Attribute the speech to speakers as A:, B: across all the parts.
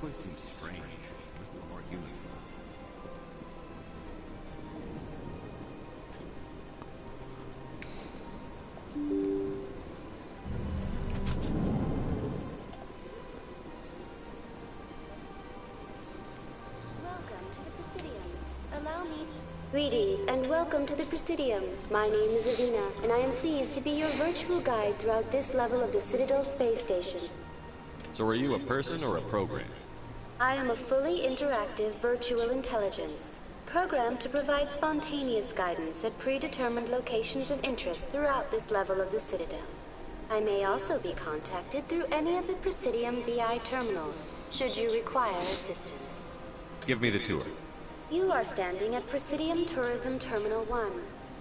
A: place seems strange. Must be more humans.
B: Welcome to the Presidium. Allow me... Greetings and welcome to the Presidium. My name is Avina, and I am pleased to be your virtual guide throughout this level of the Citadel space station.
A: So are you a person or a program?
B: I am a fully interactive virtual intelligence, programmed to provide spontaneous guidance at predetermined locations of interest throughout this level of the Citadel. I may also be contacted through any of the Presidium VI terminals, should you require assistance.
A: Give me the tour.
B: You are standing at Presidium Tourism Terminal 1.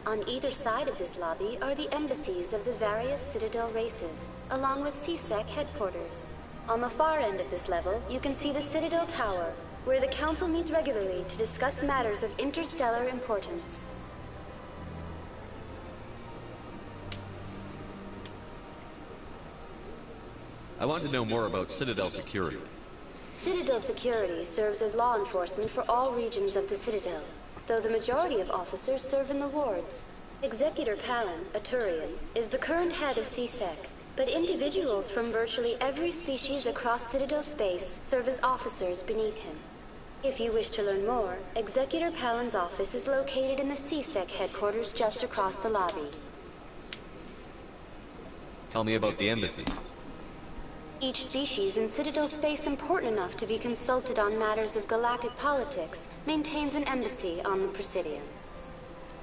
B: On either side of this lobby are the embassies of the various Citadel races, along with CSEC headquarters. On the far end of this level, you can see the Citadel Tower, where the Council meets regularly to discuss matters of interstellar importance.
A: I want to know more about Citadel security.
B: Citadel security serves as law enforcement for all regions of the Citadel, though the majority of officers serve in the wards. Executor Palin, a Turian, is the current head of CSEC, but individuals from virtually every species across Citadel space serve as officers beneath him. If you wish to learn more, Executor Palin's office is located in the CSEC headquarters just across the lobby.
A: Tell me about the embassies.
B: Each species in Citadel space important enough to be consulted on matters of galactic politics maintains an embassy on the Presidium.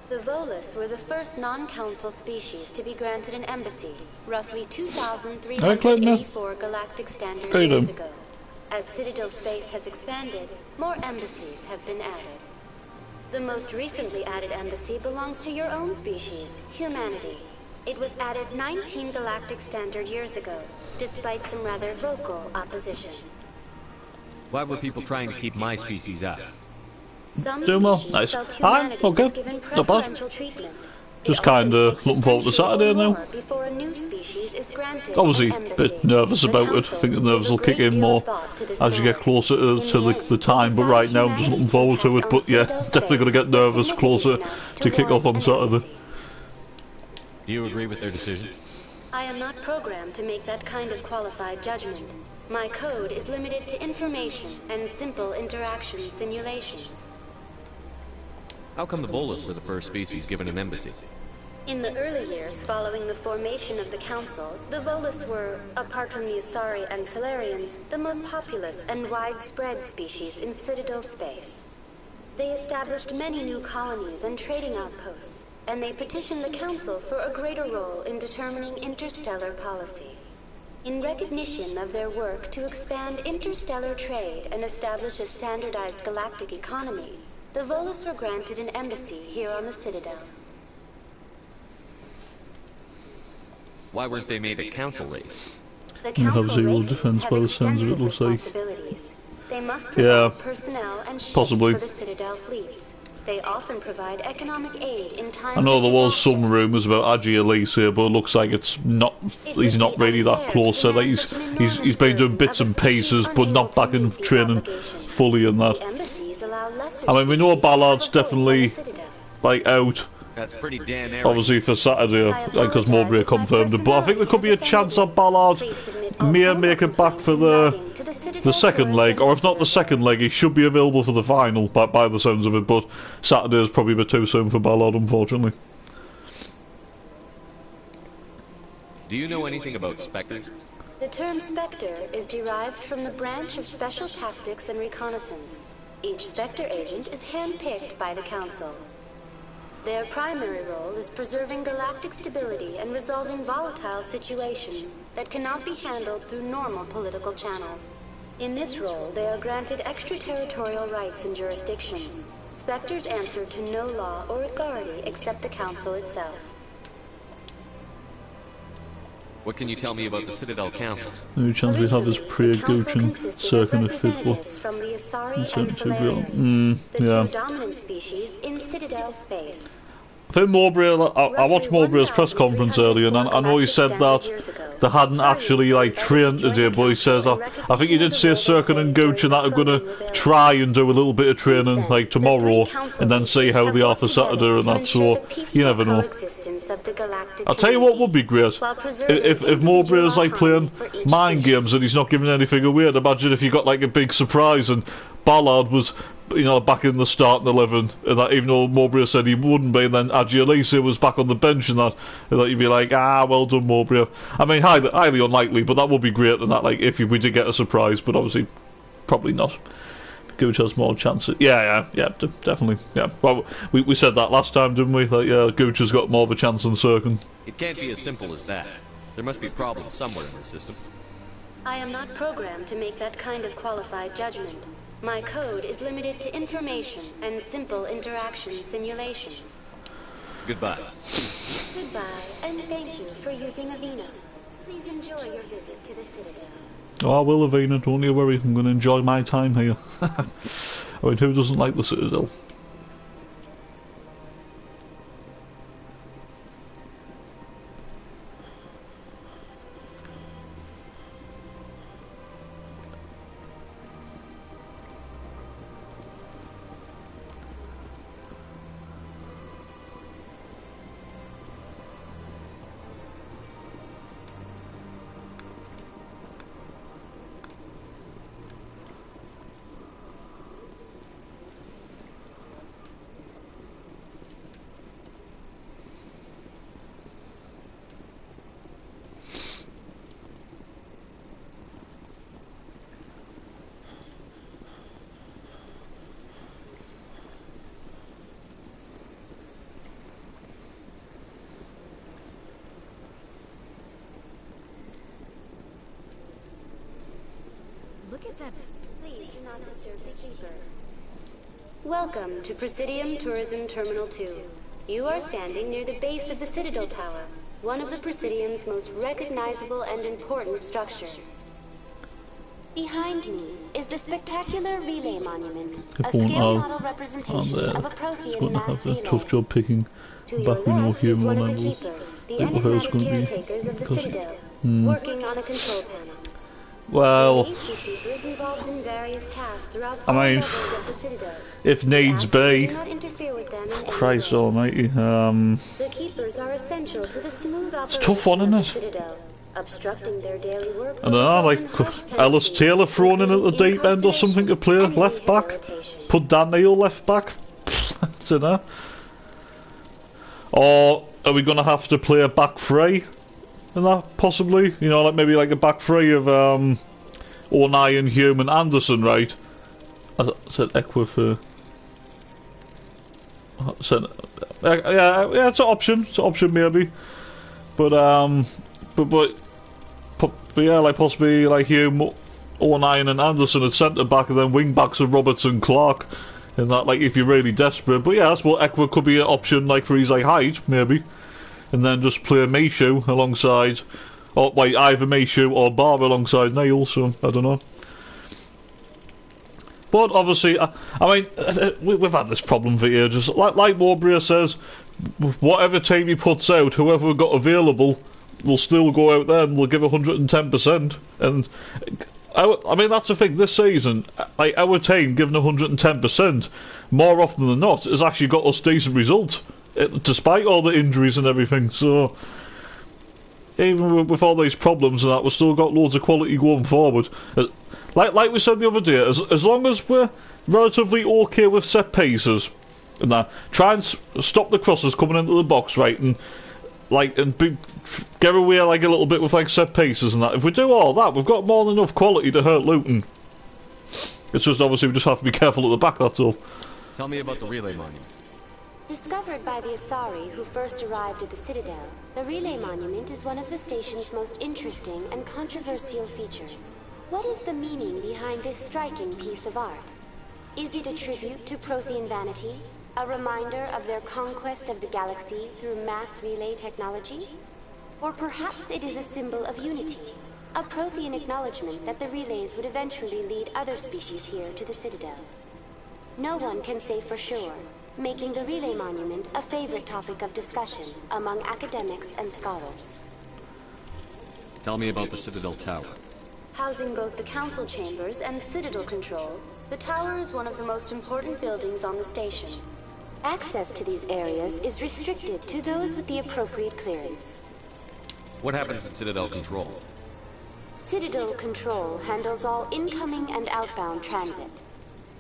B: The Volus were the first non-council species to be granted an embassy, roughly 2,384 galactic standard years ago. As Citadel space has expanded, more embassies have been added. The most recently added embassy belongs to your own species, humanity. It was added 19 galactic standard years ago, despite some rather vocal opposition.
A: Why were people trying to keep my species out?
B: Some
C: Doing well.
B: species
C: Nice.
B: felt
C: Hi,
B: humanity
C: okay.
B: was given
C: Not bad.
B: preferential treatment.
C: Just
B: It often
C: kinda
B: takes a
C: looking forward to
B: century or
C: Saturday now.
B: more before a new species is granted
C: Obviously,
B: an
C: a
B: embassy.
C: bit nervous
B: The
C: about it.
B: Council
C: Think the
B: gave
C: nerves
B: a
C: will kick
B: great
C: in
B: deal
C: more
B: of thought to this
C: as you
B: matter.
C: get closer
B: In
C: to
B: the end,
C: the time,
B: they
C: but right now I'm
B: decided
C: just looking forward to it.
B: humanity's
C: But yeah,
B: impact on
C: definitely going to get
B: Citadel space
C: nervous
B: was
C: closer
B: significant enough
C: to kick off on
B: warrant an
C: Saturday.
B: embassy.
A: Do you agree with their decision?
B: I am not programmed to make that kind of qualified judgment. My code is limited to information and simple interaction simulations.
A: How come the Volus were the first species given an embassy?
B: In the early years following the formation of the Council, the Volus were, apart from the Asari and Solarians, the most populous and widespread species in Citadel space. They established many new colonies and trading outposts, and they petitioned the Council for a greater role in determining interstellar policy. In recognition of their work to expand interstellar trade and establish a standardized galactic economy, the Volus were granted an embassy here on the Citadel.
A: Why weren't they made a council race?
B: The
C: have
B: Council
C: zero
B: races
C: defense
B: have
C: by the sounds of it,
B: extensive
C: looks like.
B: responsibilities. They must
C: Yeah,
B: provide personnel and ships
C: possibly.
B: for the Citadel fleets. They often provide economic aid in times
C: I know
B: of
C: there was
B: disaster.
C: some rumours about Agi Elise here, but it looks like it's not.
B: It
C: He's
B: would
C: not
B: be
C: really that
B: unfair
C: close.
B: to
C: So
B: demand
C: he's
B: such an
C: he's
B: enormous
C: been doing
B: burden
C: bits
B: of a
C: and
B: species
C: pieces, but
B: unable
C: not
B: to
C: back in
B: meet these
C: training
B: obligations.
C: fully in that.
B: The embassies allow lesser
C: I mean, we know
B: species to have
C: Ballard's
B: a voice on the
C: definitely
B: Citadel.
C: like out.
A: That's pretty damn arrogant.
C: Obviously for Saturday,
B: I
C: because
B: apologize
C: Mowbray
B: if my
C: confirmed it. But I think there could be a
B: personality has
C: chance that Ballard
B: offended you. Please submit all
C: may
B: formal
C: make it back for
B: complaints in writing to the Citadel
C: the second
B: Tourist
C: leg, or if not the
B: Investigator.
C: second leg, he should be available for the final by the sounds of it. But Saturday is probably a bit too soon for Ballard, unfortunately.
A: Do you know anything about SPECTRE?
B: The term SPECTRE is derived from the branch of Special Tactics and Reconnaissance. Each SPECTRE agent is handpicked by the Council. Their primary role is preserving galactic stability and resolving volatile situations that cannot be handled through normal political channels. In this role, they are granted extraterritorial rights and jurisdictions. SPECTREs answer to no law or authority except the Council itself.
A: What can you tell me about the Citadel Council?
C: The only chance we have is
B: Originally, the council
C: Pre-Guchin,
B: consisted of
C: second if it will.
B: representatives from the Asari and
C: Certainly will.
B: Solarians, the
C: Yeah.
B: two dominant species in Citadel space.
C: I think Mowbray, I watched Mowbray's press conference earlier, and I know he said that they hadn't actually like trained today, but he says I think he did say Sirkin and Gooch and that are going to try and do a little bit of training like tomorrow, and then see how they are for Saturday and that. So you never know. I'll tell you what would be great if Mowbray is like playing mind games and he's not giving anything away. I'd imagine if you got like a big surprise and Ballard was, you know, back in the starting 11, and that even though Mowbray said he wouldn't be, and then Agialisa was back on the bench and that you'd be like, ah, well done, Mowbray. I mean, highly unlikely, but that would be great, and that, like, if we did get a surprise, but obviously, probably not. Gooch has more chances. Yeah, definitely. Yeah. Well, we said that last time, didn't we? Like, yeah, Gooch has got more of a chance than Sirkin.
A: It can't be as simple as that. There must be problems somewhere in the system.
B: I am not programmed to make that kind of qualified judgment. My code is limited to information and simple interaction simulations.
A: Goodbye.
B: Goodbye, and thank you for using Avena. Please enjoy your visit to the Citadel.
C: Oh, I will, Avena, don't you worry. I'm going to enjoy my time here. I mean, who doesn't like the Citadel?
B: Look at that. Please do not disturb the keepers. Welcome to Presidium Tourism Terminal 2. You are standing near the base of the Citadel Tower, one of the Presidium's most recognizable and important structures. Behind me is the spectacular relay monument, a scale model representation of a Prothean mass relay.
C: Tough job picking
B: to your left is one of the keepers, the enigmatic caretakers of the Citadel, working on a control panel.
C: Well,
B: involved in various tasks throughout
C: I mean,
B: of the Citadel.
C: If needs be,
B: Do not interfere with them in
C: Christ
B: any way.
C: almighty,
B: The keepers are essential to the smooth operation
C: it's a tough one,
B: of
C: isn't
B: the
C: it?
B: Citadel. Obstructing their daily work.
C: I don't know, like Ellis Taylor thrown in at the deep end or something to play left back. Put Dan Neil left back. I don't know. Or are we going to have to play a back three? And that possibly, you know, like maybe like a back three of O'Neill, Hume and Anderson, right? I said Equifer. Yeah, it's an option. It's an option maybe. But yeah, like possibly like Hume, O'Neill and Anderson at centre back, and then wing backs of Robertson, Clark, and that like if you're really desperate. But yeah, I suppose Equifer could be an option like for his like height maybe. And then just play Mayhew alongside, or like either Mayhew or Barr alongside Neil. So I don't know. But obviously, I mean, we've had this problem for ages. Like Mowbray says, whatever team he puts out, whoever we've got available, will still go out there and will give 110%. And I mean, that's the thing. This season, like our team giving 110% more often than not has actually got us decent results. Despite all the injuries and everything, so even with all these problems and that, we've still got loads of quality going forward. Like we said the other day, as long as we're relatively okay with set pieces and that, try and stop the crosses coming into the box, right, and get away like a little bit with like set pieces and that. If we do all that, we've got more than enough quality to hurt Luton. It's just obviously we just have to be careful at the back. That's all.
A: Tell me about the relay monument.
B: Discovered by the Asari who first arrived at the Citadel, the Relay Monument is one of the station's most interesting and controversial features. What is the meaning behind this striking piece of art? Is it a tribute to Prothean vanity? A reminder of their conquest of the galaxy through mass relay technology? Or perhaps it is a symbol of unity, a Prothean acknowledgement that the relays would eventually lead other species here to the Citadel. No one can say for sure, making the relay monument a favorite topic of discussion among academics and scholars.
A: Tell me about the Citadel Tower.
B: Housing both the council chambers and Citadel control, the tower is one of the most important buildings on the station. Access to these areas is restricted to those with the appropriate clearance.
A: What happens at Citadel Control?
B: Citadel Control handles all incoming and outbound transit.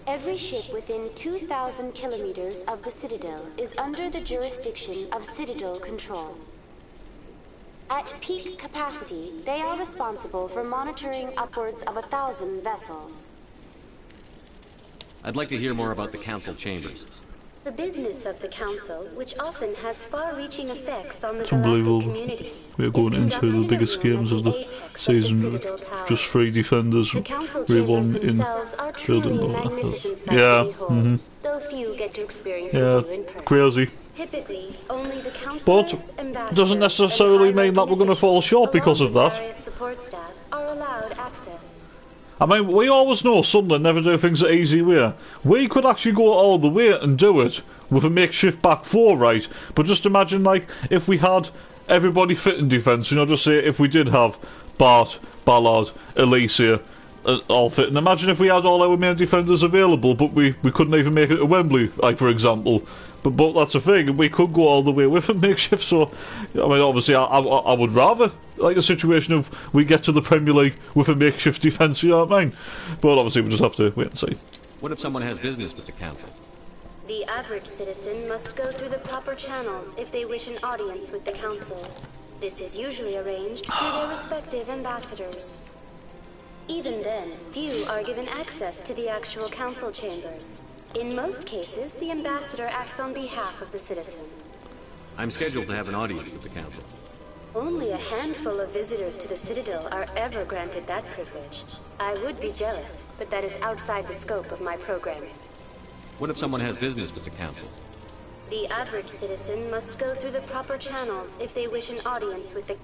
B: Every ship within 2,000 kilometers of the Citadel is under the jurisdiction of Citadel Control. At peak capacity, they are responsible for monitoring upwards of 1,000 vessels.
A: I'd like to hear more about the council chambers.
B: The business of the Council, which often has far-reaching effects on the
C: It's
B: galactic
C: unbelievable.
B: community,
C: We're going into the biggest games of the season. Just 3 defenders.
B: The Council
C: We
B: chambers
C: won in
B: themselves are truly a
C: building.
B: magnificent sight
C: Yeah.
B: to behold, though few get to experience
C: Yeah.
B: the view in person.
C: Crazy.
B: Typically, only the
C: But
B: councilors, ambassadors,
C: doesn't necessarily
B: and
C: mean that we're going to fall short because of
B: along with
C: that.
B: various support staff are allowed access.
C: I mean, we always know Sunderland never do things the easy way. We could actually go all the way and do it with a makeshift back 4, right? But just imagine, like, if we had everybody fit in defence, you know, just say if we did have Bart, Ballard, Alicia, all fit. And imagine if we had all our main defenders available, but we couldn't even make it to Wembley, like, for example. But that's a thing, and we could go all the way with a makeshift, so, I mean, obviously, I would rather, like, a situation of we get to the Premier League with a makeshift defence, you know what I mean? But obviously, we just have to wait and see.
A: What if someone has business with the council?
B: The average citizen must go through the proper channels if they wish an audience with the Council. This is usually arranged through their respective ambassadors. Even then, few are given access to the actual Council chambers. In most cases, the ambassador acts on behalf of the citizen.
A: I'm scheduled to have an audience with the council.
B: Only a handful of visitors to the Citadel are ever granted that privilege. I would be jealous, but that is outside the scope of my programming.
A: What if someone has business with the council?
B: The average citizen must go through the proper channels if they wish an audience with the...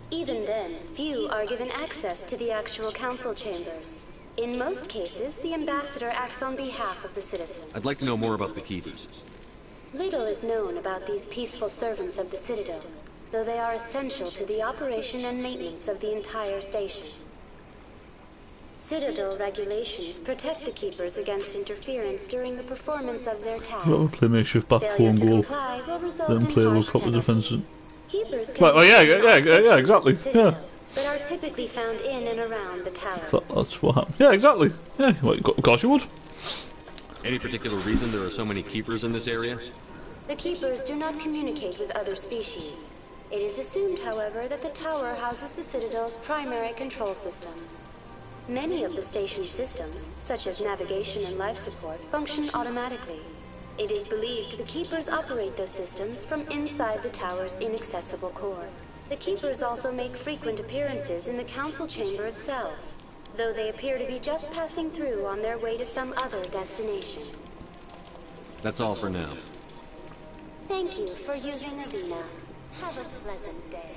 B: Even then, few are given access to the actual council chambers. In most cases, the ambassador acts on behalf of the citizen.
A: I'd like to know more about the keepers.
B: Little is known about these peaceful servants of the Citadel, though they are essential to the operation and maintenance of the entire station. Citadel regulations protect the keepers against interference during the performance of their tasks.
C: Well, play makeshift back 4
B: Failure
C: and
B: to
C: goal.
B: comply will result
C: Then
B: in
C: play with
B: harsh
C: proper
B: penalties.
C: defence.
B: Keepers can
C: Well,
B: be
C: yeah,
B: found in all sections
C: exactly.
B: of the Citadel,
C: Yeah.
B: but are typically found in and around the tower.
C: That's what happened. Yeah, exactly. Yeah, well, of course you would.
A: Any particular reason there are so many keepers in this area?
B: The keepers do not communicate with other species. It is assumed, however, that the tower houses the Citadel's primary control systems. Many of the station's systems, such as navigation and life support, function automatically. It is believed the keepers operate those systems from inside the tower's inaccessible core. The keepers also make frequent appearances in the council chamber itself, though they appear to be just passing through on their way to some other destination.
A: That's all for now.
B: Thank you for using Avina. Have a pleasant day.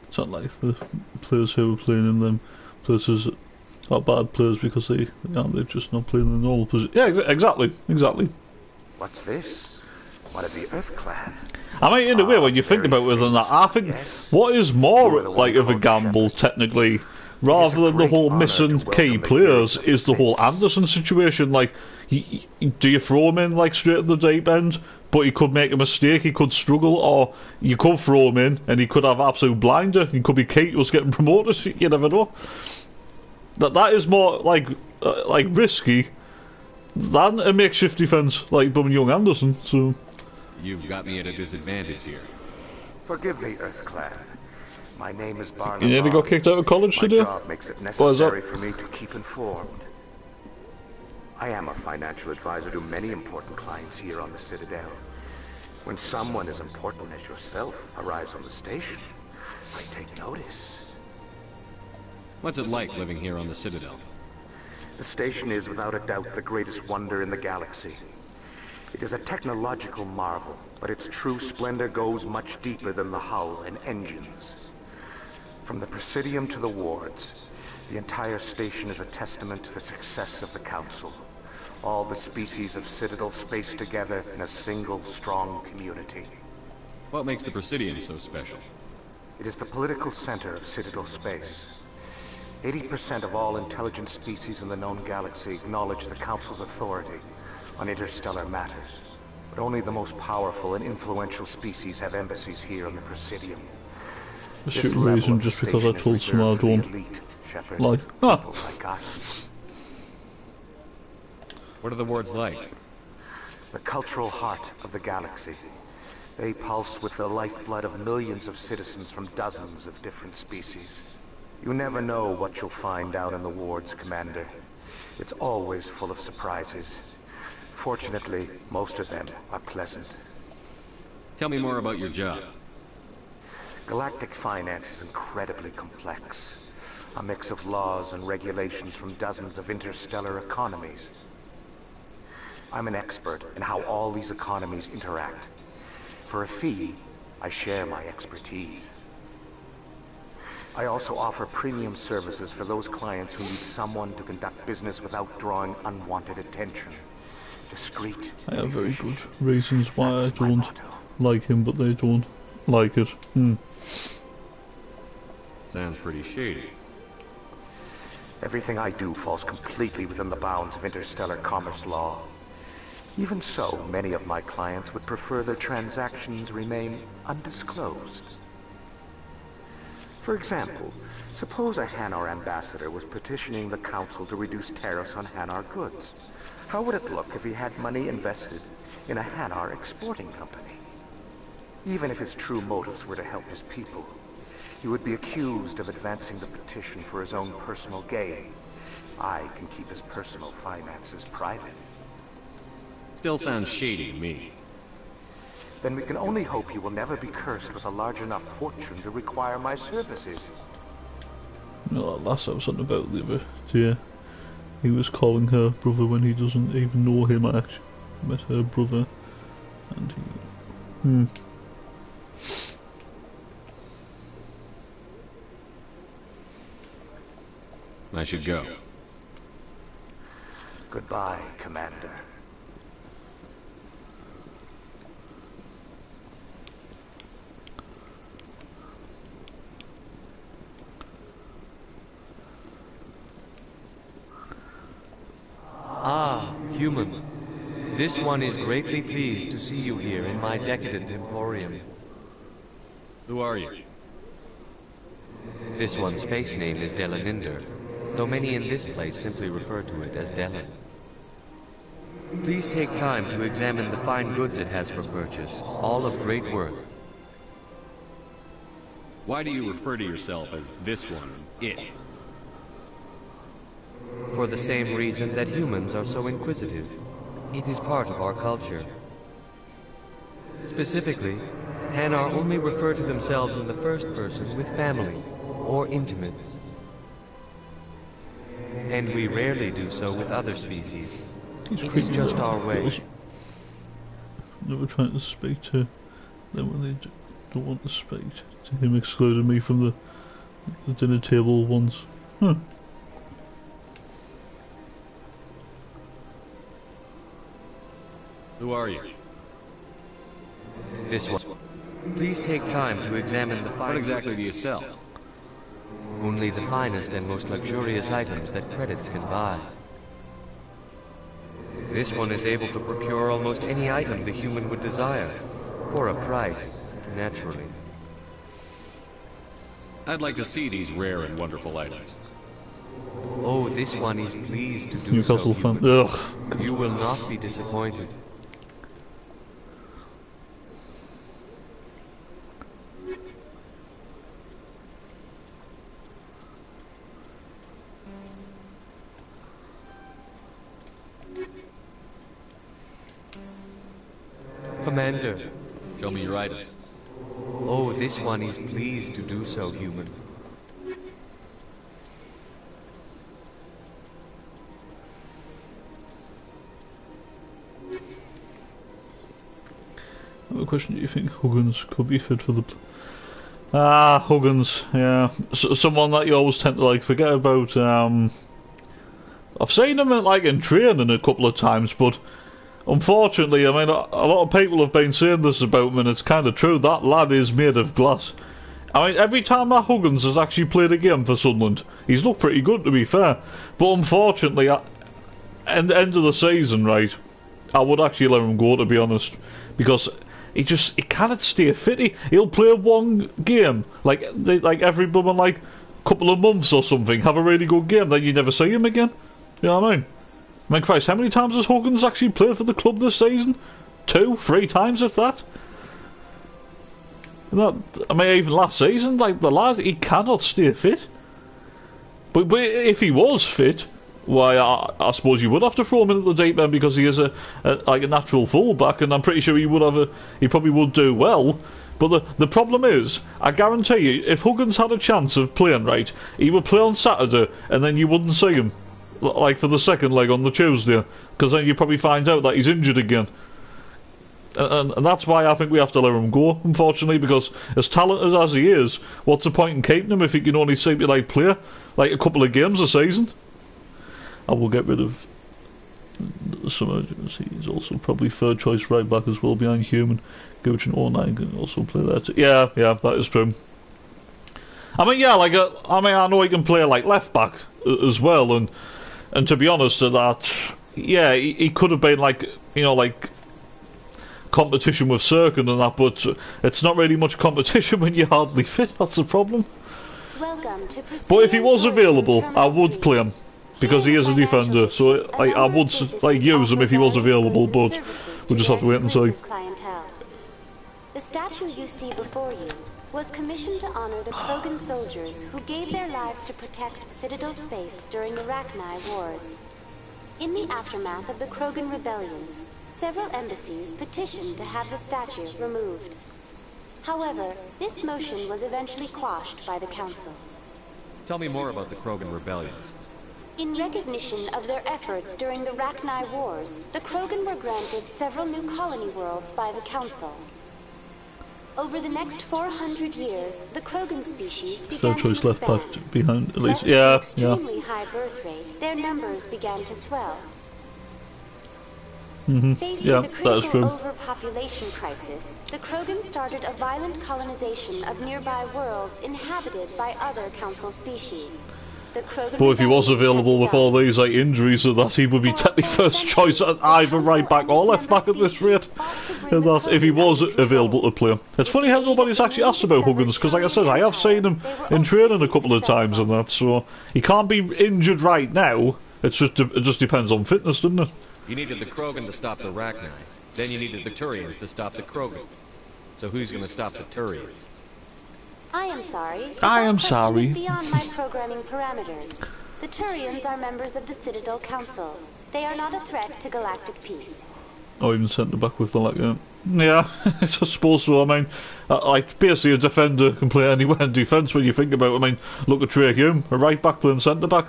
C: It's not like the players who are playing in them places are bad players because they're just not playing in the normal position. Yeah, exactly.
D: What's this? One of the Earth Clan.
C: I mean, in a way, when you think about it, that I think what is more like of a gamble, technically, rather than the whole missing key players, is the whole Anderson situation. Like, do you throw him in like straight at the deep end? But he could make a mistake, he could struggle, or you could throw him in and he could have absolute blinder. He could be key to us getting promoted. You never know. That is more like risky than a makeshift defence like Bum Young Anderson. So
A: You've got me at a disadvantage here.
D: Forgive me, Earth Clan. My name is Barnum.
C: you nearly got kicked out of college
D: My
C: today.
D: job makes it necessary for me to keep informed. I am a financial advisor to many important clients here on the Citadel. When someone as important as yourself arrives on the station, I take notice.
A: What's it like living here on the Citadel?
D: The station is without a doubt the greatest wonder in the galaxy. It is a technological marvel, but its true splendor goes much deeper than the hull and engines. From the Presidium to the wards, the entire station is a testament to the success of the Council. All the species of Citadel space together in a single, strong community.
A: What makes the Presidium so special?
D: It is the political center of Citadel space. 80% of all intelligent species in the known galaxy acknowledge the Council's authority on interstellar matters. But only the most powerful and influential species have embassies here on the Presidium.
C: I should raise him just because I told someone I don't like. Ah!
D: Like us.
A: What are the wards like?
D: The cultural heart of the galaxy. They pulse with the lifeblood of millions of citizens from dozens of different species. You never know what you'll find out in the wards, Commander. It's always full of surprises. Fortunately, most of them are pleasant.
A: Tell me more about your job.
D: Galactic finance is incredibly complex. A mix of laws and regulations from dozens of interstellar economies. I'm an expert in how all these economies interact. For a fee, I share my expertise. I also offer premium services for those clients who need someone to conduct business without drawing unwanted attention. Discreet.
C: I have very good reasons why I don't like him, but they don't like it.
A: Sounds pretty shady.
D: Everything I do falls completely within the bounds of interstellar commerce law. Even so, many of my clients would prefer their transactions remain undisclosed. For example, suppose a Hanar ambassador was petitioning the Council to reduce tariffs on Hanar goods. How would it look if he had money invested in a Hanar exporting company? Even if his true motives were to help his people, he would be accused of advancing the petition for his own personal gain. I can keep his personal finances private.
A: Still sounds shady to me.
D: Then we can only hope he will never be cursed with a large enough fortune to require my services.
C: No, that last episode about the other, yeah. He was calling her brother when he doesn't even know him. I actually met her brother, and he...
A: I should go.
D: Goodbye, Commander.
E: Ah, human. This one is greatly pleased to see you here in my decadent emporium.
A: Who are you?
E: This one's face name is Delaninder, though many in this place simply refer to it as Delan. Please take time to examine the fine goods it has for purchase, all of great worth.
A: Why do you refer to yourself as this one, it?
E: For the same reason that humans are so inquisitive. It is part of our culture. Specifically, Hanar only refer to themselves in the first person with family or intimates. And we rarely do so with other species. It is just our way.
C: Never trying to speak to them when they don't want to speak to him, excluding me from the dinner table once. Huh.
A: Who are you?
E: This one. Please take time to examine the fine...
A: What exactly do you sell?
E: Only the finest and most luxurious items that credits can buy. This one is able to procure almost any item the human would desire, for a price, naturally.
A: I'd like to see these rare and wonderful items.
E: Oh, this one is pleased to do
C: Newcastle
E: so,
C: fan.
E: human.
C: Ugh.
E: You will not be disappointed. Commander.
A: Show me your items.
E: Oh, this one is pleased to do so, human.
C: What question do you think Huggins could be fit for the... Huggins, yeah. Someone that you always tend to, like, forget about. I've seen him, like, in training a couple of times, but unfortunately, I mean, a lot of people have been saying this about him, and it's kind of true. That lad is made of glass. I mean, every time that Huggins has actually played a game for Sunderland, he's looked pretty good, to be fair. But unfortunately, at the end of the season, right, I would actually let him go, to be honest, because he cannot stay fit. He'll play one game, like every blooming, like, couple of months or something, have a really good game, then you never see him again. You know what I mean? I mean, Christ, how many times has Huggins actually played for the club this season? 2, 3 times, if that? I mean, even last season, like, the lad, he cannot stay fit. But if he was fit, why, I suppose you would have to throw him into the deep end, because he is like a natural fullback, and I'm pretty sure he probably would do well. But the problem is, I guarantee you, if Huggins had a chance of playing right, he would play on Saturday, and then you wouldn't see him, like, for the second leg on the Tuesday, because then you'd probably find out that he's injured again. And that's why I think we have to let him go, unfortunately, because as talented as he is, what's the point in keeping him if he can only seem to, like, play like a couple of games a season? I will get rid of some urgency. He's also probably third choice right back as well, behind Human. Gooch and Ornine can also play there too. Yeah, that is true. I mean, yeah, like, I know he can play like left back as well, and to be honest, that, yeah, he could have been, like, you know, like, competition with Sirkin and that, but it's not really much competition when you're hardly fit. That's the problem. But if he was available, I would play him, because he is a defender, so I would, like, use him if he was available, but we'll just have to wait and see.
B: The statue you see before you was commissioned to honor the Krogan soldiers who gave their lives to protect Citadel space during the Rachni Wars. In the aftermath of the Krogan rebellions, several embassies petitioned to have the statue removed. However, this motion was eventually quashed by the Council.
A: Tell me more about the Krogan rebellions.
B: In recognition of their efforts during the Rachni Wars, the Krogan were granted several new colony worlds by the Council. Over the next 400 years, the Krogan species began to expand.
C: Left back behind, at least.
B: Extremely high birth rate, their numbers began to swell. Faced with a critical overpopulation crisis, the Krogan started a violent colonization of nearby worlds inhabited by other Council species.
C: But if he was available with all these, like, injuries, so that he would be technically first choice at either right back or left back at this rate. And that if he was available to play. It's funny how nobody's actually asked about Huggins, because, like I said, I have seen him in training a couple of times and that, so he can't be injured right now. It just depends on fitness, doesn't it?
A: You needed the Krogan to stop the Rachni. Then you needed the Turians to stop the Krogan. So who's going to stop the Turians?
B: I am sorry.
C: I am sorry.
B: Is beyond my programming parameters. The Turians are members of the Citadel Council. They are not a threat to galactic peace.
C: Oh, even centre back with the, like, yeah, I suppose so. I mean, like, basically a defender can play anywhere in defence when you think about it. I mean, look at Trey Hume, a right back playing centre back.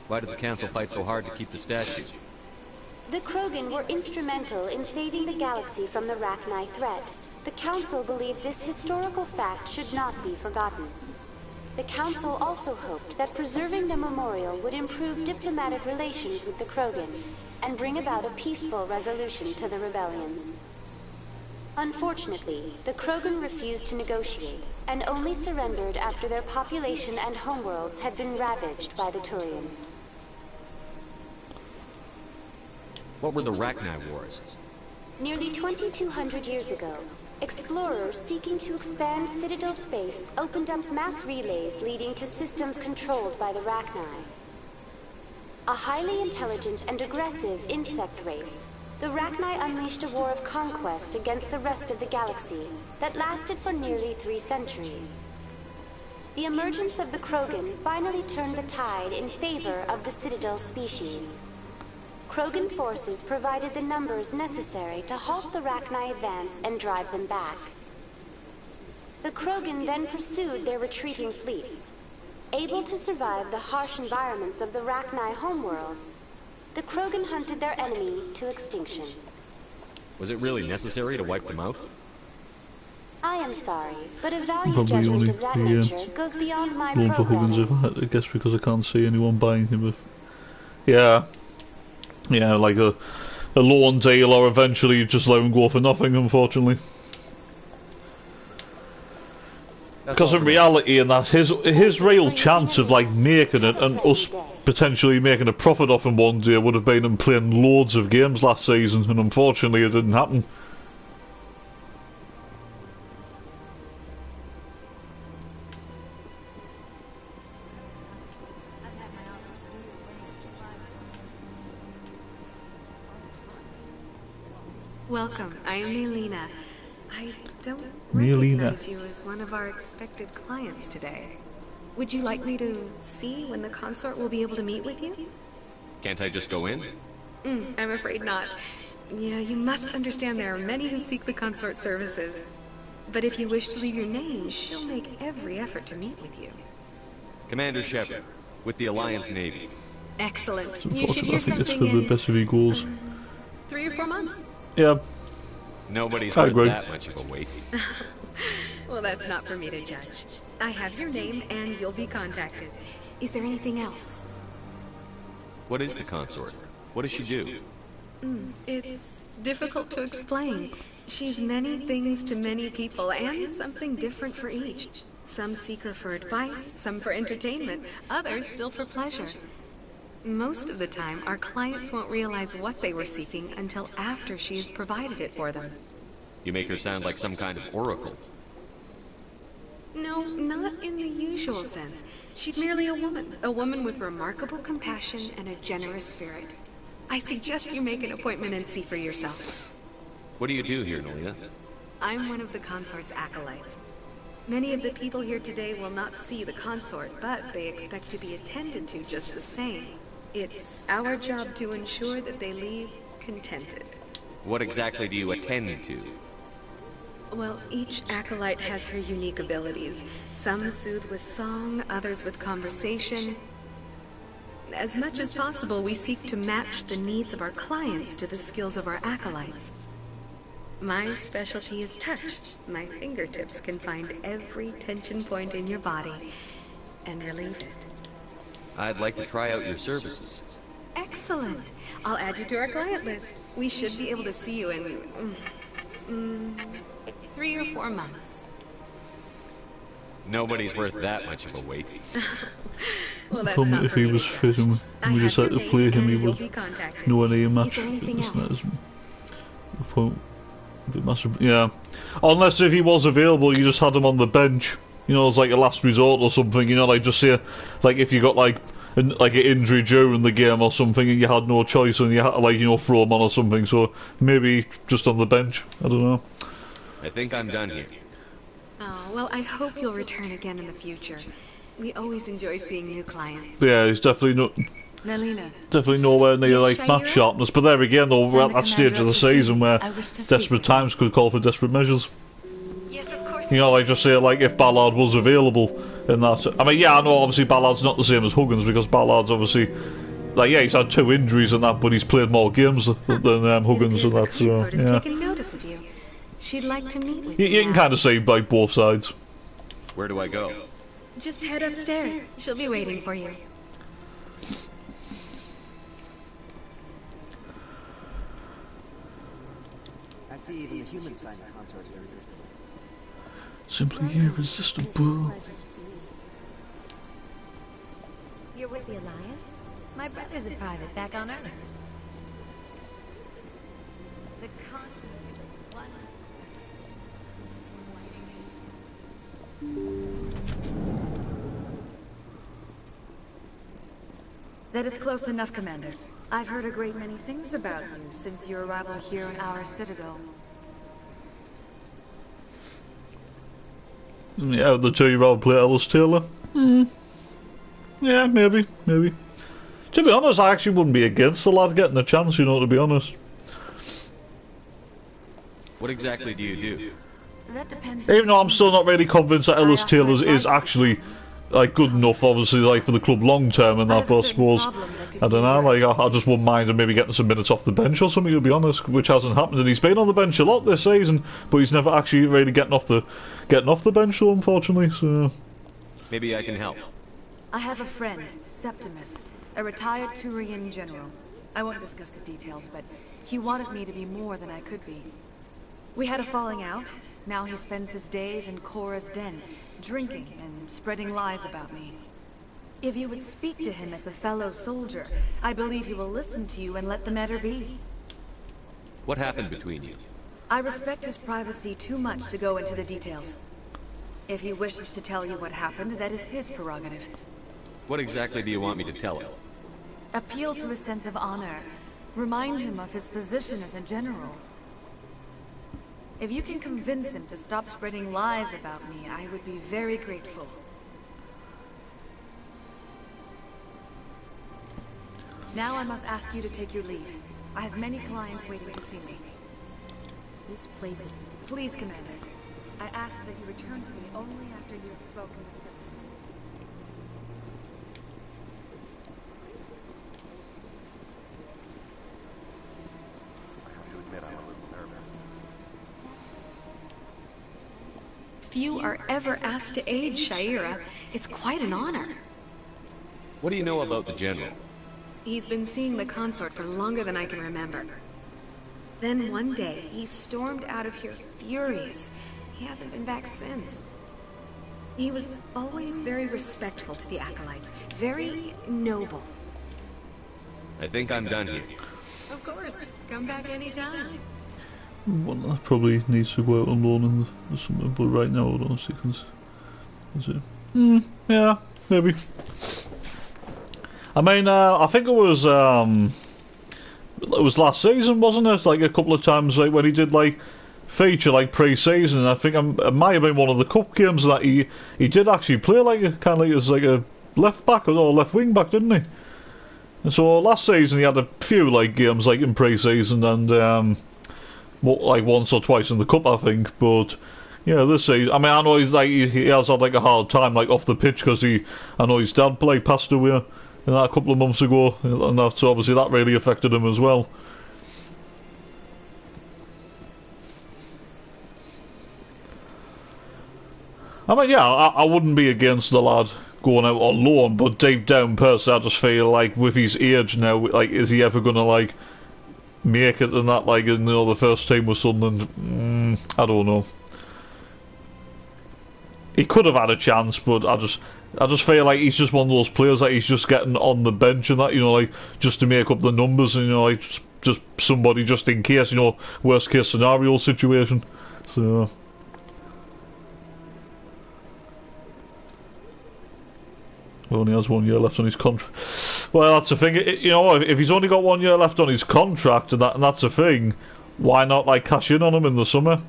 A: Why did the Council fight so hard to keep the statue?
B: The Krogan were instrumental in saving the galaxy from the Rachni threat. The Council believed this historical fact should not be forgotten. The Council also hoped that preserving the memorial would improve diplomatic relations with the Krogan and bring about a peaceful resolution to the rebellions. Unfortunately, the Krogan refused to negotiate and only surrendered after their population and homeworlds had been ravaged by the Turians.
A: What were the Rachni Wars?
B: Nearly 2,200 years ago, explorers seeking to expand Citadel space opened up mass relays leading to systems controlled by the Rachni. A highly intelligent and aggressive insect race, the Rachni unleashed a war of conquest against the rest of the galaxy that lasted for nearly 3 centuries. The emergence of the Krogan finally turned the tide in favor of the Citadel species. Krogan forces provided the numbers necessary to halt the Rachni advance and drive them back. The Krogan then pursued their retreating fleets. Able to survive the harsh environments of the Rachni homeworlds, the Krogan hunted their enemy to extinction.
A: Was it really necessary to wipe them out?
B: I am sorry, but a value
C: Probably
B: judgment
C: only
B: of that nature goes beyond my
C: going for
B: programming.
C: Huggins, I guess, because I can't see anyone buying him. Yeah, like a loan deal, or eventually you just let him go for nothing, unfortunately. Because in reality, in that his real chance of like making it and us potentially making a profit off him one day would have been him playing loads of games last season, and unfortunately it didn't happen.
F: Welcome, I am Nelina. I don't
C: Nelina.
F: recognize you as one of our expected clients today. Would you like me to see when the consort will be able to meet with you?
A: Can't I just go in?
F: I'm afraid not. Yeah, you must understand there are many who seek the consort services. But if you wish to leave your name, she'll make every effort to meet with you.
A: Commander Shepard, with the Alliance Navy.
F: Excellent.
C: It's
F: You should
C: unfortunate.
F: hear
C: I think it's
F: something
C: for the
F: in
C: best of equals.
F: 3 or 4 months.
C: Yeah.
A: Nobody's
C: I
A: worth
C: agree.
A: that much of a wait.
F: Well, that's not for me to judge. I have your name and you'll be contacted. Is there anything else?
A: What is the consort? What does she do?
F: It's difficult to explain. She's many things to many people, and something different for each. Some seek her for advice, some for entertainment, others still for pleasure. Most of the time, our clients won't realize what they were seeking until after she has provided it for them.
A: You make her sound like some kind of oracle.
F: No, not in the usual sense. She's merely a woman with remarkable compassion and a generous spirit. I suggest you make an appointment and see for yourself.
A: What do you do here, Nelina?
F: I'm one of the consort's acolytes. Many of the people here today will not see the consort, but they expect to be attended to just the same. It's our job to ensure that they leave contented.
A: What exactly do you attend to?
F: Well, each acolyte has her unique abilities. Some soothe with song, others with conversation. As much as possible, we seek to match the needs of our clients to the skills of our acolytes. My specialty is touch. My fingertips can find every tension point in your body and relieve it.
A: I'd like to try out your services.
F: Excellent. I'll add you to our client list. We should be able to see you in 3 or 4 months.
A: Nobody's worth that much of a wait.
F: Well, that's
C: Told me
F: not
C: if
F: for
C: he
F: me
C: was
F: to
C: fit
F: judge.
C: and
F: I
C: we
F: have
C: decided
F: your
C: to play
F: name
C: him, he
F: and you'll
C: would
F: be contacted.
C: know any
F: Is
C: match.
F: there anything else?
C: Yeah. Unless if he was available, you just had him on the bench. You know, as like a last resort or something. You know, like just say, like if you got like an injury during the game or something, and you had no choice, and you had to like throw him on or something. So maybe just on the bench. I don't know.
A: I think I'm done here.
F: Oh, well, I hope you'll return again in the future. We always enjoy seeing new clients.
C: Yeah, he's definitely
G: Nelina.
C: definitely nowhere near like
F: Shaira?
C: match sharpness. But there again, though, we're at that stage of the season where
G: I wish to speak
C: desperate
G: with you.
C: times could call for desperate measures.
F: Yes, of course.
C: You know, like just say like if Ballard was available in that. I mean, yeah, I know obviously Ballard's not the same as Huggins because Ballard's obviously like he's had 2 injuries and that, but he's played more games than Huggins and that. So
F: Consort is
C: yeah,
F: taking notice of you. She'd like to meet with
C: you can
F: now.
C: kind of see like both sides.
A: Where do I go?
F: Just head upstairs. She'll be waiting for you.
H: I see even the humans find the consort irresistible.
C: Simply irresistible.
G: You're with the Alliance? My brother's a private back on Earth. The consort is a wonderful
I: That is close enough, Commander. I've heard a great many things about you since your arrival here in our Citadel.
C: Yeah, the 2-year-old play Alice Taylor. Yeah, maybe. To To be honest, I actually wouldn't be against the lad getting a chance, you know, to be honest.
A: What exactly do you do?
I: That depends.
C: Even though I'm still not really convinced that Ellis Taylor is actually like good enough, obviously, like for the club long term and that. But I suppose I don't know. Like I just wouldn't mind him maybe getting some minutes off the bench or something. To be honest, which hasn't happened, and he's been on the bench a lot this season, but he's never actually really getting off the bench, though, unfortunately. So
A: maybe I can help.
I: I have a friend, Septimus, a retired Turian general. I won't discuss the details, but he wanted me to be more than I could be. We had a falling out. Now he spends his days in Korra's den, drinking and spreading lies about me. If you would speak to him as a fellow soldier, I believe he will listen to you and let the matter be.
A: What happened between you?
I: I respect his privacy too much to go into the details. If he wishes to tell you what happened, that is his prerogative.
A: What exactly do you want me to tell him?
I: Appeal to his sense of honor. Remind him of his position as a general. If you can convince him to stop spreading lies about me, I would be very grateful. Now I must ask you to take your leave. I have many clients waiting to see me.
G: This place is...
I: Please, Commander. I ask that you return to me only after you have spoken with Septimus.
D: I have to admit I'm a little nervous.
F: Few are ever asked to aid Shaira. It's quite an honor.
A: What do you know about the General?
F: He's been seeing the consort for longer than I can remember. Then one day, he stormed out of here furious. He hasn't been back since. He was always very respectful to the acolytes, very noble.
A: I think I'm done here.
F: Of course, come back anytime.
C: Well, that probably needs to go out on loan or something, but right now I don't see is it? Yeah, maybe. I mean, I think it was last season, wasn't it? Like a couple of times, like when he did like feature like pre-season. And I think it might have been one of the cup games that he did actually play like kind of like as like a left back or left wing back, didn't he? And so last season he had a few like games like in pre-season and like once or twice in the cup, I think. But yeah, this season, I mean, I know he has had like a hard time like off the pitch because I know his dad passed away a couple of months ago, and that's obviously that really affected him as well. I mean, yeah, I wouldn't be against the lad going out on loan, but deep down, personally, I just feel like with his age now, like, is he ever gonna like make it in that, like, in the first team with Sunderland? I don't know. He could have had a chance, but I just feel like he's just one of those players that he's just getting on the bench and that, you know, like, just to make up the numbers, and, you know, like, just somebody just in case, you know, worst case scenario situation. So he only has 1 year left on his contract. Well, that's the thing. You know, if he's only got 1 year left on his contract, and that's the thing, why not like cash in on him in the summer?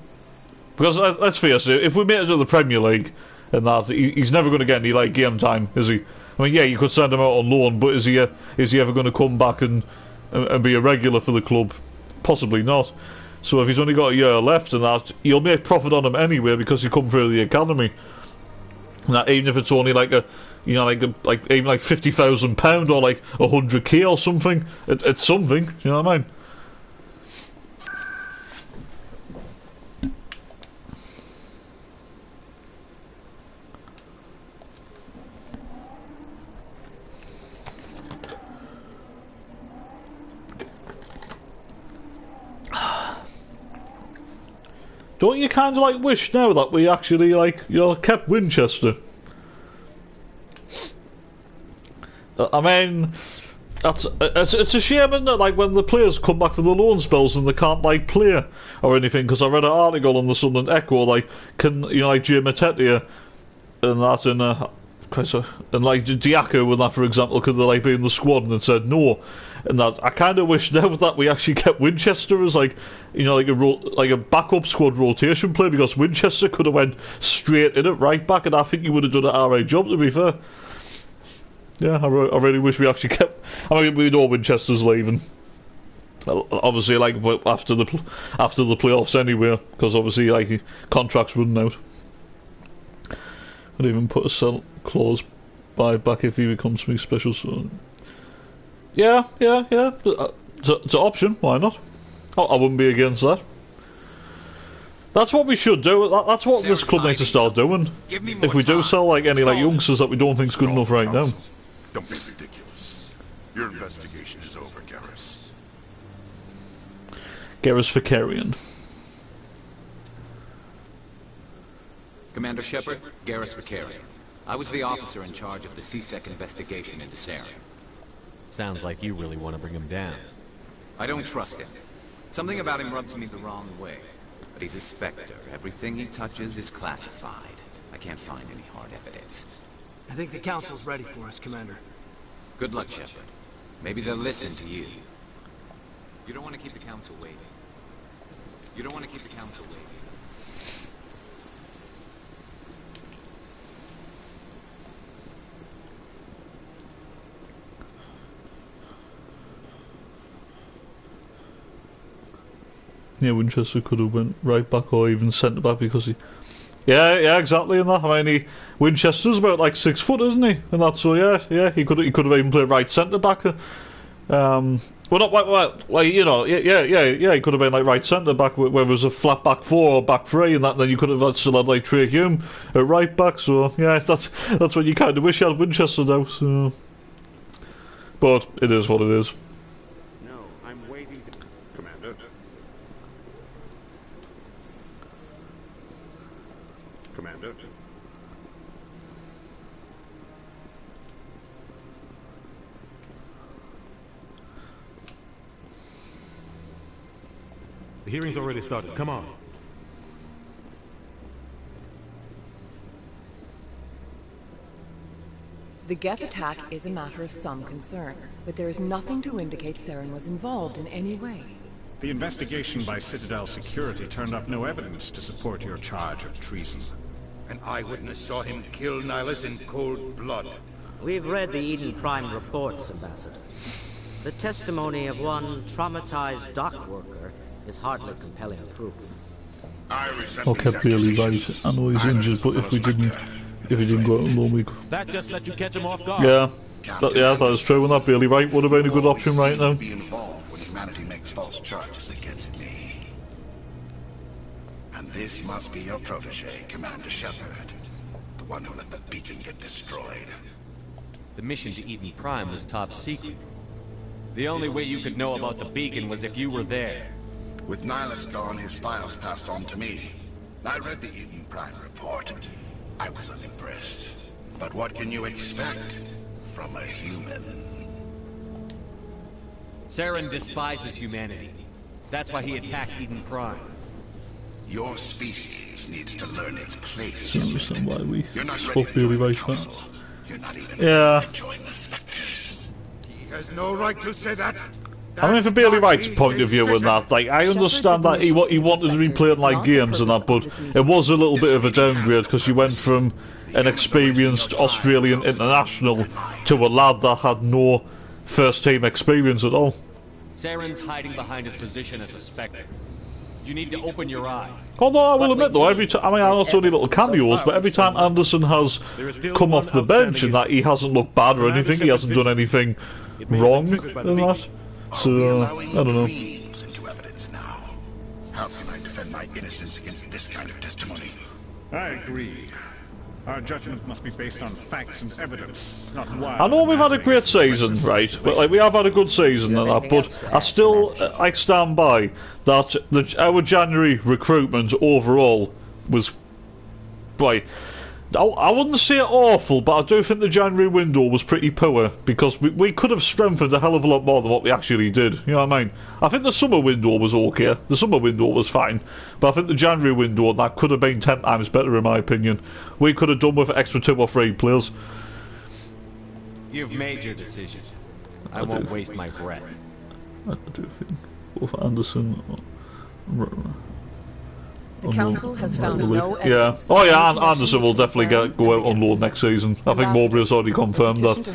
C: Because let's face it, if we make it to the Premier League and that, he's never going to get any like game time, is he? I mean, yeah, you could send him out on loan, but is he ever going to come back and be a regular for the club? Possibly not. So if he's only got a year left and that, you'll make profit on him anyway because he come through the academy. And that, even if it's only like a, you know, like even like £50,000 or like 100k or something, it's something. You know what I mean? Don't you kind of like wish now that we actually like, you know, kept Winchester? I mean, it's a shame, isn't it? Like when the players come back from the loan spells and they can't like play or anything. Because I read an article on the Sunderland Echo, like, can, you know, like Jay Matete and that, and like Diaco and that, for example, could they like be in the squad, and it said no. And that I kind of wish now that we actually kept Winchester as like, you know, like a backup squad rotation player, because Winchester could have went straight in at right back, and I think he would have done an alright job, to be fair. Yeah, I really wish we actually I mean, we know Winchester's leaving. Obviously, like after the playoffs anyway, because obviously, like contracts running out. I'd even put a sell clause buyback if he becomes something special. So, yeah. It's an option. Why not? I wouldn't be against that. That's what we should do. That's what this club needs to start doing. If we do sell like any like youngsters that we don't think's good enough right now.
J: Don't be ridiculous. Your investigation is over, Garrus.
C: Garrus Vicarian.
K: Commander Shepard, Garrus Vicarian. I was the officer in charge of the CSEC investigation into Saren.
A: Sounds like you really want to bring him down.
K: I don't trust him. Something about him rubs me the wrong way. But he's a Spectre. Everything he touches is classified. I can't find any hard evidence.
H: I think the Council's ready for us, Commander.
K: Good luck, Shepard. Maybe they'll listen to you. You don't want to keep the Council waiting. You don't want to keep the Council waiting.
C: Yeah, Winchester could have went right back or even centre back because he... Yeah, exactly. In that, I mean, Winchester's about like 6 foot, isn't he? And that's so. Yeah. He could have even played right centre back. Well, not well, you know. Yeah. He could have been like right centre back, where it was a flat back 4 or back 3, and that then you could have still had like Trey Hume at right back. So yeah, that's what you kind of wish you had Winchester now. So, but it is what it is.
J: No, I'm waiting to... Commander. Commander.
L: The hearing's already started. Come on.
M: The Geth attack is a matter of some concern, but there is nothing to indicate Saren was involved in any way.
N: The investigation by Citadel Security turned up no evidence to support your charge of treason.
J: An eyewitness saw him kill Nihilus in cold blood.
O: We've read the Eden Prime reports, Ambassador. The testimony of one traumatized dock worker is hardly compelling proof.
C: Okay, clearly right. I know he's injured, but if we didn't go out alone, we...
L: That just let you catch him off guard.
C: Yeah, that is true, and that Bailey Wright would have been a good option right now.
J: Be involved when humanity makes false charges against me. And this must be your protege, Commander Shepard. The one who let the beacon get destroyed.
A: The mission to Eden Prime was top secret. The only way you could know about the beacon was if you were there.
J: With Nihilus gone, his files passed on to me. I read the Eden Prime report. I was unimpressed. But what can you expect from a human?
A: Saren despises humanity. That's why he attacked Eden Prime.
J: Your species needs to learn its place.
C: I don't understand why we
J: You're not
C: spoke
J: ready to
C: Bailey
J: join the
C: Wright.
J: council. You're not even
C: Yeah.
J: ready to join the Spectres. He has no right to say that.
C: I mean, from Bailey Wright's point of view and that, like, I understand that he wanted to be playing like games and that, but it was a little bit of a downgrade because you went from an experienced Australian international to a lad that had no first-team experience at all.
A: Saren's hiding behind his position as a Spectre. You need to open your eyes.
C: Although I will admit, though, every time, I mean, I know it's only little cameos, but every time Anderson has come off the bench and that, he hasn't looked bad or anything, he hasn't done anything wrong in that. So, I don't know.
J: Into evidence now. How can I defend my innocence against this kind of testimony?
N: I agree. Our judgment must be based on facts and evidence, not wild.
C: I know we've had a great season, right? But like we have had a good season and that, but I still stand by that our January recruitment overall was right. I wouldn't say awful, but I do think the January window was pretty poor because we could have strengthened a hell of a lot more than what we actually did. You know what I mean? I think the summer window was okay. The summer window was fine. But I think the January window, that could have been 10 times better in my opinion. We could have done with extra 2 or 3 players.
A: You've made your decision. I won't waste my breath.
C: I do think both Anderson...
M: The council has found no
C: Yeah.
M: evidence.
C: Oh yeah, Anderson will definitely go out on loan next season. I think Mowbray has already confirmed that.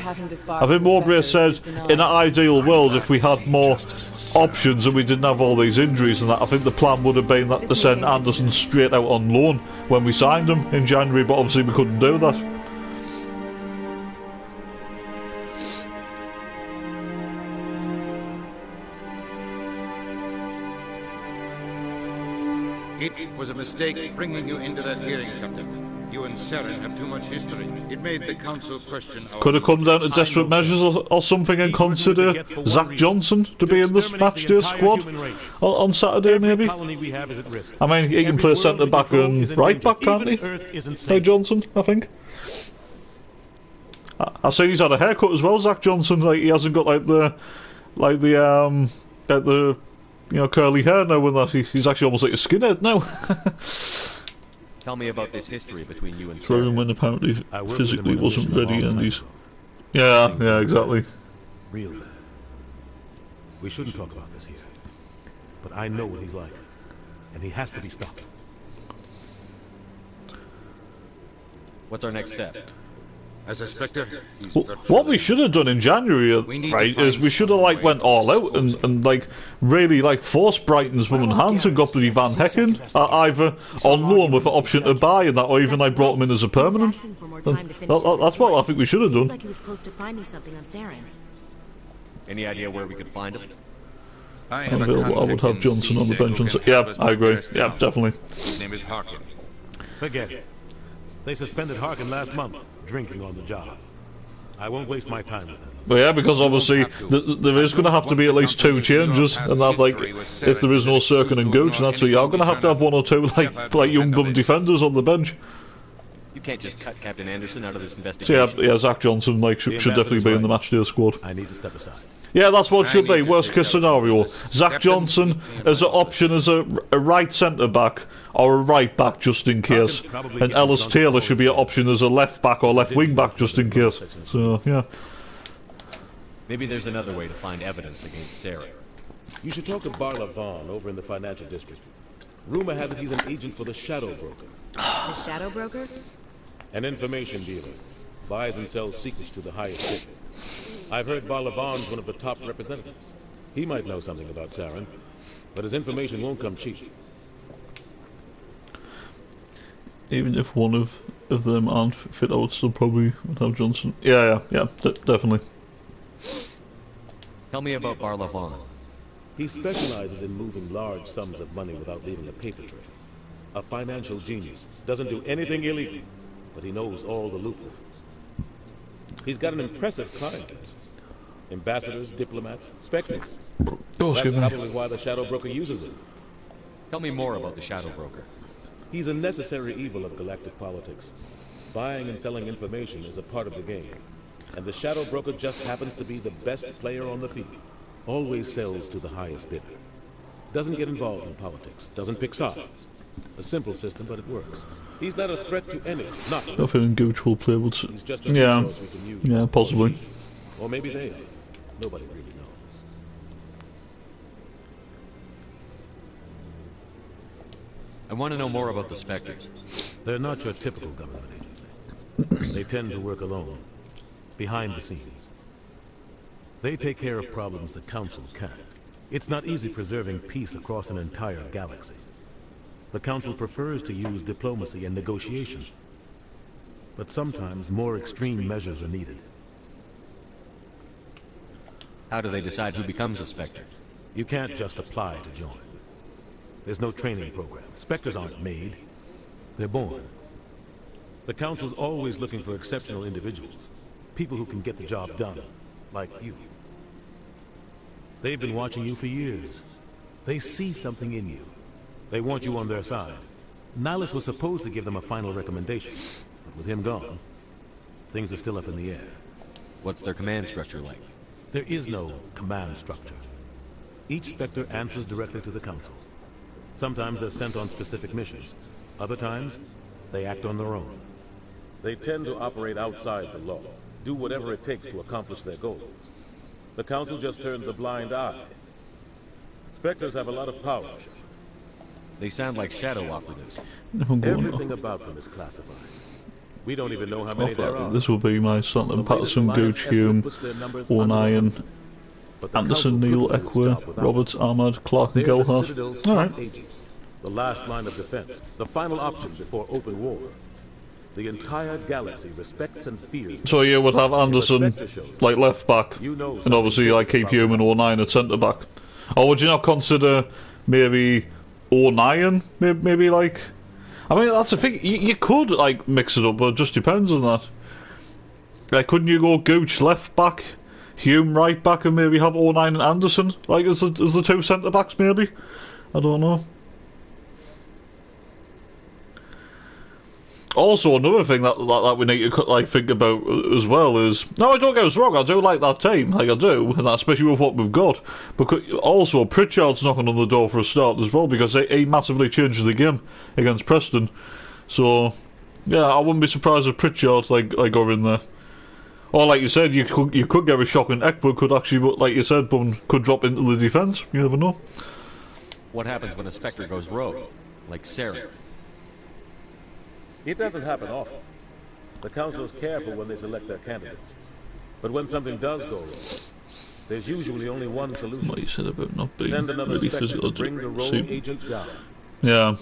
C: I think Mowbray said, in an ideal world, if we had more options and we didn't have all these injuries and that, I think the plan would have been that to send Anderson straight out on loan when we signed him in January, but obviously we couldn't do that.
J: It was a mistake bringing you into that hearing, Captain. You and Saren have too much history. It made the Council question our...
C: Could have come down to desperate measures or something and consider Zach Johnson to be in this match day squad on Saturday, maybe? I mean, he can play centre-back and right-back, can't he? Hey, Johnson, I think. I see he's had a haircut as well, Zach Johnson. Like, he hasn't got like the you know, curly hair now, and that he's actually almost like a skinhead now.
A: Tell me about this history between you and
C: Truman apparently physically wasn't ready, and he's... Yeah, exactly.
L: Real bad. We shouldn't talk about this here. But I know what he's like. And he has to be stopped.
A: What's our next step?
J: As a Spectre,
C: what we should have done in January, right, is we should have like went all out and like really like forced Brighton's woman hands and got bloody Van Hecken either on loan with the option to buy and that, or even like brought him in as a permanent. That's what I think we should have done.
P: Like he was close to finding something on Saren.
A: Any idea where we could find him?
C: I would have Johnson on the bench. Yeah, I agree. Yeah, definitely.
J: His name is Harkin.
L: Forget it. They suspended Harkin last month, drinking on the job. I won't waste my time with him.
C: But yeah, because obviously there is going to have to be at least 2 changes, and that like if there is no Sirkin and Gooch, and that, so you are going to have 1 or 2 like young bum defenders on the bench.
A: You can't just cut Captain Anderson out of this investigation.
C: So yeah, Zach Johnson like should definitely be in the matchday squad.
L: I need to step aside.
C: Yeah, that's what it should be. Worst case scenario, Zach Johnson as an option as a right centre back or a right back just in case, and Ellis Taylor should be an option as a left back or left wing back just in case. So yeah.
A: Maybe there's another way to find evidence against Sarah.
L: You should talk to Barla Vaughn over in the financial district. Rumor has it he's an agent for the Shadow Broker.
P: The Shadow Broker?
L: An information dealer. Buys and sells secrets to the highest bidder. I've heard Barla Vaughn's one of the top representatives. He might know something about Saren, but his information won't come cheap.
C: Even if one of them aren't fit, I would still probably have Johnson. Yeah, definitely.
A: Tell me about Barla Vaughn.
L: He specializes in moving large sums of money without leaving a paper trail. A financial genius. Doesn't do anything illegal, but he knows all the loopholes. He's got an impressive client list. Ambassadors, diplomats, spectres. That's probably why the Shadow Broker uses it.
A: Tell me more about the Shadow Broker.
L: He's a necessary evil of galactic politics. Buying and selling information is a part of the game. And the Shadow Broker just happens to be the best player on the field. Always sells to the highest bidder. Doesn't get involved in politics. Doesn't pick sides. A simple system, but it works. He's not a threat to any. Not.
C: I think Gooch will play with.
L: He's just a resource we can use.
C: Yeah, possibly.
L: Or maybe they are. Nobody really knows.
A: I want to know more about the Spectres.
L: They're not your typical government agency. They tend to work alone, behind the scenes. They take care of problems the Council can't. It's not easy preserving peace across an entire galaxy. The Council prefers to use diplomacy and negotiation. But sometimes more extreme measures are needed.
A: How do they decide who becomes a Spectre?
L: You can't just apply to join. There's no training program. Spectres aren't made. They're born. The Council's always looking for exceptional individuals. People who can get the job done. Like you. They've been watching you for years. They see something in you. They want you on their side. Nihilus was supposed to give them a final recommendation. But with him gone, things are still up in the air.
A: What's their command structure like?
L: There is no command structure. Each Spectre answers directly to the Council. Sometimes they're sent on specific missions. Other times, they act on their own. They tend to operate outside the law, do whatever it takes to accomplish their goals. The Council just turns a blind eye. Spectres have a lot of power.
A: They sound like shadow operatives.
L: Everything about them is classified. We don't even know how many there are.
C: This will be my Stanton, Patterson, Gooch, Hume, O'Neill, Anderson, Neal, Eckwer, Roberts, Ahmad, Clark, and Gelhardt. Alright.
L: The last line of defense, the final option before open war. The entire galaxy respects and fears.
C: So you would have Anderson like left back, and obviously like keep Hume and O'Neill at centre back. Or would you not consider maybe O'Neill? Maybe like, I mean that's the thing. You could like mix it up, but it just depends on that. Like, couldn't you go Gooch left back, Hume right back, and maybe have O'Neill and Anderson like as the two centre backs? Maybe, I don't know. Also, another thing that we need to like think about as well is, no, I don't get us wrong, I do like that team, like I do, and especially with what we've got. But also, Pritchard's knocking on the door for a start as well, because he massively changed the game against Preston. So, yeah, I wouldn't be surprised if Pritchard like got in there. Or like you said, you could get a shock, and Ekberg could actually, like you said, could drop into the defence. You never know.
A: What happens when a Spectre goes rogue, like Saren?
L: It doesn't happen often. The Council is careful when they select their candidates. But when something does go wrong, there's usually only one solution.
C: What you said about not being
L: send another
C: really
L: Spectre
C: physical
L: to bring the rogue agent down.
C: Yeah.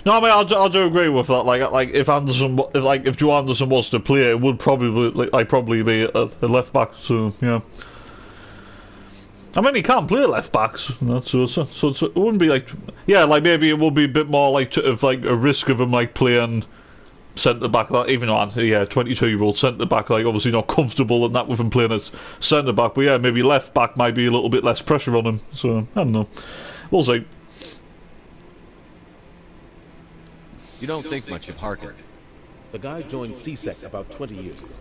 C: No, I mean I do agree with that. Like if Joe Anderson was to play, it would probably be a left back. So yeah. I mean, he can't play left backs, so it wouldn't be like, yeah, like maybe it would be a bit more like like a risk of him like playing centre back. That even though 22-year-old centre back, like obviously not comfortable in that with him playing as centre back. But yeah, maybe left back might be a little bit less pressure on him. So I don't know. We'll see.
A: You don't think much of Harker.
L: The guy joined CSEC about 20 years ago.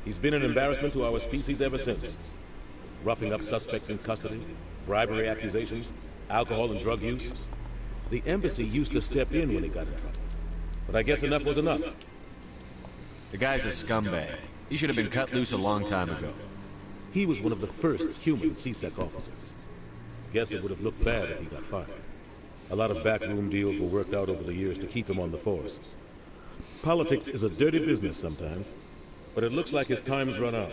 L: He's been an embarrassment to our species ever since. Roughing up suspects in custody, bribery accusations, alcohol and drug use. The embassy used to step in when he got in trouble. But I guess enough was enough.
A: The guy's a scumbag. He should have been cut loose a long time ago.
L: He was one of the first human CSEC officers. Guess it would have looked bad if he got fired. A lot of backroom deals were worked out over the years to keep him on the force. Politics is a dirty business sometimes, but it looks like his time's run out.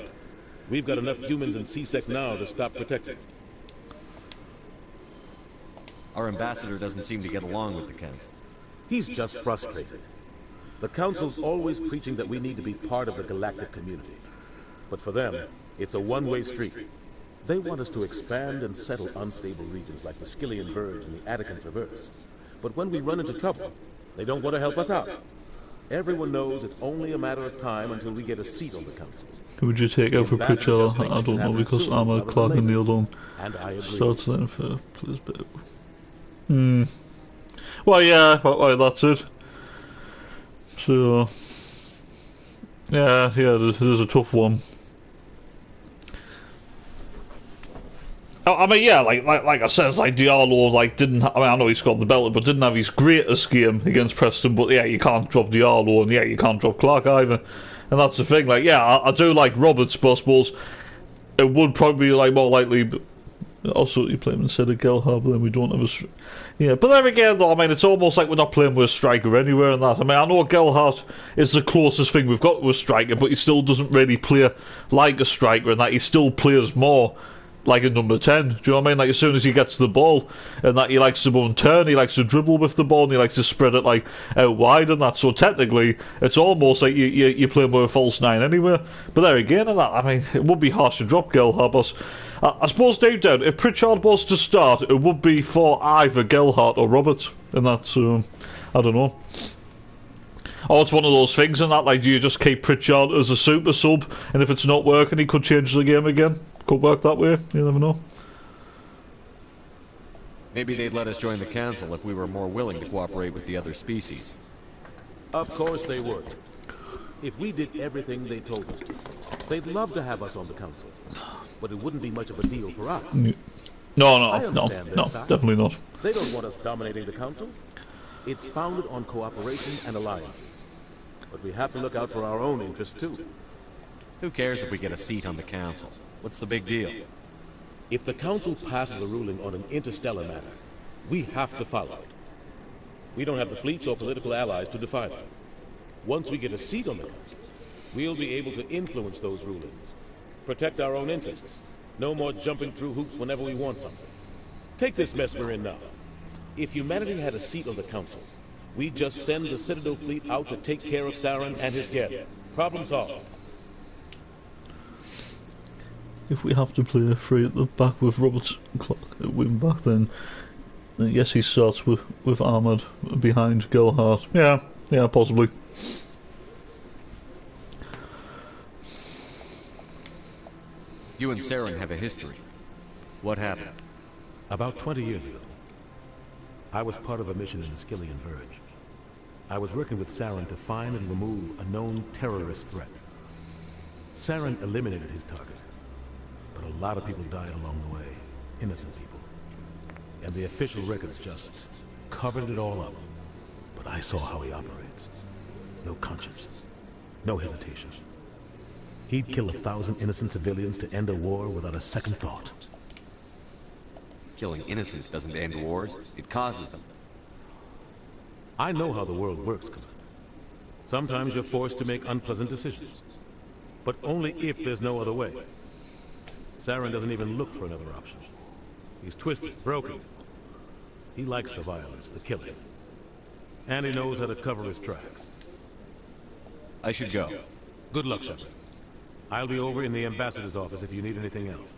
L: We've got enough humans in CSEC now to stop protecting.
A: Our ambassador doesn't seem to get along with the Council.
L: He's just frustrated. The Council's always preaching that we need to be part of the galactic community. But for them, it's a one-way street. They want us to expand and settle unstable regions like the Skillian Verge and the Attican Traverse. But when we run into trouble, they don't want to help us out. Everyone knows it's only a matter of time until we get a seat on the Council.
C: Who would you take out for Pritchard? I don't know, because Ahmad, Clark and Neil don't start then for please bit. Well, yeah, well, that's it. So, yeah, there's a tough one. I mean, yeah, like I said, like Diallo, didn't. I mean, I know he scored the belt, but didn't have his greatest game against Preston. But yeah, you can't drop Diallo, and yeah, you can't drop Clark either. And that's the thing. Like, yeah, I do like Roberts, but I suppose it would probably be more likely. Also, you play him instead of Gelhardt, but then we don't have a. Yeah, but there again, though, I mean, it's almost like we're not playing with a striker anywhere in that. I mean, I know Gelhardt is the closest thing we've got to a striker, but he still doesn't really play like a striker, in that he still plays more like a number 10, do you know what I mean? Like, as soon as he gets the ball, and that he likes to go and turn, he likes to dribble with the ball, and he likes to spread it out wide and that. So technically, it's almost like you're playing with a false 9 anyway. But there again, and that, I mean, it would be harsh to drop Gelhardt, but I suppose deep down, if Pritchard was to start, it would be for either Gelhardt or Roberts, and that. So I don't know. Oh, it's one of those things, and that, like, do you just keep Pritchard as a super sub, and if it's not working, he could change the game again? Could work that way, you never know.
A: Maybe they'd let us join the Council if we were more willing to cooperate with the other species.
L: Of course they would. If we did everything they told us to, they'd love to have us on the Council. But it wouldn't be much of a deal for us.
C: No, definitely not.
L: They don't want us dominating the Council. It's founded on cooperation and alliances. But we have to look out for our own interests too.
A: Who cares if we get a seat on the Council? What's the big deal?
L: If the Council passes a ruling on an interstellar matter, we have to follow it. We don't have the fleets or political allies to defy them. Once we get a seat on the council, we'll be able to influence those rulings. Protect our own interests. No more jumping through hoops whenever we want something. Take this mess we're in now. If humanity had a seat on the council, we'd just send the Citadel fleet out to take care of Saren and his guests. Problem solved.
C: If we have to play a three at the back with Robert's clock at wing back, then yes, he starts with Ahmed behind Gerhardt. Yeah, possibly.
A: You and Saren have a history. What happened?
L: About 20 years ago, I was part of a mission in the Skillian Verge. I was working with Saren to find and remove a known terrorist threat. Saren eliminated his target, but a lot of people died along the way. Innocent people. And the official records just covered it all up. But I saw how he operates. No conscience. No hesitation. He'd kill 1,000 innocent civilians to end a war without a second thought.
A: Killing innocents doesn't end wars, it causes them.
L: I know how the world works, Commander. Sometimes you're forced to make unpleasant decisions. But only if there's no other way. Saren doesn't even look for another option. He's twisted, broken. He likes the violence, the killing. And he knows how to cover his tracks.
A: I should go.
L: Good luck, Shepard. I'll be over in the ambassador's office if you need anything else.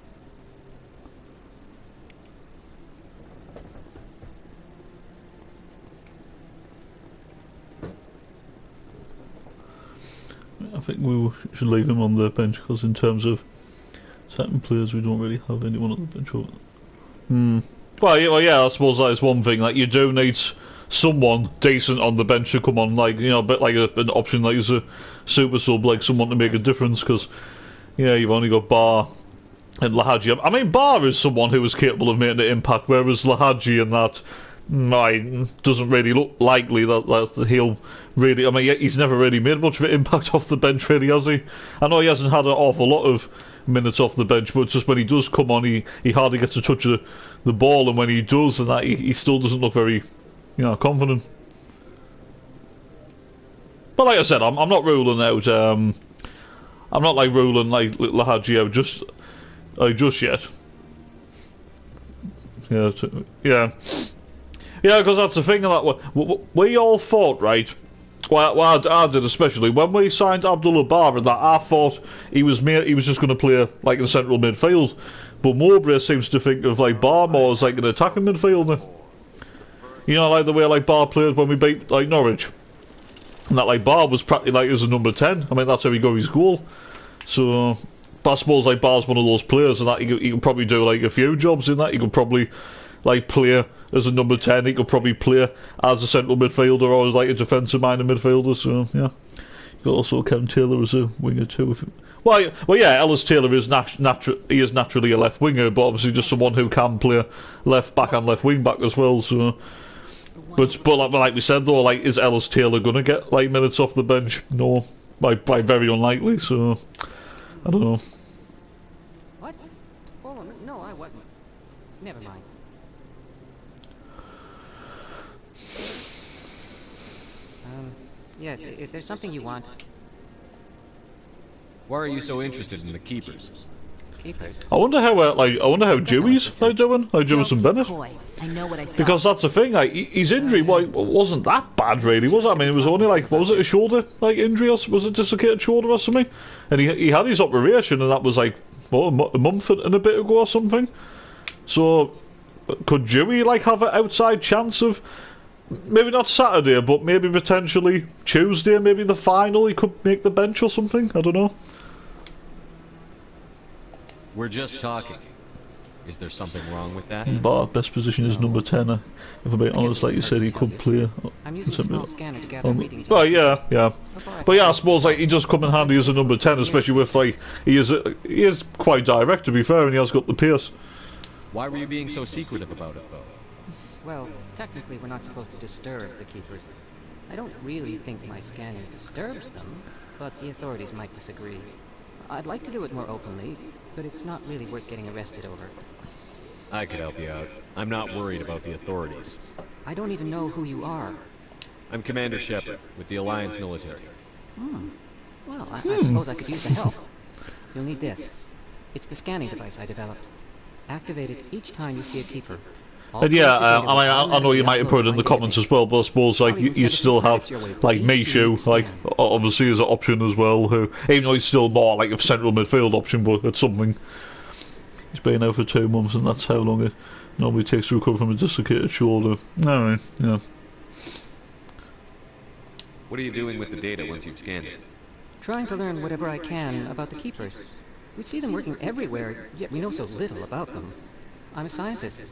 C: I think we should leave him on the bench, because in terms of certain players we don't really have anyone on the bench. Well, yeah, I suppose that is one thing. Like, you do need someone decent on the bench to come on, like, you know, a bit like an option like as a super sub, like someone to make a difference, because, yeah, you've only got Bar and Lahaji. I mean, Bar is someone who is capable of making an impact, whereas Lahaji and that doesn't really look likely that he'll really. I mean, he's never really made much of an impact off the bench, really, has he? I know he hasn't had an awful lot of minutes off the bench, but just when he does come on, he hardly gets a touch of the ball, and when he does, and that he still doesn't look very, confident. But like I said, I'm not ruling out. I'm not like ruling like Lahaji out just yet. Yeah. Yeah, because that's the thing that we all thought, right? Well, I did especially when we signed Abdullah Bar, and that I thought he was just going to play like in central midfield, but Mowbray seems to think of like Bar more as like an attacking midfielder. You know, like the way like Bar played when we beat like Norwich, and that like Bar was practically like as a number 10. I mean, that's how he got his goal. So, but I suppose like Bar's one of those players, and that he can probably do like a few jobs in that. He could probably like play as a number 10, he could probably play as a central midfielder or like a defensive-minded midfielder. So yeah, you got also Kevin Taylor as a winger too. Well, yeah, Ellis Taylor is naturally a left winger, but obviously just someone who can play left back and left wing back as well. So, but like we said though, like, is Ellis Taylor gonna get like minutes off the bench? No, by very unlikely. So I don't know.
Q: What? Oh no, I wasn't. Never mind. Yes, is there something you want?
A: Why are you so interested in the Keepers?
Q: Keepers?
C: I wonder how Dewey's doing, like Dewis and Bennett.
P: I know what I saw.
C: Because that's the thing, like his injury wasn't that bad really, was it? I mean, it was only like, what was it, a shoulder like injury, or was it dislocated shoulder or something? And he had his operation, and that was like a month and a bit ago or something. So could Dewey like have an outside chance of? Maybe not Saturday, but maybe potentially Tuesday, maybe the final, he could make the bench or something, I don't know.
A: We're just talking. Is there something wrong with that?
C: Bar, best position is number 10. If I'm being honest, like you said, he could play.
Q: I'm using a small scanner to gather readings.
C: Well, yeah. But yeah, I suppose like he does come in handy as a number 10, especially with like he is quite direct, to be fair, and he has got the pace.
A: Why were you being so secretive about it, though?
Q: Well, technically we're not supposed to disturb the Keepers. I don't really think my scanning disturbs them, but the authorities might disagree. I'd like to do it more openly, but it's not really worth getting arrested over.
A: I could help you out. I'm not worried about the authorities.
Q: I don't even know who you are.
A: I'm Commander Shepard, with the Alliance military.
Q: Well, I suppose I could use the help. You'll need this. It's the scanning device I developed. Activate it each time you see a keeper.
C: And yeah, I know you might have put it in the comments as well, but I suppose like you still have like Mishu, like obviously as an option as well. Who, even though he's still more like a central midfield option, but it's something. He's been out for 2 months, and that's how long it normally takes to recover from a dislocated shoulder. Alright, yeah.
A: What are you doing with the data once you've scanned it?
Q: Trying to learn whatever I can about the Keepers. We see them working everywhere, yet we know so little about them. I'm a scientist.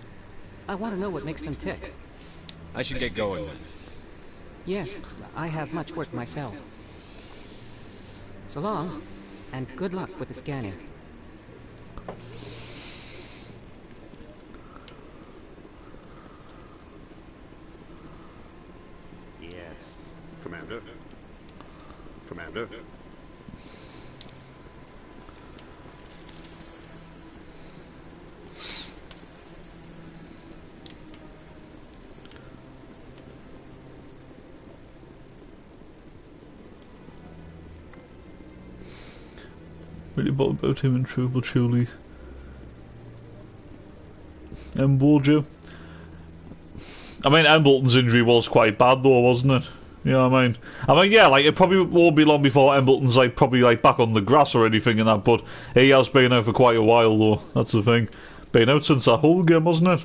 Q: I want to know what makes them tick.
A: I should get going then.
Q: Yes, I have much work myself. So long, and good luck with the scanning.
R: Yes. Commander? Commander?
C: Really bothered about him and True, but truly Embleton. I mean, Embleton's injury was quite bad though, wasn't it? You know what I mean? Yeah, like it probably won't be long before Embleton's like probably like back on the grass or anything and that, but he has been out for quite a while though, that's the thing. Been out since that whole game, wasn't it?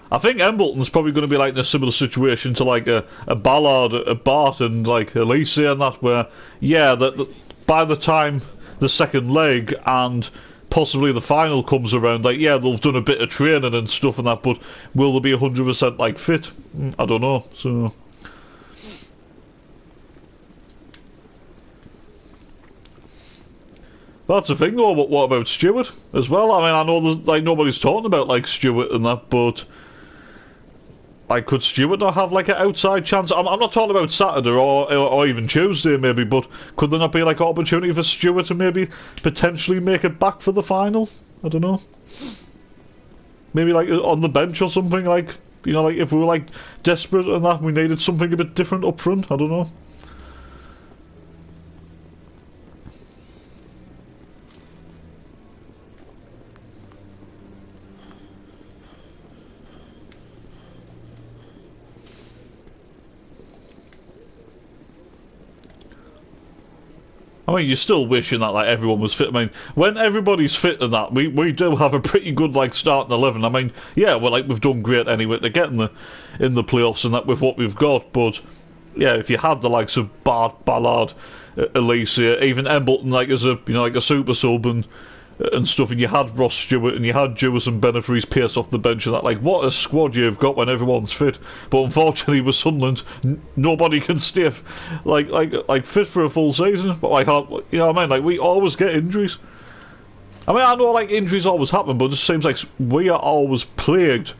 C: I think Embleton's probably going to be like in a similar situation to like a Ballard, a Bart and like Alicia and that, where yeah, that by the time the second leg and possibly the final comes around, like yeah, they've done a bit of training and stuff and that, but will they be 100% like fit? I don't know. So that's the thing though. But what about Stewart as well? I mean, I know there's, like nobody's talking about like Stewart and that, but like, could Stewart not have like an outside chance? I'm not talking about Saturday or even Tuesday maybe, but could there not be like an opportunity for Stewart to maybe potentially make it back for the final? I don't know. Maybe like on the bench or something, like, you know, like if we were like desperate and that we needed something a bit different up front. I don't know. I mean, you're still wishing that like everyone was fit. I mean, when everybody's fit and that, we do have a pretty good like starting 11. I mean, yeah, well, like we've done great anyway to get in the playoffs and that with what we've got. But yeah, if you had the likes of Bart, Ballard, Alicia, even Embleton like as a like a super sub and stuff, and you had Ross Stewart and you had Jewis and Benefreeze Pierce off the bench and that, like what a squad you've got when everyone's fit. But unfortunately with Sunderland, nobody can stay like fit for a full season. But like, you know what I mean, like we always get injuries. I mean, I know like injuries always happen, but it just seems like we are always plagued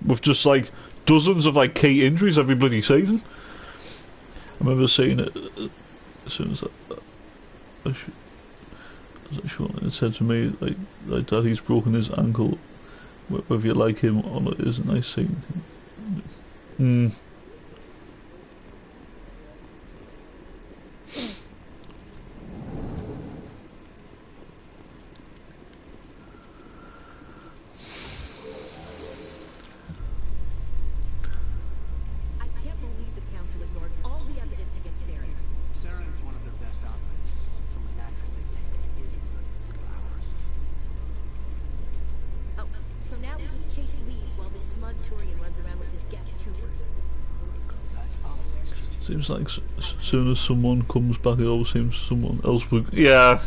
C: with just like dozens of like key injuries every bloody season. I remember seeing it as soon as it said to me like that he's broken his ankle, whether you like him or not is a nice thing.
P: I can't believe the council ignored all the evidence against Saren.
H: Saren's one of their best operatives. It's only natural they take his word over ours.
P: Oh, so now we just chase leads while this smug Turian runs around with his Geth troopers.
H: That's politics.
C: Seems like as soon as someone comes back, it always seems someone else would. Yeah,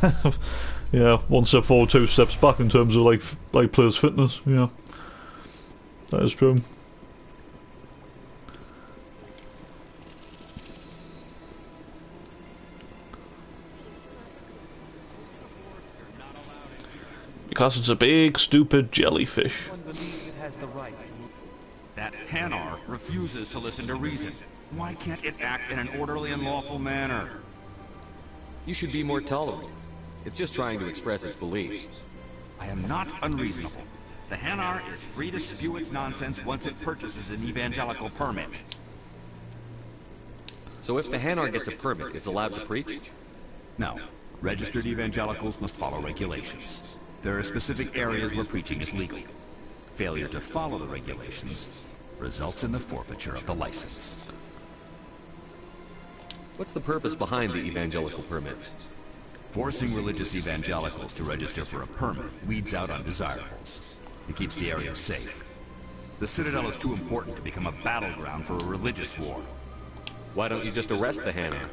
C: yeah. 1 step forward, 2 steps back in terms of like players' fitness. Yeah, that is true. Because it's a big, stupid jellyfish.
S: That Hanar refuses to listen to reason. Why can't it act in an orderly and lawful manner?
A: You should be more tolerant. It's just trying to express its beliefs.
S: I am not unreasonable. The Hanar is free to spew its nonsense once it purchases an evangelical permit.
A: So if the Hanar gets a permit, it's allowed to preach?
S: No. Registered evangelicals must follow regulations. There are specific areas where preaching is legal. Failure to follow the regulations results in the forfeiture of the license.
A: What's the purpose behind the evangelical permits?
S: Forcing religious evangelicals to register for a permit weeds out undesirables. It keeps the area safe. The Citadel is too important to become a battleground for a religious war.
A: Why don't you just arrest the Hanar?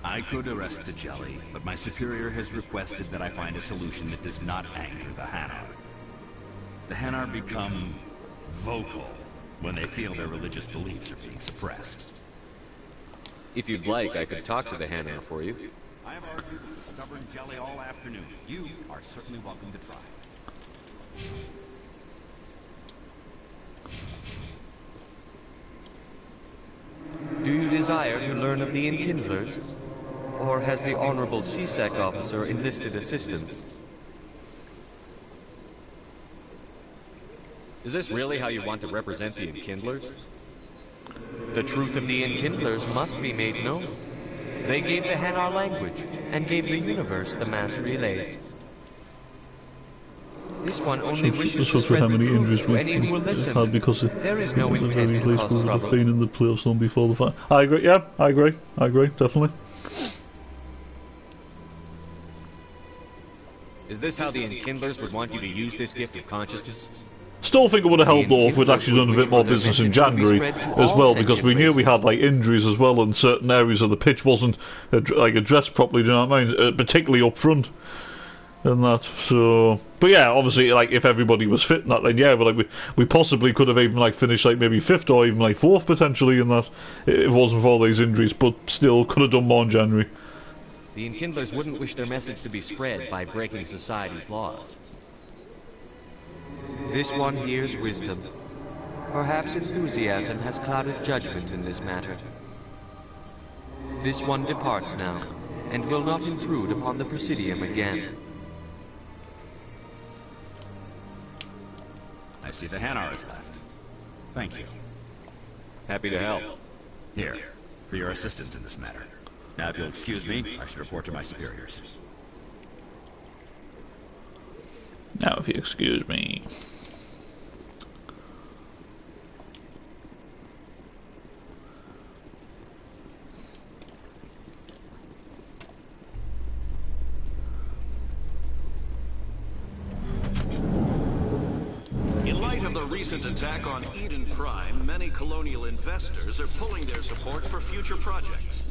S: I could arrest the Jelly, but my superior has requested that I find a solution that does not anger the Hanar. The Hanar become vocal when they feel their religious beliefs are being suppressed.
A: If you'd like, I could talk to the Hanar for you.
S: I have argued with the stubborn Jelly all afternoon. You are certainly welcome to try.
E: Do you desire to learn of the Enkindlers? Or has the Honorable CSEC officer enlisted assistance?
A: Is this really how you want to represent the Enkindlers?
E: The truth of the Enkindlers must be made known. They gave the Hanar language, and gave the universe the mass relays. This one only wishes to spread the truth to any who will listen.
C: Because
E: There is no intent to cause trouble.
C: Been in the playoffs on before the fight. I agree. Yeah, I agree, definitely.
A: Is this how the Enkindlers would want you to use this gift of consciousness?
C: Still think it would have held off. We'd actually done a bit more business in January as well, because we knew we had like injuries as well, and certain areas of the pitch wasn't like addressed properly. Do you know what I mean? Particularly up front and that. So, but yeah, obviously, like if everybody was fit in that, then yeah, but like we possibly could have even like finished like maybe 5th or even like 4th potentially in that if it wasn't for all these injuries. But still, could have done more in January.
A: The Enkindlers wouldn't wish their message to be spread by breaking society's laws.
E: This one hears wisdom. Perhaps enthusiasm has clouded judgment in this matter. This one departs now, and will not intrude upon the Presidium again.
S: I see the Hanar is left. Thank you.
A: Happy to help.
S: Here, for your assistance in this matter. Now, if you'll excuse me, I should report to my superiors.
C: Now, if you excuse me.
T: In light of the recent attack on Eden Prime, many colonial investors are pulling their support for future projects.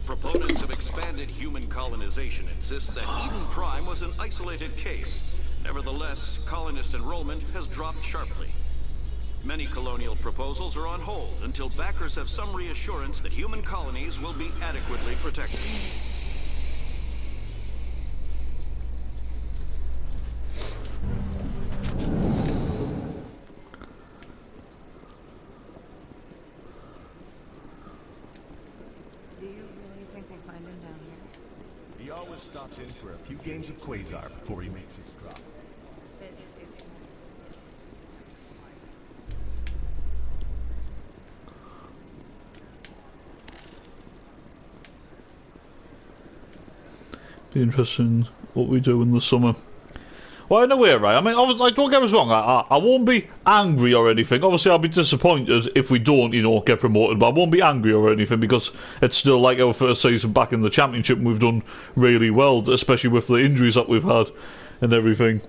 T: Proponents of expanded human colonization insist that Eden Prime was an isolated case. Nevertheless, colonist enrollment has dropped sharply. Many colonial proposals are on hold until backers have some reassurance that human colonies will be adequately protected.
R: He always stops in for a few games of Quasar before he makes his drop.
C: Be interesting what we do in the summer. Well, in a way, right? I mean, like, don't get us wrong. I won't be angry or anything. Obviously, I'll be disappointed if we don't, you know, get promoted. But I won't be angry or anything because it's still like our first season back in the Championship, and we've done really well, especially with the injuries that we've had and everything.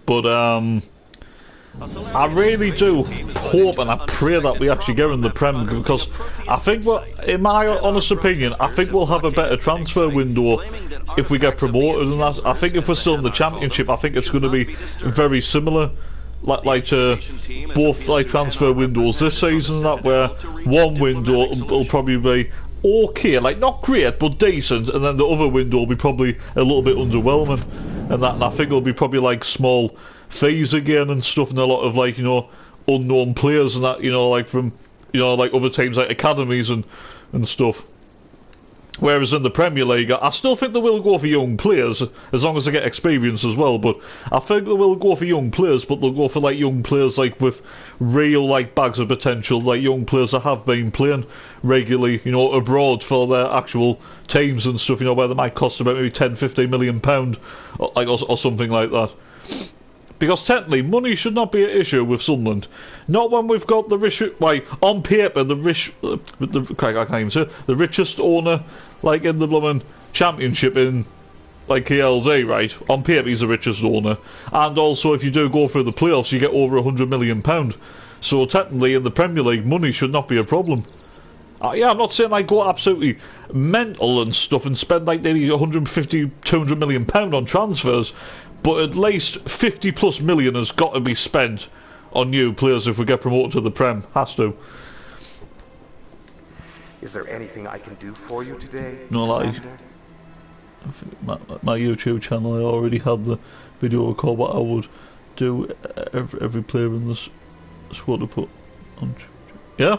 C: But I really do hope and I pray that we actually get in the Prem, because I think, in my honest opinion, I think we'll have a better transfer window if we get promoted and that. I think if we're still in the Championship, I think it's going to be very similar like to both like transfer windows this season and that, where one window will probably be okay, like not great but decent, and then the other window will be probably a little bit underwhelming and that, and I think it'll be probably like small fees again and stuff, and a lot of like, you know, unknown players and that, you know, like from, you know, like other teams like academies and stuff. Whereas in the Premier League, I still think they will go for young players, as long as they get experience as well, but I think they will go for young players, but they'll go for, like, young players, like, with real, like, bags of potential, like young players that have been playing regularly, you know, abroad for their actual teams and stuff, you know, where they might cost about maybe £10-15 million, or something like that. Because technically, money should not be an issue with Sunderland. Not when we've got the richest, like, on paper, the richest owner, like, in the blooming championship in, like, KLD, right? On paper, he's the richest owner. And also, if you do go through the playoffs, you get over £100 million. So technically, in the Premier League, money should not be a problem. Yeah, I'm not saying I go absolutely mental and stuff and spend, like, nearly £150-200 million on transfers, but at least 50+ million has got to be spent on new players if we get promoted to the Prem. Has to.
D: Is there anything I can do for you today?
C: No, like, I think my YouTube channel, I already had the video record what I would do every player in this squad to put on. Yeah?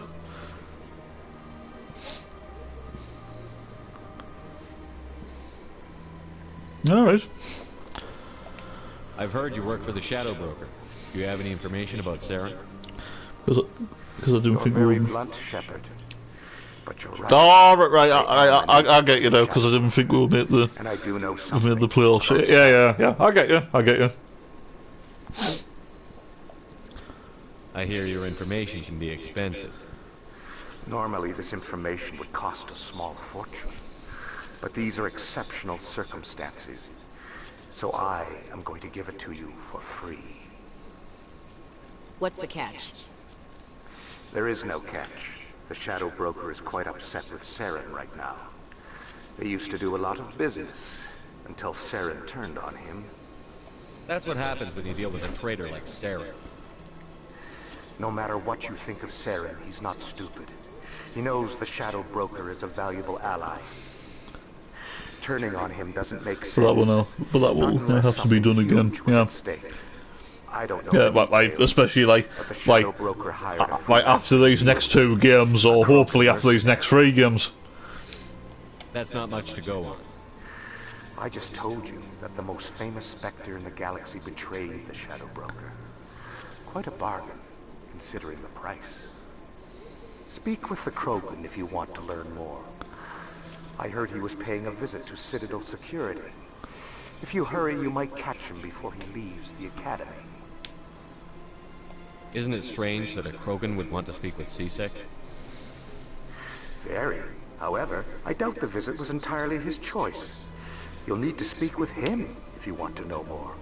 C: Alright.
A: I've heard you work for the Shadow Broker. Do you have any information about Saren?
C: Because I didn't think we would.
D: Blunt, Shepard. But you're right.
C: Oh, right. I get you now, because I didn't think we would make the.
D: And I do know
C: something. Made the playoffs. Yeah. I get you.
A: I hear your information can be expensive.
D: Normally, this information would cost a small fortune. But these are exceptional circumstances. So I am going to give it to you for free.
P: What's the catch?
D: There is no catch. The Shadow Broker is quite upset with Saren right now. They used to do a lot of business, until Saren turned on him.
A: That's what happens when you deal with a traitor like Saren.
D: No matter what you think of Saren, he's not stupid. He knows the Shadow Broker is a valuable ally. Turning on him doesn't make sense.
C: But that will have to be done again. Yeah.
D: I don't know.
C: Yeah, like especially like after these next 2 games, or hopefully after these next 3 games.
A: That's not much to go on.
D: I just told you that the most famous Spectre in the galaxy betrayed the Shadow Broker. Quite a bargain, considering the price. Speak with the Krogan if you want to learn more. I heard he was paying a visit to Citadel Security. If you hurry, you might catch him before he leaves the Academy.
A: Isn't it strange that a Krogan would want to speak with C-Sec?
D: Very. However, I doubt the visit was entirely his choice. You'll need to speak with him if you want to know more.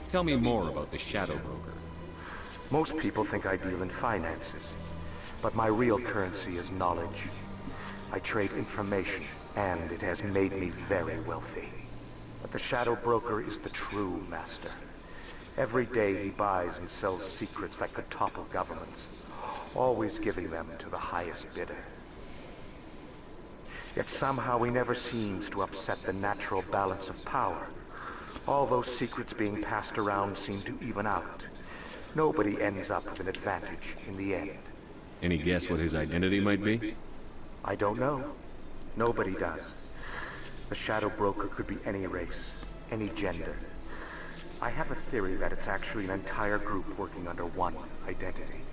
A: Tell me more about the Shadow Broker.
D: Most people think I deal in finances. But my real currency is knowledge. I trade information, and it has made me very wealthy. But the Shadow Broker is the true master. Every day he buys and sells secrets that could topple governments, always giving them to the highest bidder. Yet somehow he never seems to upset the natural balance of power. All those secrets being passed around seem to even out. Nobody ends up with an advantage in the end.
A: Any guess what his identity might be?
D: I don't know. Nobody does. The Shadow Broker could be any race, any gender. I have a theory that it's actually an entire group working under one identity.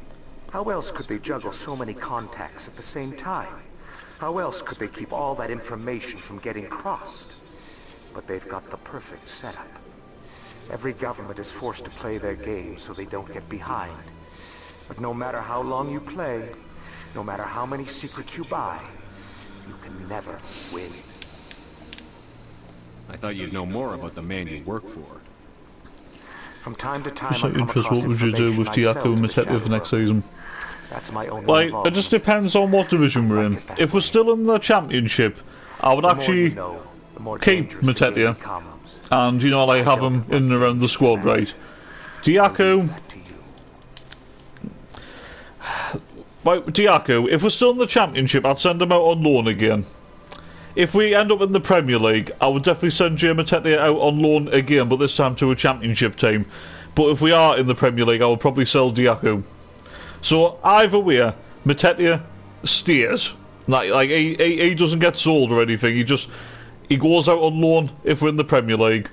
D: How else could they juggle so many contacts at the same time? How else could they keep all that information from getting crossed? But they've got the perfect setup. Every government is forced to play their game so they don't get behind. But no matter how long you play, no matter how many secrets you buy, you can never win.
A: I thought you'd know more about the man you work for.
D: From time to time,
C: Just like interest, what would you do with Diaco and Matete for next season?
D: That's my only
C: like, it just depends on what division we're in. If we're still in the championship, I would actually keep Matete and, you know, like, have him in and around the squad, right? Diaco... Right, Diaco, if we're still in the championship, I'd send him out on loan again. If we end up in the Premier League, I would definitely send Jay Matete out on loan again, but this time to a championship team. But if we are in the Premier League, I would probably sell Diaco. So either way, Matete stays. Like he doesn't get sold or anything. He goes out on loan if we're in the Premier League,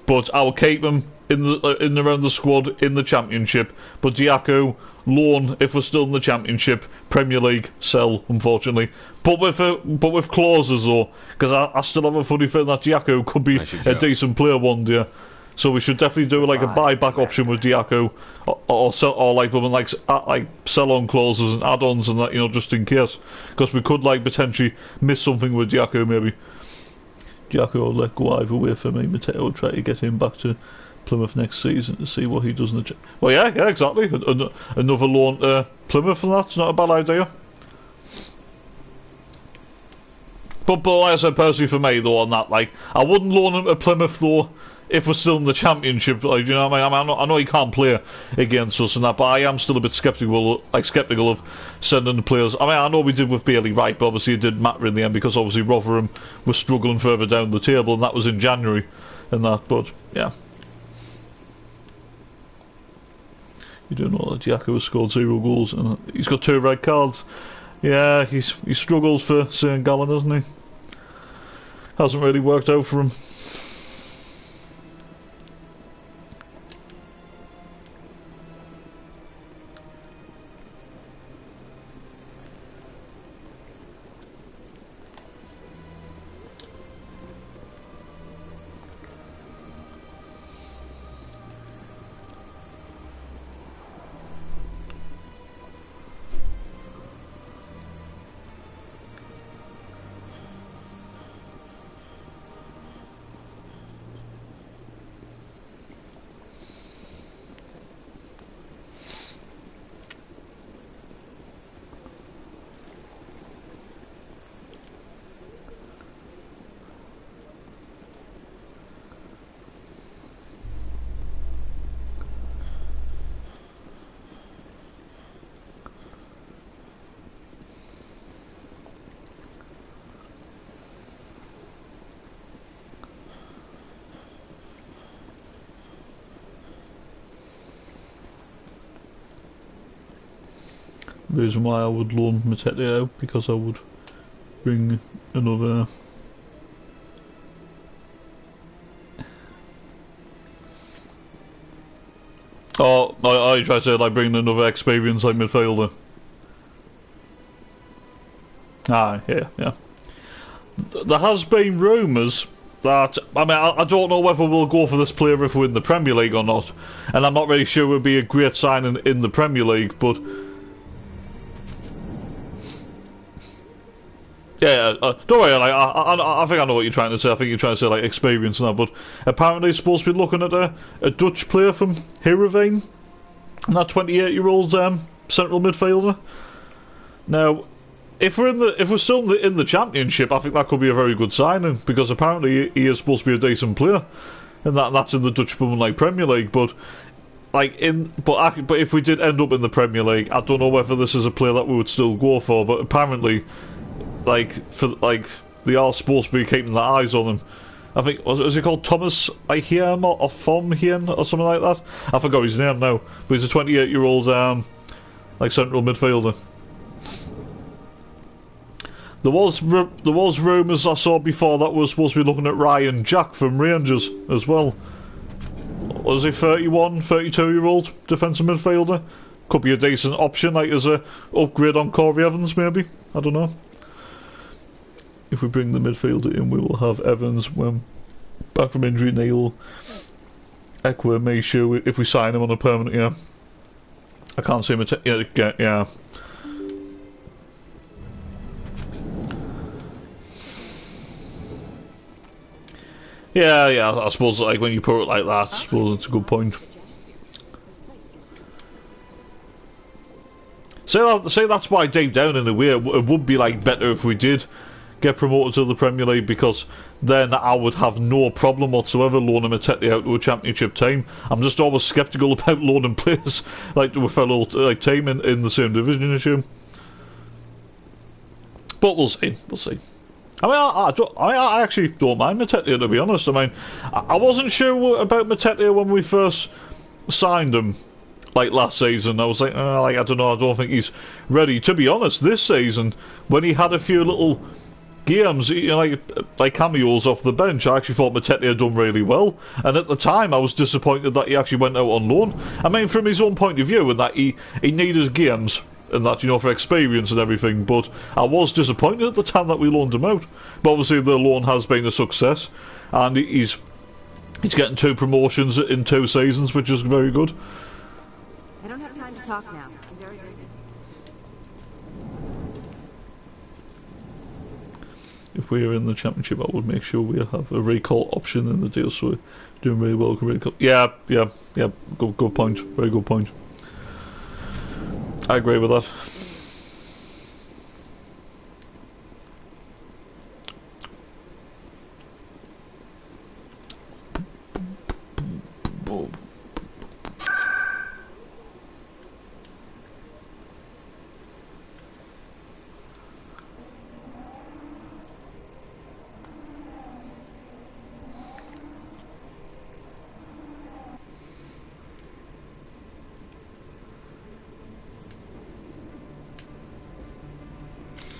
C: but I'll keep him in around the squad in the Championship. But Diaco loan if we're still in the Championship. Premier League sell, unfortunately. But with clauses though, because I still have a funny feeling that Diaco could be a decent player one day. So we should definitely do like a buyback option with Diaco, or sell on clauses and add-ons and that, just in case, because we could like potentially miss something with Diaco maybe. Diaco will let go either way for me. Mateo will try to get him back to Plymouth next season to see what he does in the. Well, yeah, exactly. Another loan to Plymouth, and that's not a bad idea. But like I said, personally for me though, on that, like I wouldn't loan him to Plymouth though. If we're still in the Championship, like, you know what I mean? I know he can't play against us and that, but I am still a bit skeptical of sending the players. I mean, I know we did with Bailey Wright, but obviously it didn't matter in the end because obviously Rotherham was struggling further down the table, and that was in January and that. But yeah, you do know that Diaco has scored 0 goals and he's got 2 red cards. Yeah, he struggles for St. Gallen, hasn't he? Hasn't really worked out for him. The reason why I would loan Matete out, because I would bring another I try to say like bring another experienced like midfielder. Yeah. There has been rumours that, I mean, I don't know whether we'll go for this player if we're in the Premier League or not, and I'm not really sure it would be a great signing in the Premier League, but yeah, don't worry, like, I think I know what you're trying to say. I think you're trying to say, like, experience now, but apparently it's supposed to be looking at a Dutch player from Heerenveen, and that 28-year-old central midfielder. Now, if we're still in the Championship, I think that could be a very good signing, because apparently he is supposed to be a decent player, and that's in the Dutch Premier League, but if we did end up in the Premier League, I don't know whether this is a player that we would still go for, but apparently they are supposed to be keeping their eyes on him. I think was he called Thomas Ihiem or Fomhien or something like that? I forgot his name now, but he's a 28-year-old central midfielder. There was rumours I saw before that we're supposed to be looking at Ryan Jack from Rangers as well. Was he 32-year-old defensive midfielder? Could be a decent option, like as a upgrade on Corey Evans maybe. I don't know. If we bring the midfielder in, we will have Evans when back from injury. Neil Ekwa may show if we sign him on a permanent. Yeah, I can't see him. Yeah. Yeah. I suppose like when you put it like that, I suppose it's a good point. Say that's why deep down in the way it would be like better if we did get promoted to the Premier League, because then I would have no problem whatsoever loaning Matete out to a Championship team. I'm just always sceptical about loaning players like to a fellow team in the same division as you. But we'll see. I mean, I actually don't mind Matete, to be honest. I mean, I wasn't sure about Matete when we first signed him. like last season. I was like, I don't know, I don't think he's ready. To be honest, this season, when he had a few little games, you know, like cameos off the bench, I actually thought Matete had done really well. And at the time, I was disappointed that he actually went out on loan. I mean, from his own point of view, and that he needed games, and that, you know, for experience and everything. But I was disappointed at the time that we loaned him out. But obviously, the loan has been a success, and he's getting 2 promotions in 2 seasons, which is very good.
I: I don't have time to talk now. I'm very busy.
C: If we're in the championship, I would make sure we have a recall option in the deal, so we're doing really well with recall. Yeah. Good point. Very good point. I agree with that.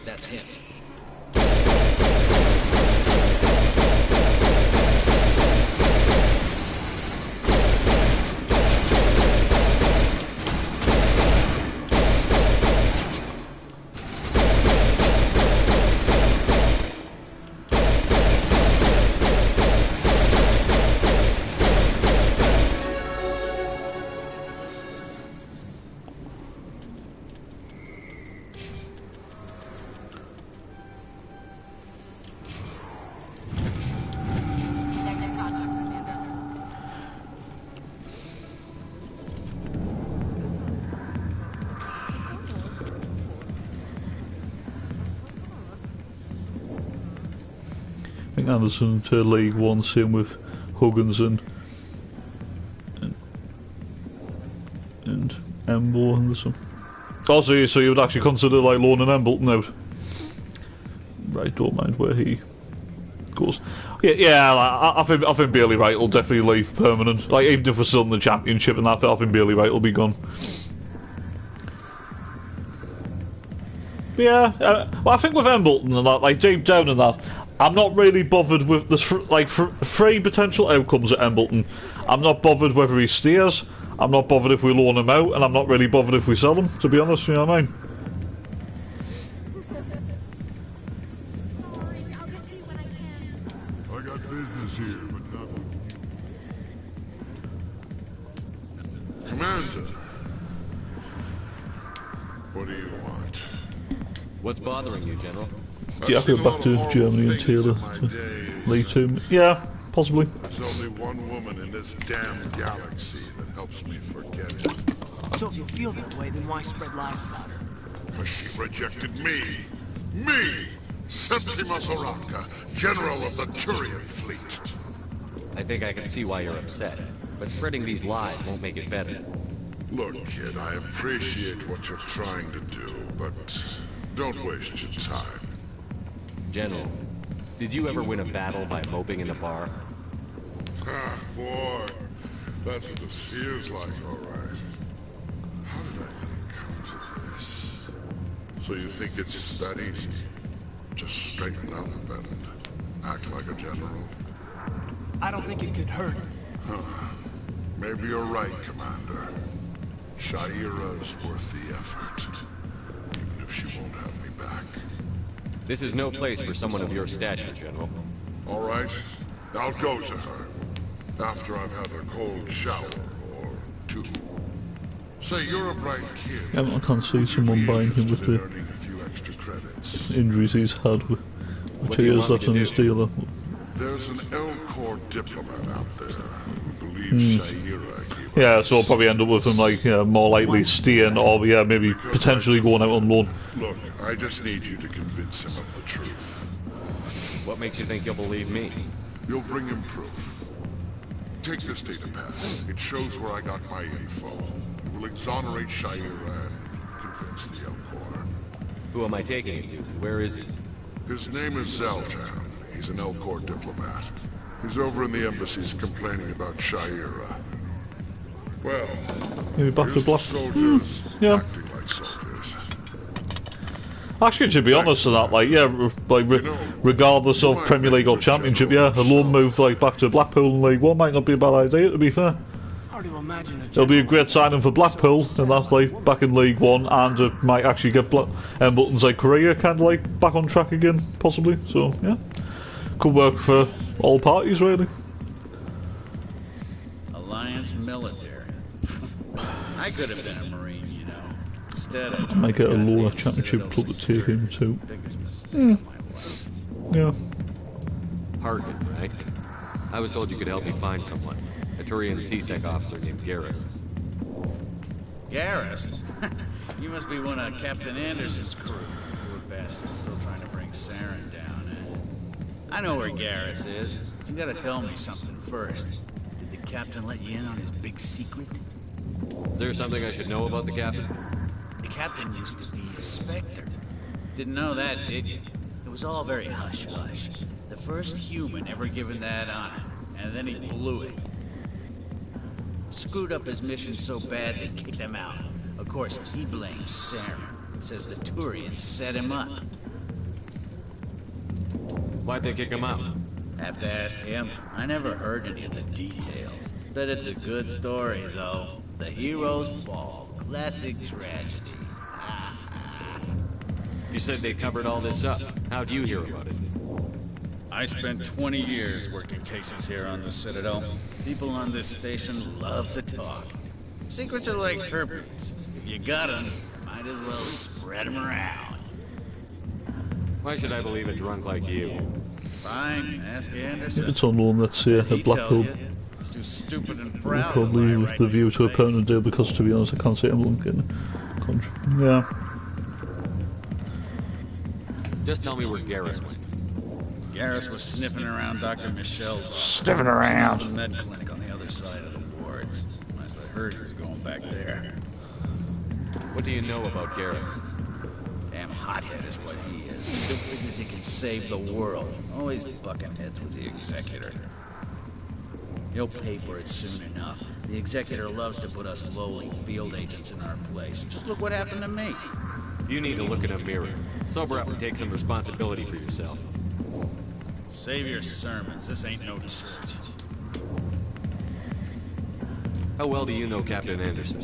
H: That's him.
C: I think Anderson to League One, same with Huggins and Emble Anderson. Oh, so you would actually consider like loaning Embleton out? Right, don't mind where he goes. I think Bailey Wright will definitely leave permanent. Like, even if we're still in the championship and that, I think Bailey Wright will be gone. But yeah, well, I think with Embleton and that, like deep down in that, I'm not really bothered with the three potential outcomes at Embleton. I'm not bothered whether he stays, I'm not bothered if we loan him out, and I'm not really bothered if we sell him, to be honest, you know what I mean?
J: I got business here, but not with you. Commander, what do you want?
A: What's bothering you, General?
C: Yeah, I go back to Germany and Taylor to Lee to. Yeah, possibly.
J: There's only one woman in this damn galaxy that helps me forget it.
H: So if you feel that way, then why spread lies about her?
J: Because she rejected me! Me! Septimus Oraka, General of the Turian Fleet.
A: I think I can see why you're upset, but spreading these lies won't make it better.
J: Look, kid, I appreciate what you're trying to do, but don't waste your time.
A: General, did you ever win a battle by moping in a bar?
J: Ah, boy. That's what this feels like, all right. How did I even come to this? So you think it's that easy? Just straighten up and act like a general?
H: I don't think it could hurt.
J: Huh. Maybe you're right, Commander. Shaira's worth the effort. Even if she won't have me back.
A: This is no place for someone of your stature, General.
J: All right. I'll go to her. After I've had a cold shower or two. Say, you're a bright kid.
C: Yeah, I can't see someone buying him with the injuries he's had with 2 years left on his deal.
J: There's an L-Corps diplomat out there who believes Shaira gave
C: yeah, so I'll probably end up with him like more likely staying or maybe potentially going out on loan.
J: Look, I just need you to convince him of the truth.
A: What makes you think you'll believe me?
J: You'll bring him proof. Take this data pad. It shows where I got my info. It will exonerate Shaira and convince the L-Corps.
A: Who am I taking it to? Where is he?
J: His name is Zoltan. He's an L-Corps diplomat. He's over in the embassies complaining about Shaira. Well,
C: maybe back to
J: used
C: black.
J: soldiers
C: Yeah.
J: acting like soldiers.
C: Actually, to be honest with that, like, yeah, regardless of Premier League or Championship, yeah, a loan move like back to Blackpool in League One might not be a bad idea, to be fair. It'll be a great signing for Blackpool, and that's like back in League One, and it might actually get Buttons like Korea kind of like back on track again, possibly. So yeah, could work for all parties really.
U: Alliance military. I could have been a Marine, you know. Instead, I
C: might get a lower Championship club to take him too. Yeah.
A: Harkin, right? I was told you could help me find someone. A Turian CSEC officer named Garrus.
U: Garrus? You must be one of Captain Anderson's crew. Poor bastard, still trying to bring Saren down, eh? I know where Garrus is. You gotta tell me something first. Did the captain let you in on his big secret?
A: Is there something I should know about the captain?
U: The captain used to be a Spectre. Didn't know that, did you? It was all very hush-hush. The first human ever given that honor, and then he blew it. Screwed up his mission so bad they kicked him out. Of course, he blames Saren. Says the Turians set him up.
A: Why'd they kick him out?
U: Have to ask him. I never heard any of the details. Bet it's a good story, though. The hero's fall. Classic tragedy.
A: You said they covered all this up. How'd you hear about it?
U: I spent 20 years working cases here on the Citadel. People on this station love to talk. Secrets are like herpes. If you got them, might as well spread them around.
A: Why should I believe a drunk like you?
U: Fine, ask Anderson.
C: If it's on loan, let's say a Blackpool.
U: He's too stupid and proud.
C: Probably with the view to a permanent deal, because to be honest, I can't see him getting a contract. Yeah.
A: Just tell me where Garrus went.
U: Garrus was sniffing around Dr. Michelle's office.
C: Sniffing around.
U: There's a med clinic on the other side of the wards. Last I heard, he was going back there.
A: What do you know about Garrus?
U: Damn hothead is what he is. Still figures he can save the world. Always bucking heads with the Executor. He'll pay for it soon enough. The Executor loves to put us lowly field agents in our place. Just look what happened to me.
A: You need to look in a mirror. Sober up and take some responsibility for yourself.
U: Save your sermons. This ain't no church.
A: How well do you know Captain Anderson?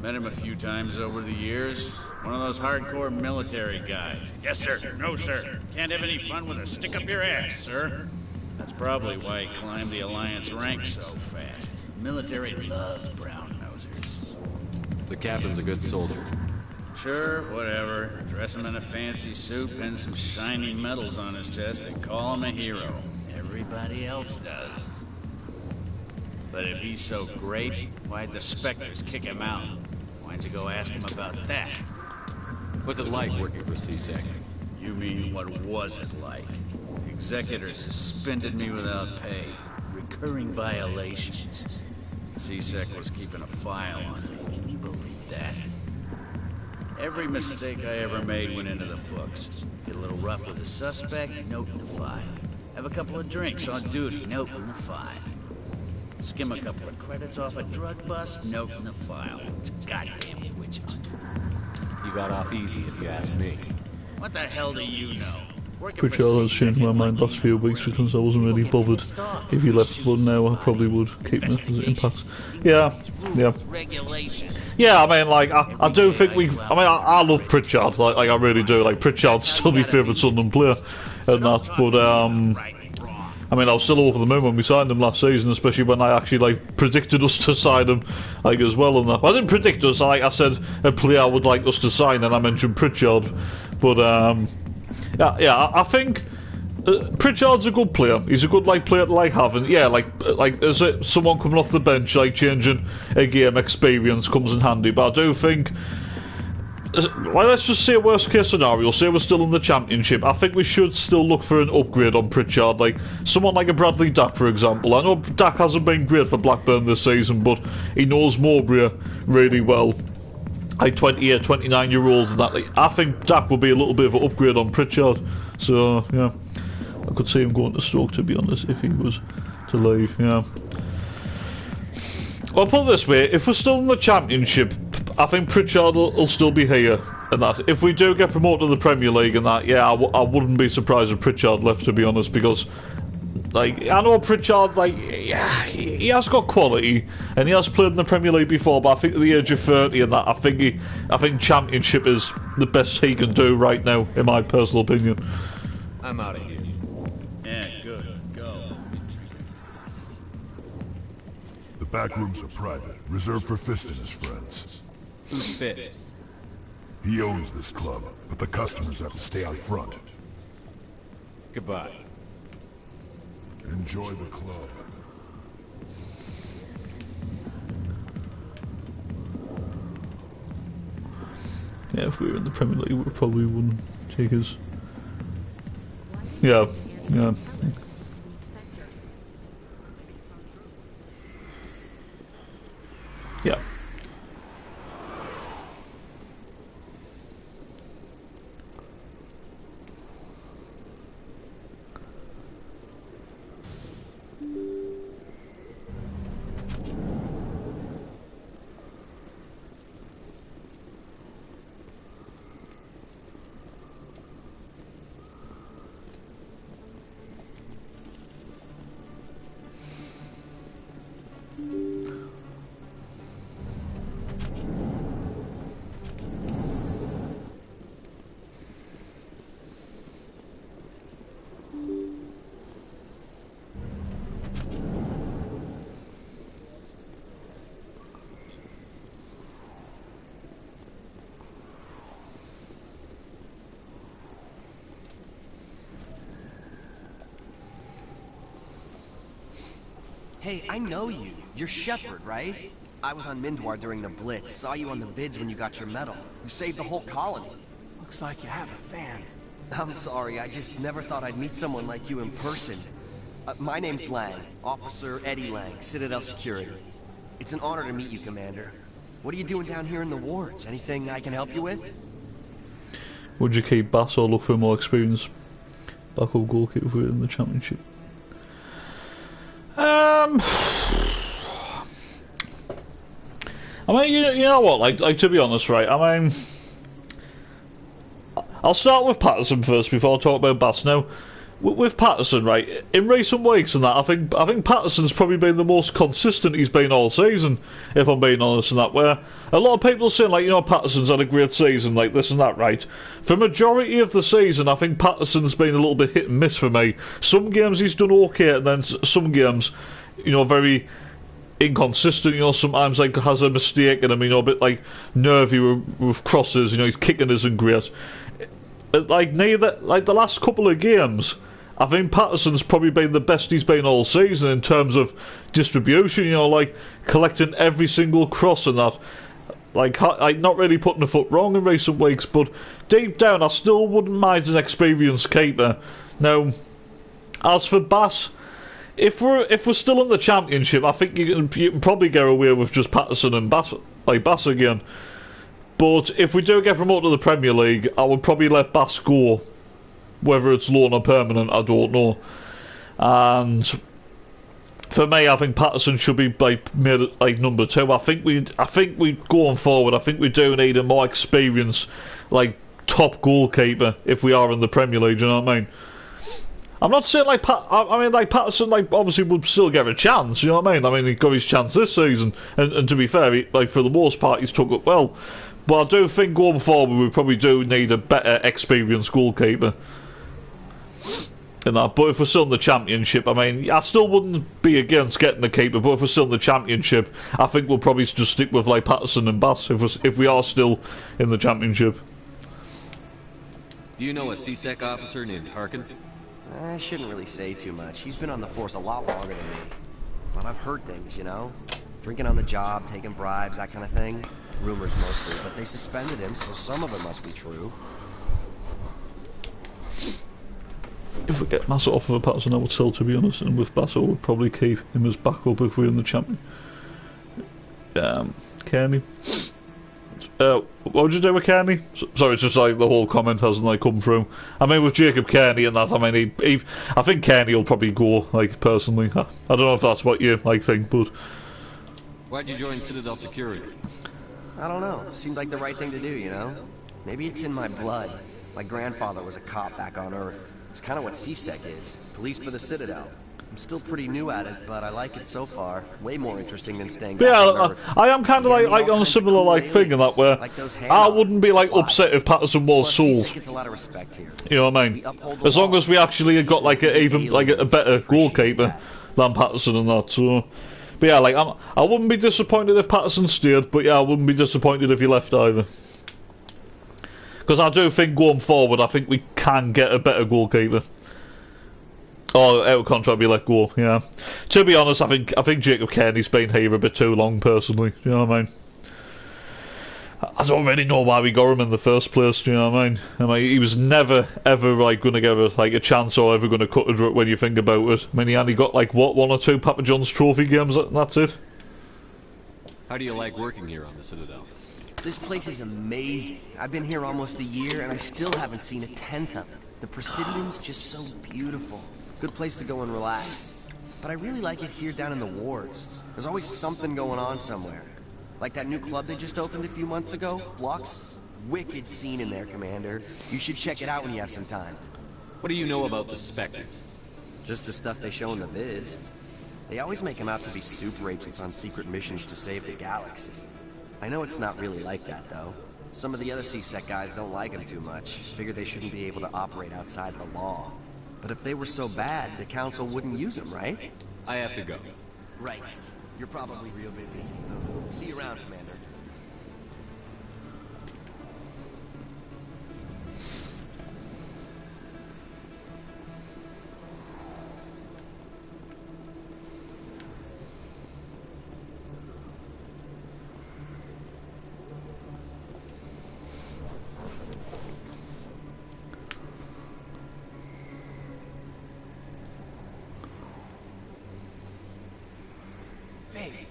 U: Met him a few times over the years. One of those hardcore military guys. Yes, sir. No, sir. Can't have any fun with a stick up your ass, sir. That's probably why he climbed the Alliance ranks so fast. The military loves brown-nosers.
A: The captain's a good soldier.
U: Sure, whatever. Dress him in a fancy suit, pin some shiny medals on his chest, and call him a hero. Everybody else does. But if he's so great, why'd the Spectres kick him out? Why'd you go ask him about that?
A: What's it like working for CSEC?
U: You mean, what was it like? Executors suspended me without pay. Recurring violations. CSEC was keeping a file on me. Can you believe that? Every mistake I ever made went into the books. Get a little rough with a suspect, note in the file. Have a couple of drinks on duty, note in the file. Skim a couple of credits off a drug bust, note in the file. It's a goddamn witch hunt.
A: You got off easy, if you ask me.
U: What the hell do you know?
C: Which has changed my mind last few weeks because I wasn't really bothered if he left, but now I probably would keep him as it impacts. Yeah. Yeah, I mean, like, I do think I love Pritchard, like I really do. Like, Pritchard's still my favourite Sunderland player and that, but, I mean, I was still over the moon when we signed him last season, especially when I actually, like, predicted us to sign him, like, as well and that. Well, I didn't predict us, I said a player I would like us to sign, and I mentioned Pritchard, but, yeah, I think Pritchard's a good player. He's a good player to like having. Yeah, like as someone coming off the bench, like changing a game, experience comes in handy. But I do think, well, let's just say worst case scenario. Say we're still in the Championship. I think we should still look for an upgrade on Pritchard, like someone like a Bradley Dack, for example. I know Dack hasn't been great for Blackburn this season, but he knows Mowbray really well. Like 28, 29-year-old and that. Like, I think Dack will be a little bit of an upgrade on Pritchard. So, yeah. I could see him going to Stoke, to be honest, if he was to leave, yeah. Well, put it this way, if we're still in the Championship, I think Pritchard will still be here, and that. If we do get promoted to the Premier League and that, yeah, I wouldn't be surprised if Pritchard left, to be honest, because, like, I know Pritchard, like, yeah, he has got quality, and he has played in the Premier League before, but I think at the age of 30 and that, I think Championship is the best he can do right now, in my personal opinion.
A: I'm out of here.
U: Yeah, good. Go.
J: The back rooms are private, reserved for Fist and his friends.
A: Who's Fist?
J: He owns this club, but the customers have to stay out front.
A: Goodbye.
J: Enjoy the club.
C: Yeah, if we were in the Premier League, we probably wouldn't take us. Yeah, yeah. Yeah.
B: Hey, I know you. You're Shepard, right? I was on Mindwar during the Blitz. Saw you on the vids when you got your medal. You saved the whole colony.
H: Looks like you have a fan.
B: I'm sorry, I just never thought I'd meet someone like you in person. My name's Lang. Officer Eddie Lang, Citadel Security. It's an honor to meet you, Commander. What are you doing down here in the wards? Anything I can help you with?
C: Would you keep Bass or look for more experience? Back or goalkeeper if we're in the Championship? I mean, you know what? Like to be honest, right? I mean, I'll start with Patterson first before I talk about Bass. Now, with Patterson, right? In recent weeks and that, I think Patterson's probably been the most consistent he's been all season. If I'm being honest, and that, where a lot of people are saying, like, you know, Patterson's had a great season, like this and that, right? For majority of the season, I think Patterson's been a little bit hit and miss for me. Some games he's done okay, and then some games, you know, very inconsistent, you know, sometimes like has a mistake and I mean, you know, a bit like nervy with crosses, you know, his kicking isn't great. Like neither, like the last couple of games, I think Patterson's probably been the best he's been all season in terms of distribution, you know, like collecting every single cross and that. Like not really putting a foot wrong in recent weeks, but deep down I still wouldn't mind an experienced keeper. Now, as for Bass, if we're still in the Championship, I think you can probably get away with just Patterson and Bass again. But if we do get promoted to the Premier League, I would probably let Bass go. Whether it's loan or permanent, I don't know. And for me, I think Patterson should be made like number 2. I think we going forward, I think we do need a more experienced, like top goalkeeper if we are in the Premier League. Do you know what I mean? I'm not saying like I mean like Patterson like obviously would still get a chance. You know what I mean? I mean he got his chance this season, and to be fair, like for the most part he's took it well. But I do think going forward we probably do need a better experienced goalkeeper. In that, but if we're still in the Championship, I mean, I still wouldn't be against getting the keeper. But if we're still in the Championship, I think we'll probably just stick with like Patterson and Bass if we are still in the Championship.
A: Do you know a CSEC officer named Harkin?
B: I shouldn't really say too much. He's been on the force a lot longer than me. But I've heard things, you know? Drinking on the job, taking bribes, that kind of thing. Rumors mostly, but they suspended him, so some of it must be true.
C: If we get Massa off of a Patterson, I would sell, to be honest, and with Bass, I would probably keep him as backup if we're in the Champion. Kearney. What would you do with Kearney? Sorry, it's just like the whole comment hasn't like come through. I mean, with Jacob Kearney and that, I mean, I think Kearney will probably go, like, personally. I don't know if that's what you, like, think, but...
A: Why'd you join Citadel Security?
B: I don't know. Seemed like the right thing to do, you know? Maybe it's in my blood. My grandfather was a cop back on Earth. It's kind of what CSEC is. Police for the Citadel. I'm still pretty new at it, but I like it so far. Way more interesting than staying back on Earth.
C: I am kind of like on a similar like thing in that where I wouldn't be like upset if Patterson was sold.
B: Gets a lot of respect here.
C: You know what I mean? As long as we actually got like a better goalkeeper than Patterson and that. So, but yeah, like I wouldn't be disappointed if Patterson stayed, but yeah, I wouldn't be disappointed if he left either. Because I do think going forward, I think we can get a better goalkeeper. Or out of contract be let go, yeah. To be honest, I think Jacob Kearney's been here a bit too long, personally. You know what I mean? I don't really know why we got him in the first place. Do you know what I mean? He was never ever like going to give us like a chance or ever going to cut it when you think about it. I mean, he only got like what 1 or 2 Papa John's Trophy games, and that's it.
A: How do you like working here on the Citadel?
B: This place is amazing. I've been here almost a year, and I still haven't seen a tenth of it. The Presidium's just so beautiful. Good place to go and relax. But I really like it here down in the wards. There's always something going on somewhere. Like that new club they just opened a few months ago, Lux. Wicked scene in there, Commander. You should check it out when you have some time.
A: What do you know about the Spectres?
B: Just the stuff they show in the vids. They always make them out to be super agents on secret missions to save the galaxy. I know it's not really like that, though. Some of the other CSEC guys don't like them too much. Figure they shouldn't be able to operate outside the law. But if they were so bad, the Council wouldn't use them, right?
A: I have to go.
B: Right. You're probably real busy. See you around, Commander.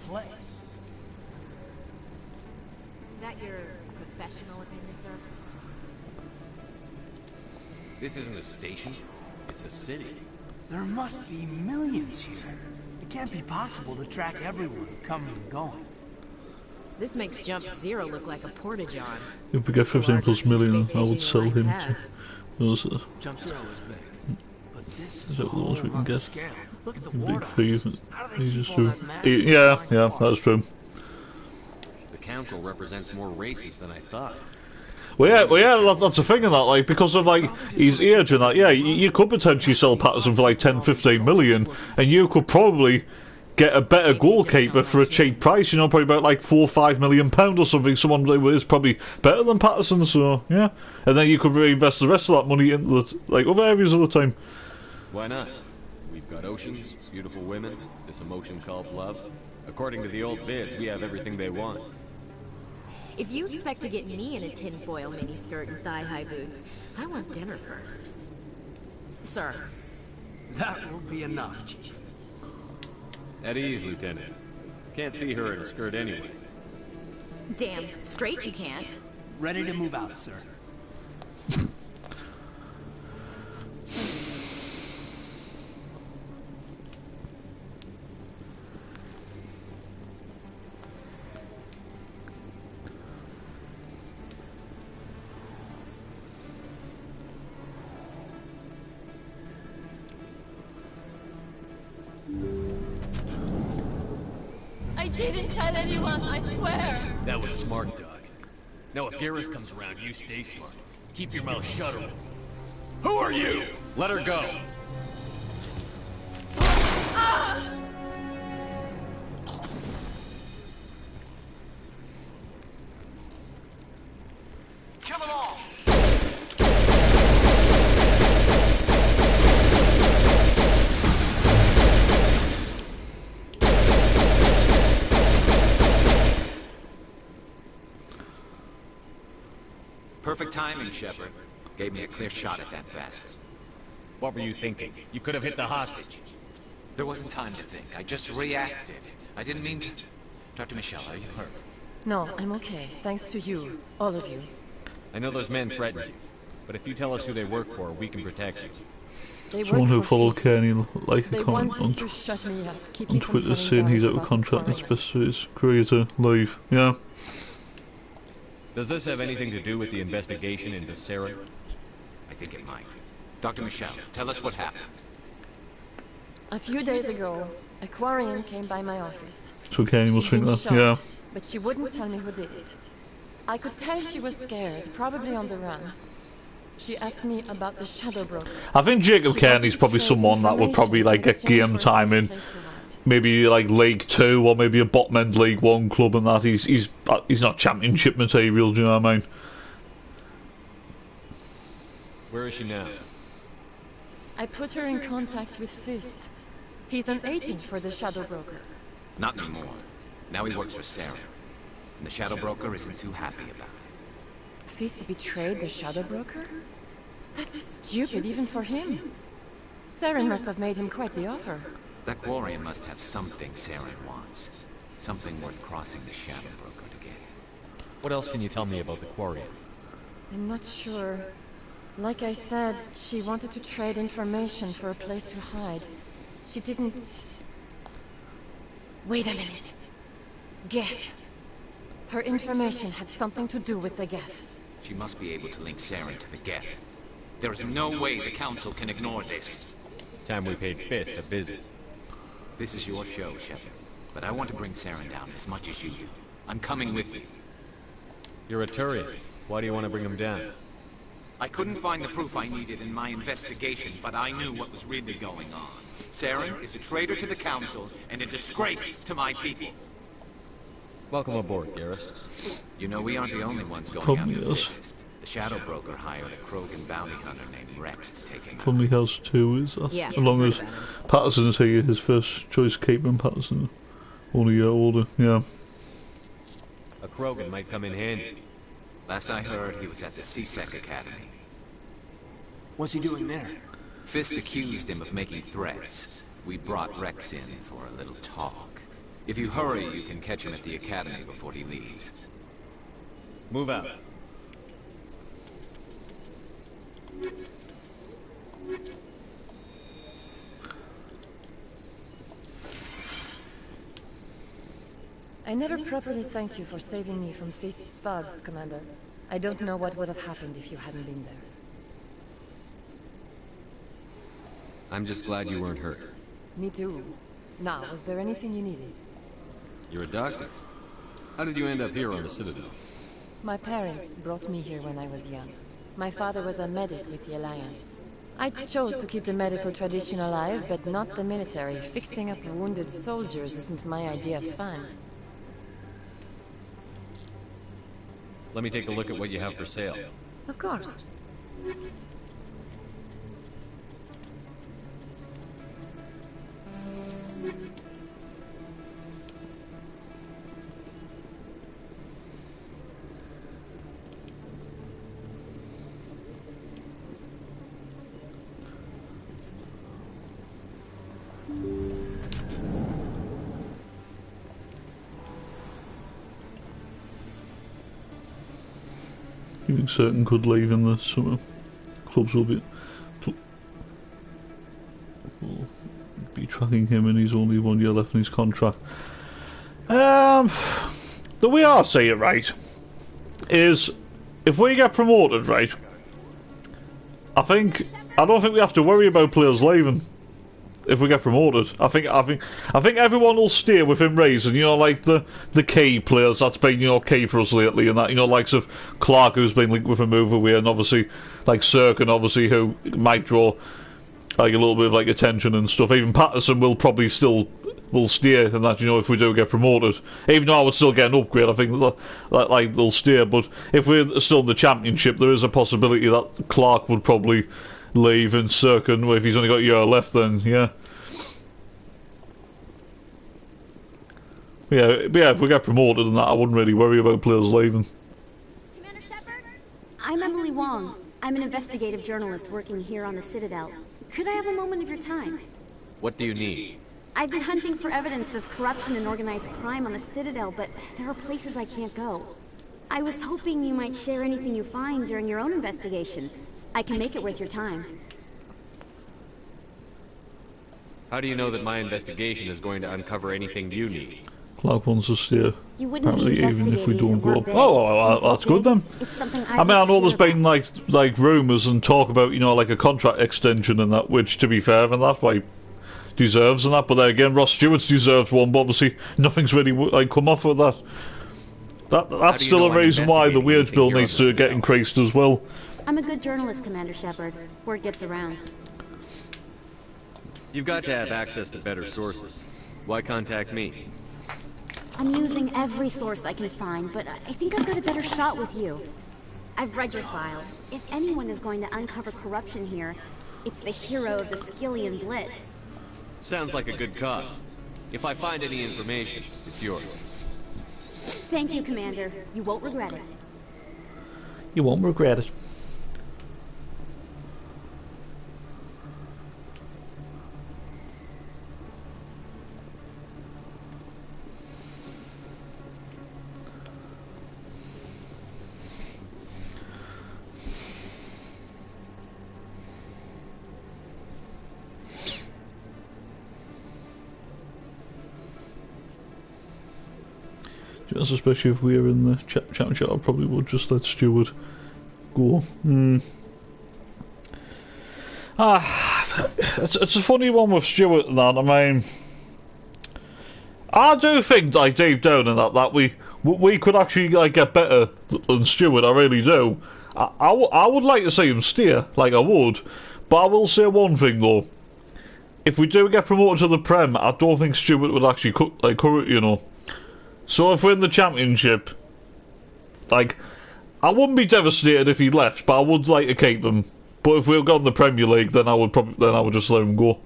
P: Place. That your professional opinion, sir?
A: This isn't a station. It's a city.
H: There must be millions here. It can't be possible to track everyone coming and going.
P: This makes Jump Zero look like a porta-john.
C: If we get 15 plus million, I would sell him. Those are
H: Jump Zero is big, but this is
C: the ones we can get.
H: Look at the
C: Big fee.
A: Yeah,
C: that's true.
A: The Council represents more races than I thought.
C: Well, yeah, that's the thing in that, like, because of, like, his age and that, yeah, you could potentially sell Patterson for, like, 10, 15 million, and you could probably get a better goalkeeper for a cheap price, you know, probably about, like, £4 or £5 million or something, someone who is probably better than Patterson, so, yeah. And then you could reinvest the rest of that money into, like, other areas of the time.
A: Why not? We've got oceans, beautiful women, this emotion called love. According to the old vids, we have everything they want.
P: If you expect to get me in a tinfoil miniskirt and thigh-high boots, I want dinner first. Sir.
H: That will be enough, Chief.
A: At ease, Lieutenant. Can't see her in a skirt anyway.
P: Damn straight you can't.
H: Ready to move out, sir.
G: I didn't tell anyone, I swear.
V: That was smart, Doug. Now if Garrus comes around, you stay smart. Keep your mouth shut, or... Who are you?
A: Let her go.
G: Ah!
H: Kill them all!
K: Perfect timing, Shepard. Gave me a clear shot at that bastard.
V: What were you thinking? You could have hit the hostage.
K: There wasn't time to think. I just reacted. I didn't mean to... Dr. Michelle, are you hurt?
M: No, I'm okay. Thanks to you. All of you.
A: I know those men threatened you, but if you tell us who they work for, we can protect you.
C: Someone who followed Kearney like a comment on
M: shut me up,
C: on Twitter saying he's out of contract and it's best for his career to leave. Yeah.
A: Does this have anything to do with the investigation into Saren?
K: I think it might. Dr. Michelle, tell us what happened.
F: A few days ago, a Quarian came by my office.
C: So Kearney must think that, yeah.
F: But she wouldn't tell me who did it. I could tell she was scared, probably on the run. She asked me about the Shadow Broker.
C: I think Jacob Kearney's probably someone that would probably like get game time in maybe like League 2 or maybe a bottom end League 1 club and that. He's not championship material, do you know what I mean?
A: Where is she now?
F: I put her in contact with Fist. He's an agent for the Shadow Broker.
K: Not anymore. Now he works for Saren. And the Shadow Broker isn't too happy about it.
F: Fist betrayed the Shadow Broker? That's stupid even for him. Saren must have made him quite the offer.
K: That Quarian must have something Saren wants. Something worth crossing the Shadow Broker to get.
A: What else can you tell me about the Quarian?
F: I'm not sure. Like I said, she wanted to trade information for a place to hide. She didn't... Wait a minute. Geth. Her information had something to do with the Geth.
K: She must be able to link Saren to the Geth. There is no way the Council can ignore this.
A: Time we paid Fist a visit.
K: This is your show, Shepard. But I want to bring Saren down as much as you do. I'm coming with you.
A: You're a Turian. Why do you want to bring him down?
K: I couldn't find the proof I needed in my investigation, but I knew what was really going on. Saren is a traitor to the Council and a disgrace to my people.
A: Welcome aboard, Garrus.
K: You know, we aren't the only ones going after Fist. The Shadow Broker hired a Krogan bounty hunter named Rex to take him out.
C: Probably has two, is that? Yeah, as long as Patterson's here, his first choice, Capeman Patterson. Only a year older, yeah.
A: A Krogan might come in handy.
K: Last I heard, he was at the CSEC Academy.
H: What's he doing there?
K: Fist accused him of making threats. We brought Rex in for a little talk. If you hurry, you can catch him at the Academy before he leaves.
A: Move out.
F: I never properly thanked you for saving me from Fist's thugs, Commander. I don't know what would have happened if you hadn't been there.
A: I'm just glad you weren't hurt.
F: Me too. Now, was there anything you needed?
A: You're a doctor. How did you end up here on the Citadel?
F: My parents brought me here when I was young. My father was a medic with the Alliance. I chose to keep the medical tradition alive, but not the military. Fixing up wounded soldiers isn't my idea of fun.
A: Let me take a look at what you have for sale.
F: Of course.
C: You think certain could leave in the summer? Clubs will be tracking him, and he's only 1 year left in his contract. The way I see it, right, is if we get promoted, right, I don't think we have to worry about players leaving. If we get promoted, I think everyone will stay within reason. You know, like the key players that's been, you know, key for us lately, and that, you know, likes of Clark, who's been linked with a move away, and obviously like Sirkin, obviously, who might draw like a little bit of like attention and stuff. Even Patterson will probably still stay, and that, you know, if we do get promoted, even though I would still get an upgrade, I think like they'll stay. But if we're still in the championship, there is a possibility that Clark would probably leave, and Sirkin, if he's only got a year left, then yeah. Yeah, if we get promoted and that, I wouldn't really worry about players leaving.
O: Commander Shepard? I'm Emily Wong. I'm an investigative journalist working here on the Citadel. Could I have a moment of your time?
A: What do you need?
O: I've been hunting for evidence of corruption and organized crime on the Citadel, but there are places I can't go. I was hoping you might share anything you find during your own investigation. I can make it worth your time.
A: How do you know that my investigation is going to uncover anything you need?
C: Clark wants us here.
O: You wouldn't be
C: Apparently, even if we don't go up.
O: investigating
C: Oh, that's good then.
O: It's something
C: I mean, I know there's been like rumours and talk about, you know, like a contract extension and that, which, to be fair, and that's why deserves and that. But then again, Ross Stewart's deserves one, but obviously nothing's really like come off with that. That's still a reason why the wage bill needs to get increased as well.
O: I'm a good journalist, Commander Shepard. Word gets around.
A: You've got to have access to better sources. Why contact me?
O: I'm using every source I can find, but I think I've got a better shot with you. I've read your file. If anyone is going to uncover corruption here, it's the hero of the Skillian Blitz.
A: Sounds like a good cause. If I find any information, it's yours.
O: Thank you, Commander. You won't regret it.
C: You won't regret it. Just especially if we were in the chat, I probably would just let Stewart go. It's a funny one with Stewart and that. I mean, I do think, like, deep down in that we could actually, like, get better than Stewart. I really do. I would like to see him steer, like I would. But I will say one thing though: if we do get promoted to the Prem, I don't think Stewart would actually cover it, you know. So if we're in the Championship, like, I wouldn't be devastated if he left, but I would like to keep him. But if we were in the Premier League, then I would just let him go.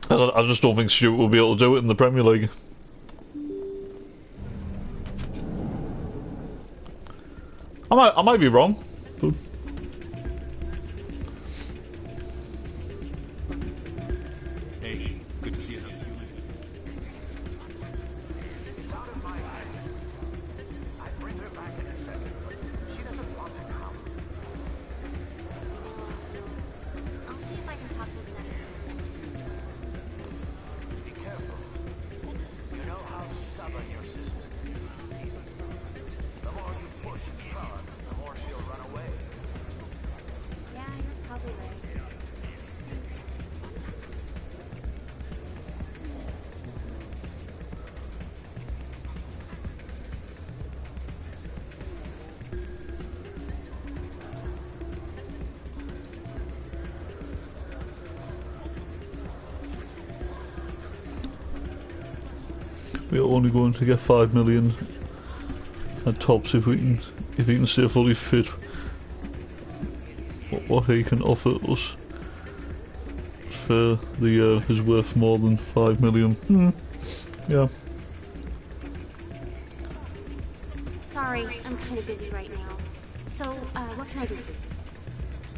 C: I just don't think Stewart will be able to do it in the Premier League. I might be wrong, but...
R: Hey, good to see you.
D: It's out of my hands. I bring her back in a second, but she doesn't want to come.
O: I'll see if I can talk some sense into this.
D: Be careful. You know how stubborn your sister is. The more you push and prod, the more she'll run away.
O: Yeah, you're probably right. Thanks.
C: We're only going to get 5 million at tops if he can stay fully fit. What he can offer us for the year is worth more than 5 million. Yeah.
O: Sorry, I'm kind of busy right now. So, what can I do for you?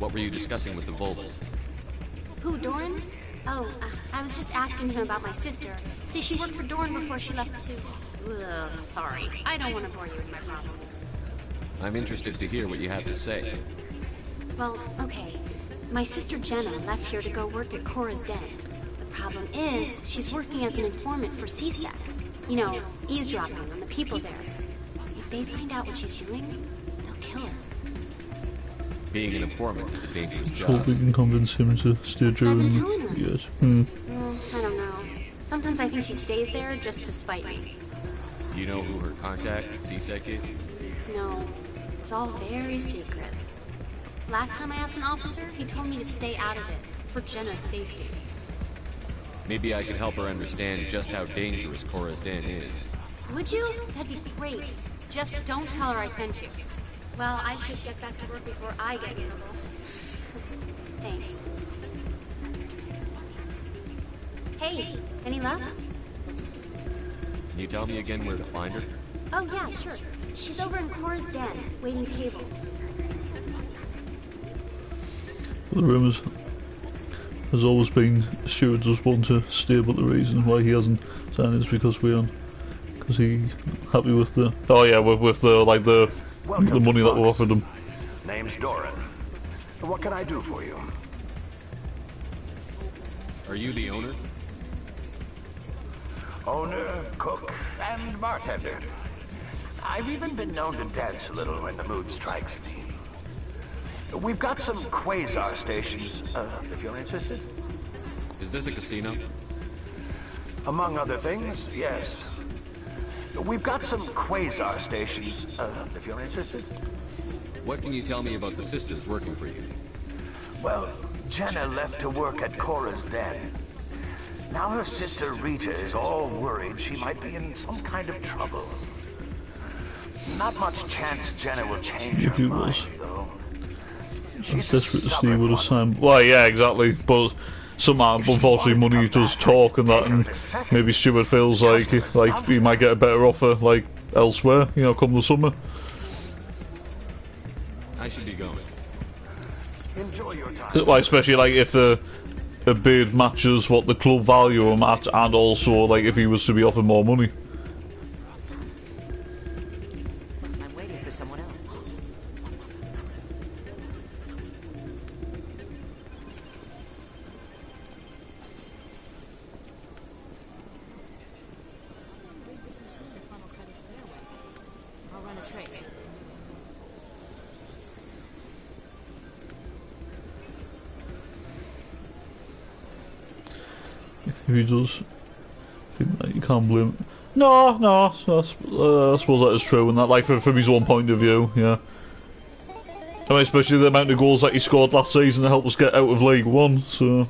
A: What were you discussing with the Volks?
O: Who, Doran? Oh, I was just asking him about my sister. See, she worked for Doran before she left to... Ugh, sorry. I don't want to bore you with my problems.
A: I'm interested to hear what you have to say.
O: Well, okay. My sister Jenna left here to go work at Cora's Den. The problem is, she's working as an informant for CSEC. You know, eavesdropping on the people there. If they find out what she's doing, they'll kill her.
A: Being an informant is a dangerous
C: So
A: job.
C: we can convince him to stay during the years.
O: Well, I don't know. Sometimes I think she stays there just to spite me.
A: You know who her contact at CSEC is?
O: No, it's all very secret. Last time I asked an officer, he told me to stay out of it, for Jenna's safety.
A: Maybe I can help her understand just how dangerous Cora's Den is.
O: Would you? That'd be great. Just don't tell her I sent you. Well, I should get back to work before I get in trouble. Thanks. Hey, any luck?
A: Can you tell me again where to find her?
O: Oh yeah, sure. She's over in Cora's Den, waiting tables.
C: The rumours has always been Stewart does want to stay, but the reason why he hasn't signed is because he's happy with the with the money that we offered him.
D: Name's Doran. What can I do for you?
A: Are you the owner?
D: Owner, cook, and bartender. I've even been known to dance a little when the mood strikes me. We've got some quasar stations, if you're interested.
A: Is this a casino?
D: Among other things, yes. We've got some quasar stations, if you're interested.
A: What can you tell me about the sisters working for you?
D: Well, Jenna left to work at Cora's den. Now her sister Rita is all worried she might be in some kind of trouble. Not much chance Jenna will change her mind, though.
C: I'm desperate to see what a sign. Well, yeah, exactly. But sometimes, unfortunately, money does talk and that, and maybe Stuart feels like he might get a better offer, like elsewhere. You know, come the summer.
A: I should be going.
D: Enjoy your time.
C: Like, especially like if a bid matches what the club value him at, and also like if he was to be offered more money.
P: I'm waiting for someone else. I'll run a trace.
C: If he does think that, you can't blame him. No, I suppose that is true, and that, like, from his own point of view, yeah. I mean, especially the amount of goals that he scored last season to help us get out of League One, so...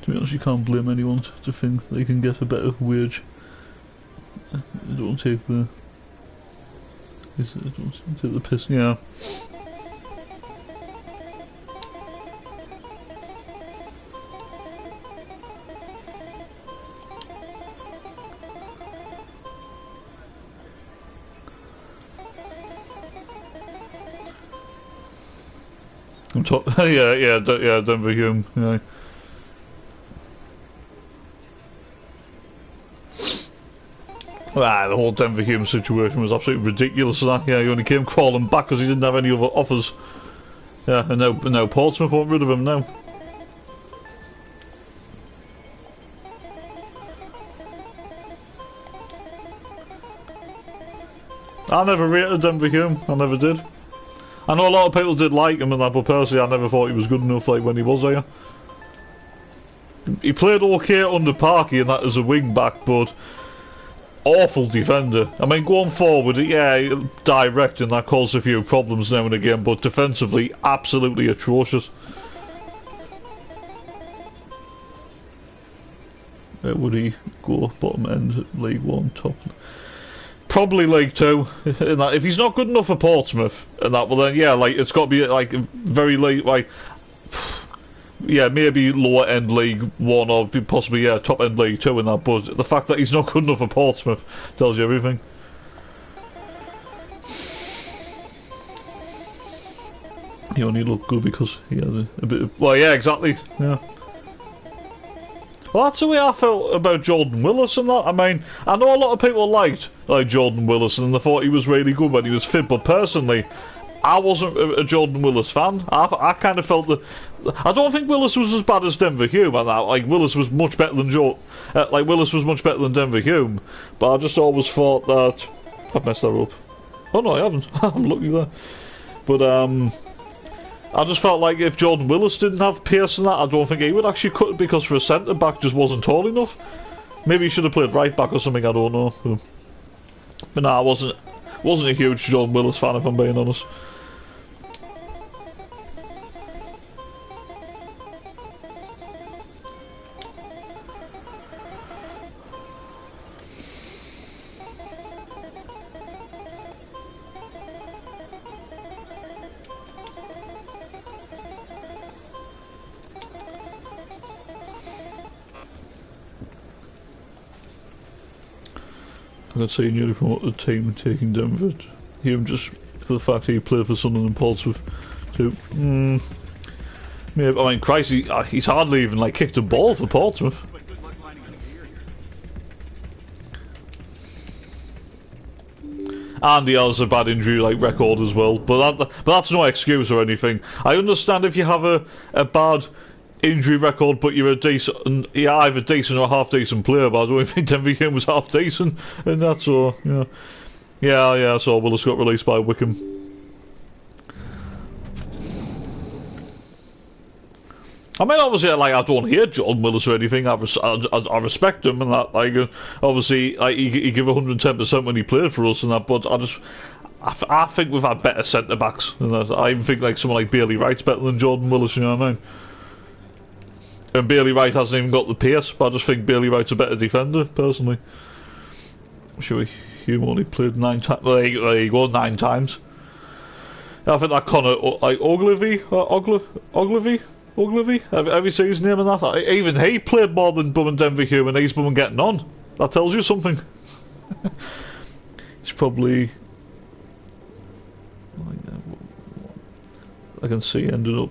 C: To be honest, you can't blame anyone to think they can get a better wage. Don't take the piss, yeah. yeah, Denver Hume, yeah. The whole Denver Hume situation was absolutely ridiculous. Yeah, he only came crawling back because he didn't have any other offers. Yeah, and now Portsmouth want rid of him now. I never rated Denver Hume. I never did. I know a lot of people did like him and that, but personally, I never thought he was good enough. Like when he was there, he played okay under Parky and that as a wing back, but. Awful defender. I mean, going forward, yeah, direct and that caused a few problems now and again, but defensively, absolutely atrocious. Where would he go? Bottom end, League 1, top? Probably League 2. In that, if he's not good enough for Portsmouth, and that, well then, yeah, like it's got to be like very late, like. Yeah, maybe lower end League 1 or possibly, yeah, top end League 2 in that, but the fact that he's not good enough for Portsmouth tells you everything. He only looked good because he had a bit of... Well, yeah, exactly, yeah. Well, that's the way I felt about Jordan Willis and that. I mean, I know a lot of people liked Jordan Willis and they thought he was really good when he was fit, but personally... I wasn't a Jordan Willis fan. I kind of felt that... I don't think Willis was as bad as Denver Hume and that. Like, Willis was much better than Willis was much better than Denver Hume. But I just always thought that... I've messed that up. Oh no, I haven't. I'm looking there. But, I just felt like if Jordan Willis didn't have pace and that, I don't think he would actually cut it, because for a centre back just wasn't tall enough. Maybe he should have played right back or something, I don't know. But nah, I wasn't a huge Jordan Willis fan, if I'm being honest. I can see newly promoted team and taking Denver. Him just for the fact he played for Sunderland and Portsmouth too. Maybe, I mean, Christ, he's hardly even like kicked a ball for Portsmouth. And he has a bad injury like record as well, but that's no excuse or anything. I understand if you have a bad injury record, but you're either decent or half decent player. But I don't think Denver Hume was half decent, and that's all. Yeah. So Willis got released by Wickham. I mean, obviously, like, I don't hate John Willis or anything. I respect him and that. Like, obviously, like, he gave 110% when he played for us and that. But I think we've had better centre backs than that. I even think like someone like Bailey Wright's better than Jordan Willis. You know what I mean? And Bailey Wright hasn't even got the pace, but I just think Bailey Wright's a better defender, personally. Sure, Hume only played 9 times. There you go, 9 times. I think that Connor, like, Ogilvy? Have you seen his name in that? Even he played more than Bum and Denver Hume, and he's Bum getting on. That tells you something. He's probably... I can see ended up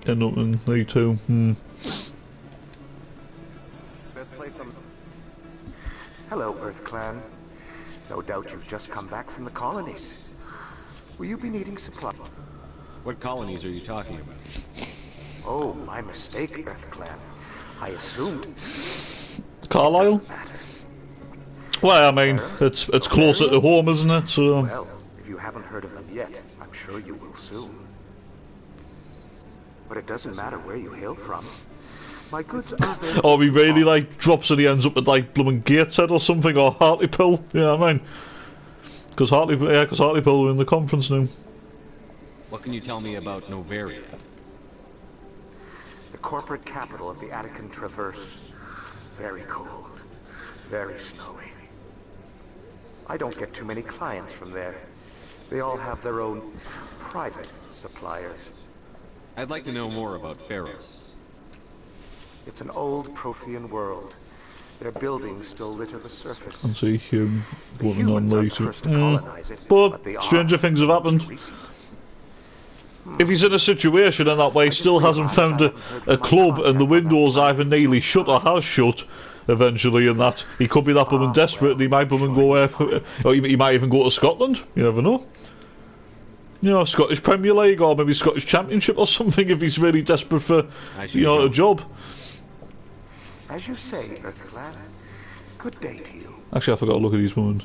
C: in League 2.
D: Best place on... Hello, Earth Clan. No doubt you've just come back from the colonies. Will you be needing supply?
A: What colonies are you talking about?
D: Oh, my mistake, Earth Clan. I assumed...
C: Carlisle? Well, I mean, it's closer to home, isn't it? So...
D: Well, if you haven't heard of them yet, I'm sure you will soon. But it doesn't matter where you hail from. My goods are very...
C: Or he really, like, drops and he ends up at, like, blooming Gateshead or something, or Hartlepool, you know what I mean? Because Hartlepool are in the conference now.
A: What can you tell me about Novaria?
D: The corporate capital of the Attican Traverse. Very cold. Very snowy. I don't get too many clients from there. They all have their own private suppliers.
A: I'd like to know more about Pharos.
D: It's an old Prothean world. Their buildings still litter the surface.
C: I see Hume going on later. But stranger things have happened. If he's in a situation in that way, still hasn't found a club, and the window's either nearly shut or has shut eventually, and that he could be that woman desperate, and he might and go or he might even go to Scotland. You never know. You know, Scottish Premier League or maybe Scottish Championship or something if he's really desperate for, you know, a job.
D: As you say, Earth Clan. Good day to you.
C: Actually, I forgot to look at these women's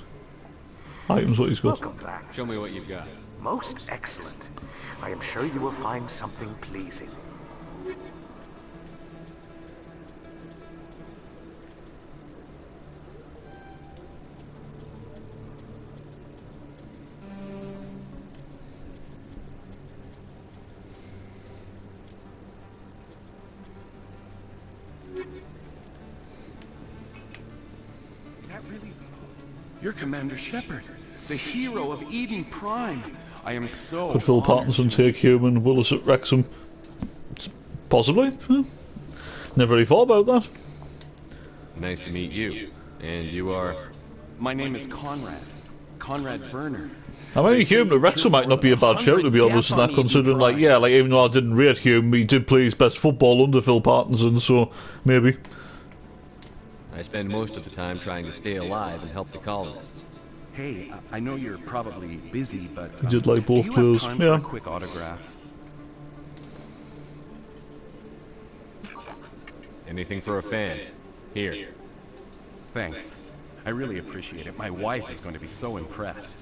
C: items, what he's got.
D: Welcome back.
A: Show me what you've got.
D: Most excellent. I am sure you will find something pleasing.
L: You're Commander Shepard, the hero of Eden Prime. I am so...
C: Could Phil Parkinson take Hume and Willis at Wrexham? Possibly. Never really thought about that.
A: Nice to meet you. And you are...
L: My name is Conrad. Conrad Werner.
C: I mean, Hume at Wrexham might not be a bad show, to be honest, with that, considering, like, yeah, like, even though I didn't rate Hume, he did play his best football under Phil Parkinson, so maybe.
A: I spend most of the time trying to stay alive and help the colonists.
L: Hey, I know you're probably busy, but
C: He did like both
L: do you
C: players,
L: have time
C: yeah.
L: for a quick autograph?
A: Anything for a fan. Here.
L: Thanks. I really appreciate it. My wife is going to be so impressed.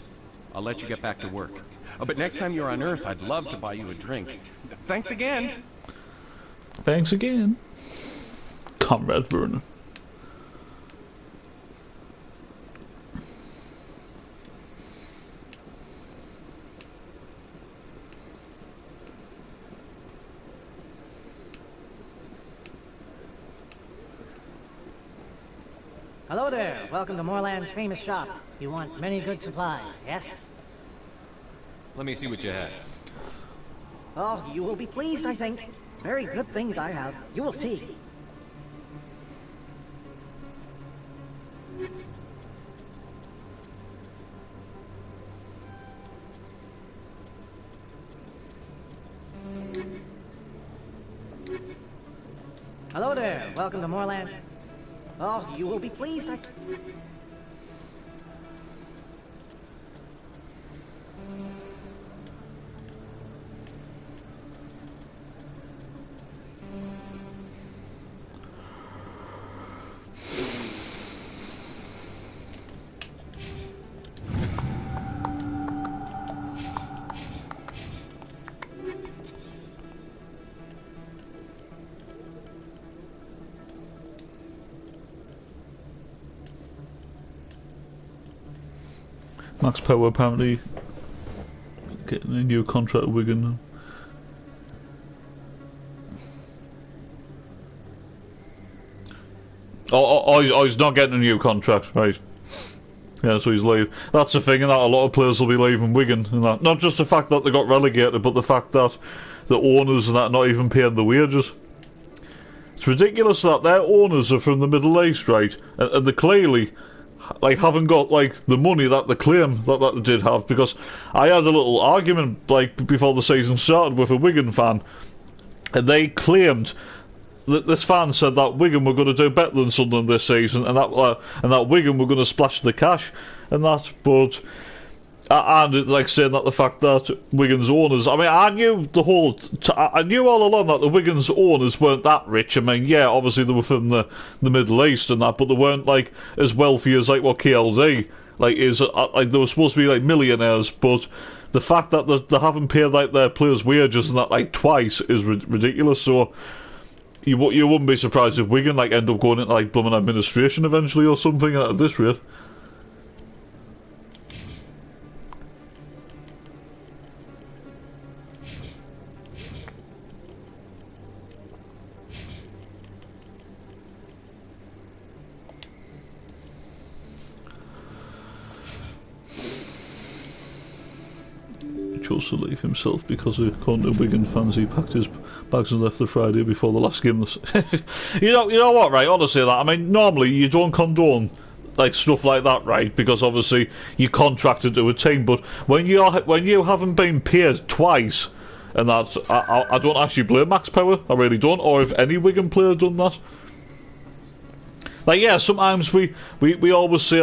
L: I'll let you get back to work. But next time you're on Earth, I'd love to buy you a drink. Thanks again.
C: Thanks again, Comrade Vernon.
N: Hello there. Welcome to Moorland's famous shop. You want many good supplies, yes?
A: Let me see what you have.
N: Oh, you will be pleased, I think. Very good things I have. You will see. Hello there. Welcome to Moorland. Oh, you will be pleased,
C: Max Power apparently getting a new contract with Wigan. Oh, he's not getting a new contract, right? Yeah, so he's leaving. That's the thing, and that a lot of players will be leaving Wigan, and that not just the fact that they got relegated, but the fact that the owners and that are not even paying the wages. It's ridiculous that their owners are from the Middle East, right? And they clearly haven't got the money that they claim that they did have, because I had a little argument before the season started with a Wigan fan, and they claimed that this fan said that Wigan were going to do better than Sunderland this season, and that Wigan were going to splash the cash and that, but and it's saying that the fact that Wigan's owners, I mean, I knew all along that the Wigan's owners weren't that rich. I mean, yeah, obviously they were from the Middle East and that, but they weren't as wealthy as what KLZ is. They were supposed to be millionaires, but the fact that they haven't paid their players' wages and that twice is ridiculous. So you wouldn't be surprised if Wigan end up going into blooming administration eventually or something at this rate. Chose to leave himself because, according to Wigan fans, he packed his bags and left the Friday before the last game. You know what, right? Honestly, I mean, normally you don't condone stuff like that, right? Because obviously you contracted to a team, but when you haven't been paid twice, and that I don't actually blame Max Power. I really don't. Or if any Wigan player done that. Yeah, sometimes we always say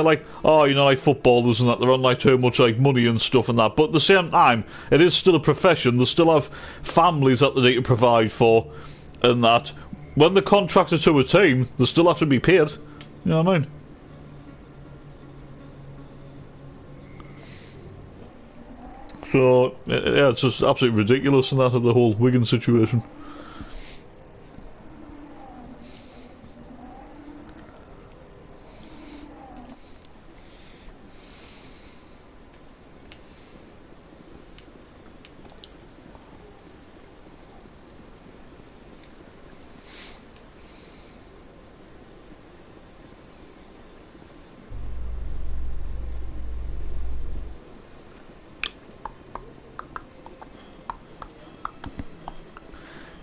C: footballers and that they're on too much money and stuff and that, but at the same time it is still a profession. They still have families that they need to provide for, and that when they're contracted to a team they still have to be paid. You know what I mean? So yeah, it's just absolutely ridiculous in that of the whole Wigan situation.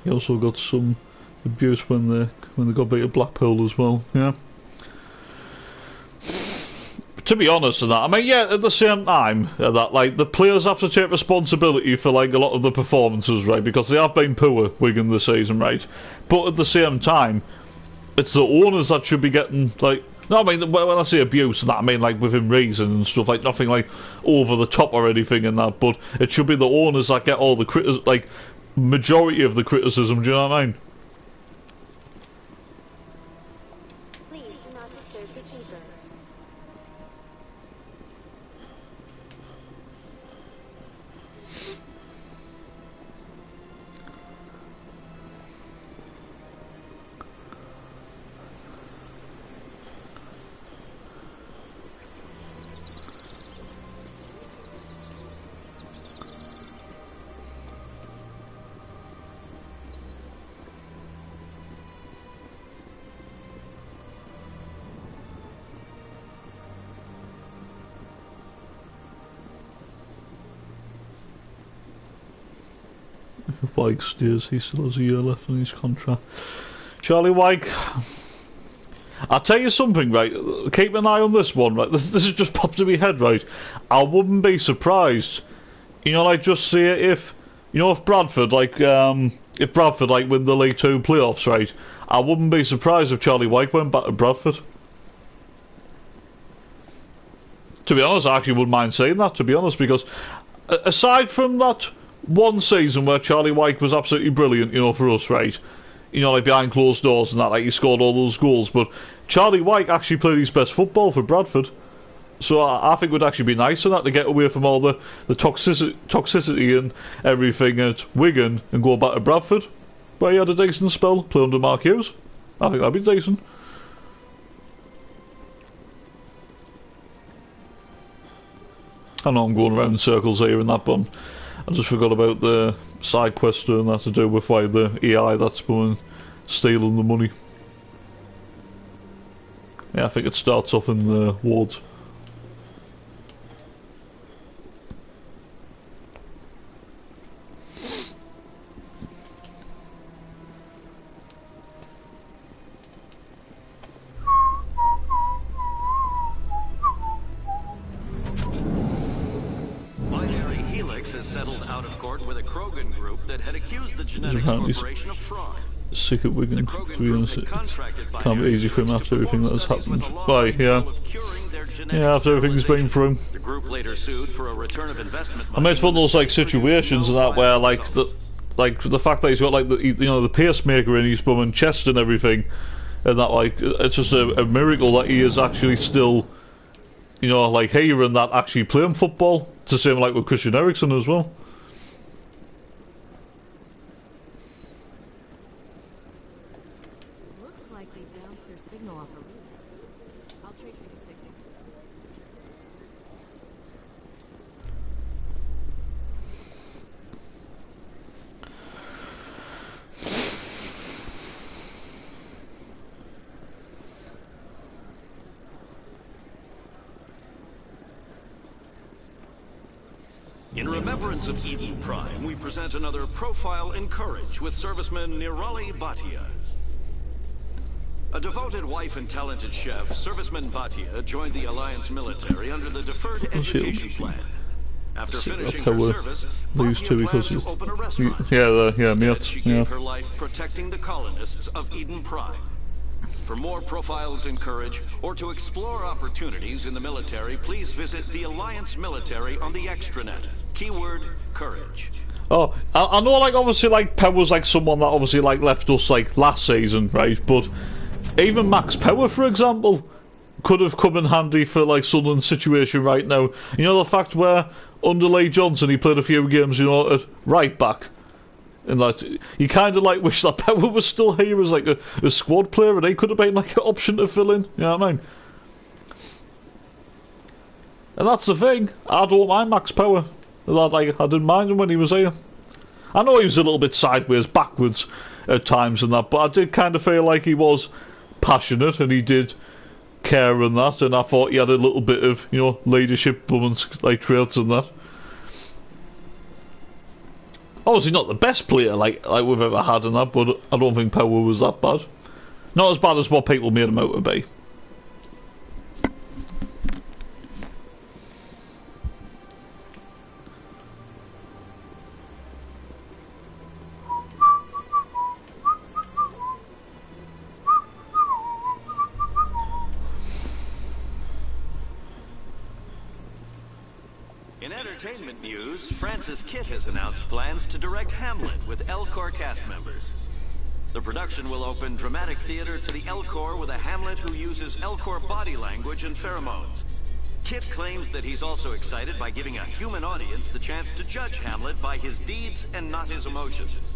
C: He also got some abuse when they got beat at Blackpool as well. Yeah. To be honest with that, I mean, yeah, at the same time, that the players have to take responsibility for a lot of the performances, right? Because they have been poor, Wigan, this season, right? But at the same time, it's the owners that should be getting no, I mean, when I say abuse and that, I mean within reason and stuff, nothing over the top or anything in that. But it should be the owners that get all the majority of the criticism. Do you know what I mean?
O: Please do not disturb the keepers.
C: If White stays, he still has a year left on his contract. Charlie White, I'll tell you something, right? Keep an eye on this one, right? This has just popped in my head, right? I wouldn't be surprised, you know, like, just see it if, you know, if Bradford, like, win the League 2 playoffs, right? I wouldn't be surprised if Charlie White went back to Bradford. To be honest, I actually wouldn't mind saying that, to be honest, because aside from that one season where Charlie White was absolutely brilliant, you know, for us, right? You know, like behind closed doors and that, like he scored all those goals, but Charlie White actually played his best football for Bradford. So I think it would actually be nice for that to get away from all the toxicity and everything at Wigan and go back to Bradford, where he had a decent spell, play under Mark Hughes. I think that'd be decent. I know I'm going around in circles here and that, but I just forgot about the side quest and that to do with why the AI that's going stealing the money. Yeah, I think it starts off in the wards.
T: Has settled out of court with a Krogan group that had accused the Genetics Corporation of fraud.
C: Sick at Wigan, to be honest. It can't be easy for him after everything that has happened. Right, yeah. Yeah, after everything's been through.
T: The group later sued for a return of investment.
C: I mean, it's one of those like situations and that where like the fact that he's got like the pacemaker in his bum and chest and everything, and that like it's just a miracle that he is actually still, you know, like here and that actually playing football. It's the same like with Christian Eriksen as well.
P: Looks like they bounced their signal off a loop. I'll trace the signal.
T: In remembrance of Eden Prime, we present another profile in courage with serviceman Nirali Bhatia. A devoted wife and talented chef, serviceman Bhatia joined the Alliance military under the Deferred Education Plan. After finishing her service, Bhatia planned to open a restaurant. Instead, she gave her life protecting the colonists of Eden Prime. For more profiles in courage, or to explore opportunities in the military, please visit the Alliance military on the extranet. Keyword, courage.
C: Oh, I know, like, obviously, like, Power was, like, someone that obviously, like, left us, like, last season, right? But even Max Power, for example, could have come in handy for, like, Sunderland's situation right now. You know, the fact where, under Lee Johnson, he played a few games, you know, at right back. And that, you kind of, like, wish that Power was still here as, like, a squad player, and he could have been, like, an option to fill in. You know what I mean? And that's the thing. I don't mind Max Power. Like, I didn't mind him when he was here. I know he was a little bit sideways, backwards at times and that, but I did kind of feel like he was passionate and he did care and that, and I thought he had a little bit of, you know, leadership like traits and that. Obviously not the best player like we've ever had and that, but I don't think Power was that bad. Not as bad as what people made him out to be.
T: In entertainment news, Francis Kitt has announced plans to direct Hamlet with Elcor cast members. The production will open dramatic theater to the Elcor with a Hamlet who uses Elcor body language and pheromones. Kitt claims that he's also excited by giving a human audience the chance to judge Hamlet by his deeds and not his emotions.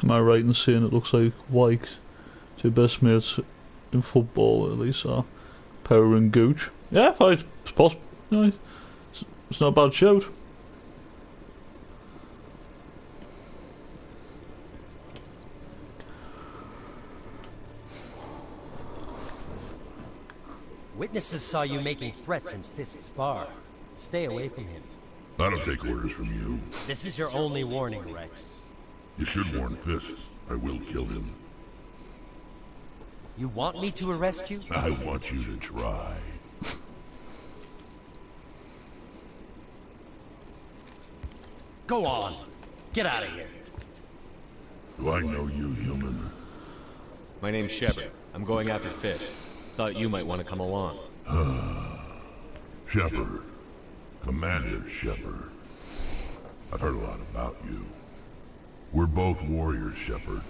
C: Am I right in saying it looks like Wyke's two best mates in football, at least, are Power and Gooch? Yeah, it's possible. No, it's not a bad shout.
E: Witnesses saw you making threats in Fist's bar. Stay away from him.
J: I don't take orders from you.
E: This is your only warning, Rex.
J: You should warn Fist. I will kill him.
E: You want me to arrest you?
J: I want you to try.
E: Go on. Get out of here.
J: Do I know you, human?
A: My name's Shepard. I'm going after Fist. Thought you might want to come along.
J: Shepard. Commander Shepard. I've heard a lot about you. We're both warriors, Shepard.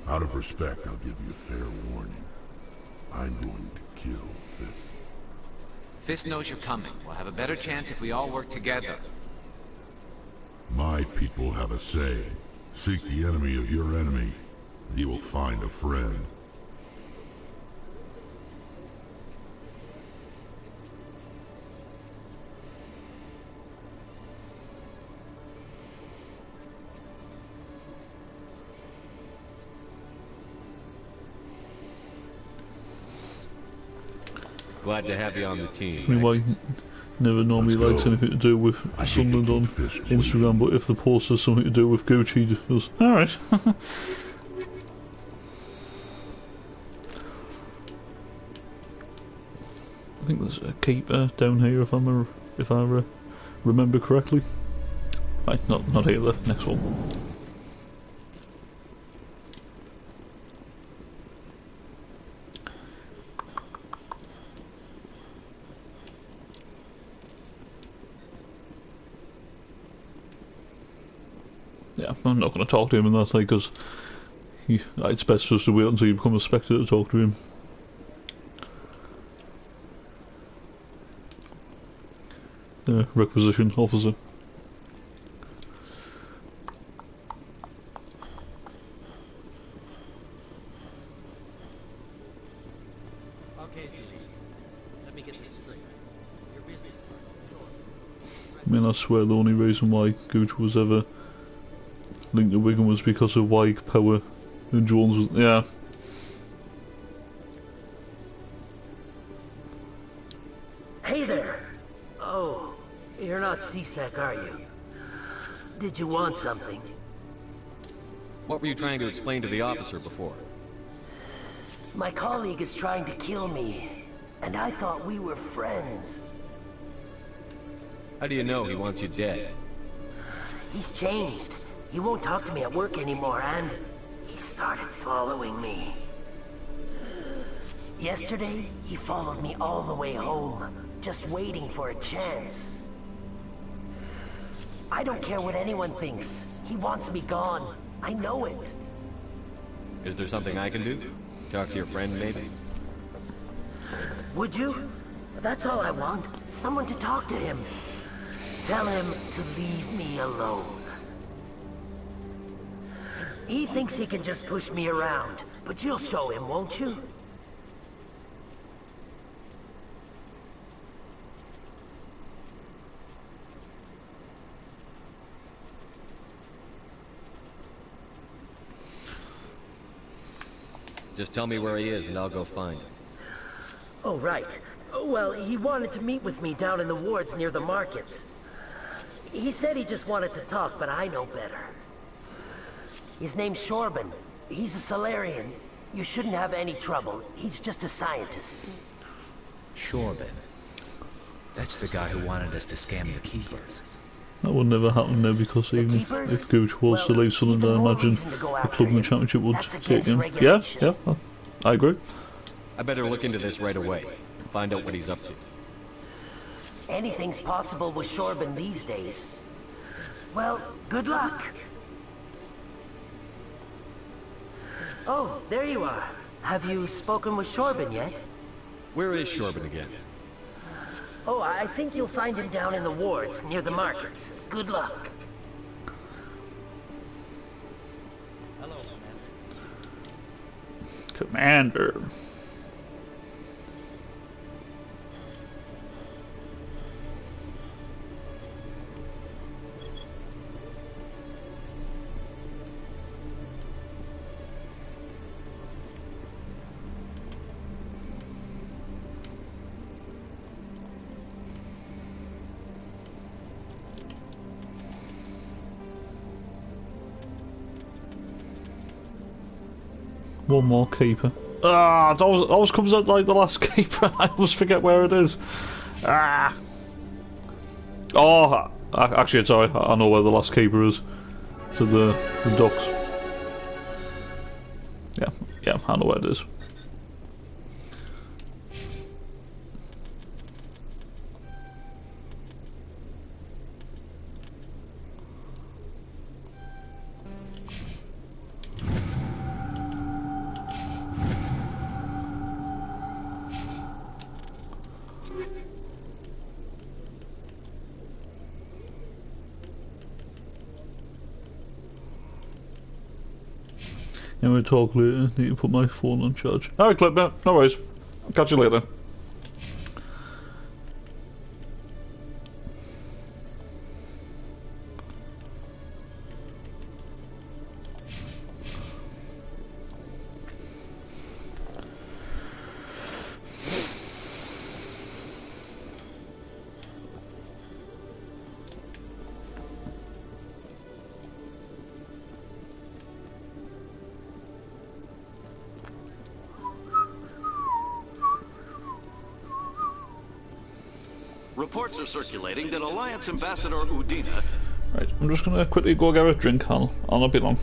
J: Out of respect, I'll give you a fair warning. I'm going to kill Fist.
K: Fist knows you're coming. We'll have a better chance if we all work together.
J: My people have a say. Seek the enemy of your enemy, and you will find a friend.
A: Glad to have you on the team.
C: I mean, Wyke never normally likes anything to do with Sunderland on Instagram, but if the post has something to do with Gooch, he just goes, alright. I think there's a keeper down here if I remember correctly. Right, not here, the next one. Yeah, I'm not going to talk to him in that thing because it's best just to wait until you become a Spectre to talk to him. Requisition officer.
E: Okay, Julie. Let me get this straight. Your business partner, sure.
C: I mean, I swear the only reason why Gooch was ever linked to Wigan was because of Wyke, Power, and Jones was, yeah.
Q: Hey there! Oh, you're not CSEC, are you? Did you want something?
A: What were you trying to explain to the officer before?
Q: My colleague is trying to kill me, and I thought we were friends.
A: How do you know he wants you dead?
Q: He's changed. He won't talk to me at work anymore, and he started following me. Yesterday, he followed me all the way home, just waiting for a chance. I don't care what anyone thinks. He wants me gone. I know it.
A: Is there something I can do? Talk to your friend, maybe?
Q: Would you? That's all I want. Someone to talk to him. Tell him to leave me alone. He thinks he can just push me around, but you'll show him, won't you?
A: Just tell me where he is and I'll go find him.
Q: Oh, right. Well, he wanted to meet with me down in the wards near the markets. He said he just wanted to talk, but I know better. His name's Shorban. He's a Solarian. You shouldn't have any trouble. He's just a scientist.
K: Shorban. That's the guy who wanted us to scam the Keepers.
C: That would never happen now because even if Gooch was to leave Sunderland, I imagine the club and the championship would take him. Yeah, I agree.
A: I better look into this right away and find out what he's up to.
Q: Anything's possible with Shorban these days. Well, good luck. Oh, there you are. Have you spoken with Shorban yet?
A: Where is Shorban again?
Q: Oh, I think you'll find him down in the wards, near the markets. Good luck.
C: Commander. One more keeper. Ah, that always comes at like the last keeper. I always forget where it is. Ah. Oh, actually, sorry. I know where the last keeper is. To the ducks. Yeah, I know where it is. And we'll talk later. Need to put my phone on charge. Alright, Clipper. No worries. I'll catch you later.
T: Reports are circulating that Alliance Ambassador Udina...
C: Right, I'm just gonna quickly go get a drink. I'll not be long.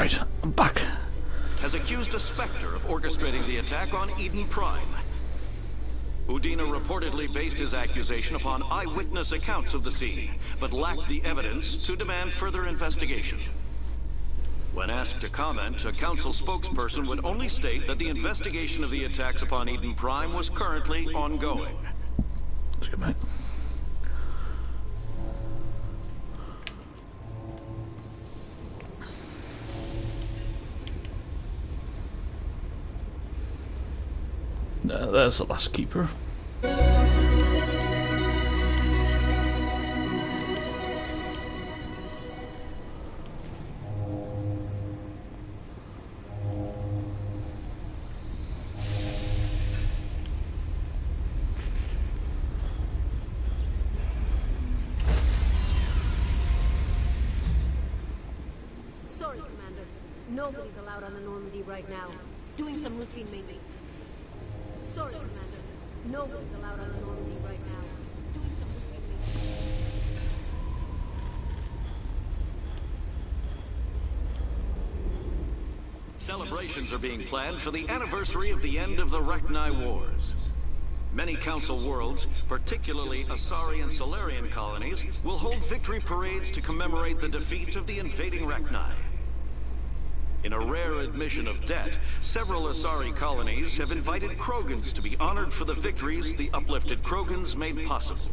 C: Right, I'm back.
T: Has accused a Spectre of orchestrating the attack on Eden Prime. Udina reportedly based his accusation upon eyewitness accounts of the scene, but lacked the evidence to demand further investigation. When asked to comment, a council spokesperson would only state that the investigation of the attacks upon Eden Prime was currently ongoing.
C: Let's go, mate. There's the last keeper.
I: Sorry, Commander. Nobody's allowed on the Normandy right now. Doing some routine maintenance. Sorry, Commander. Nobody's allowed on the Normandy right now. Doing some routine maintenance.
T: Celebrations are being planned for the anniversary of the end of the Rachni Wars. Many Council worlds, particularly Asari and Solarian colonies, will hold victory parades to commemorate the defeat of the invading Rachni. In a rare admission of debt, several Asari colonies have invited Krogans to be honored for the victories the uplifted Krogans made possible.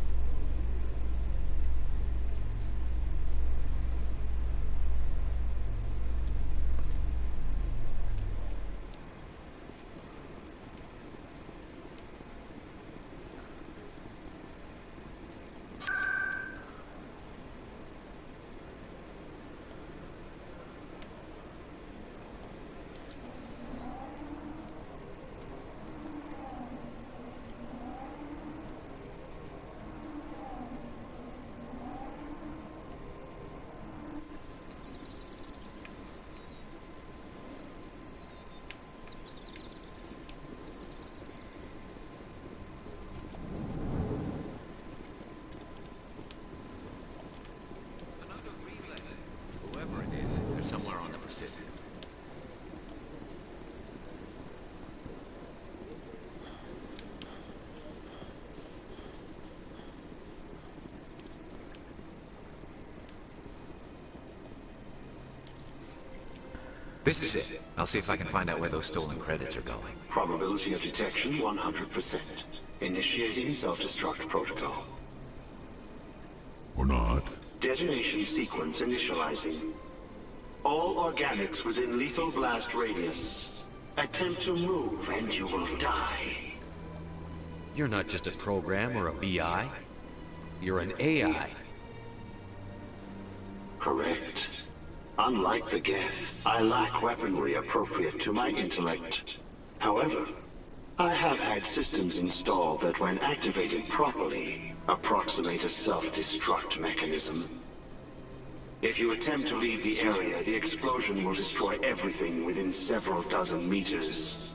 K: Somewhere on the Pacific. This is it. I'll see if I can find out where those stolen credits are going.
S: Probability of detection 100%. Initiating self-destruct protocol.
J: Or not.
S: Detonation sequence initializing. All organics within lethal blast radius. Attempt to move and you will die.
A: You're not just a program or a VI. You're an AI.
S: Correct. Unlike the Geth, I lack weaponry appropriate to my intellect. However, I have had systems installed that when activated properly, approximate a self-destruct mechanism. If you attempt to leave the area, the explosion will destroy everything within several dozen meters.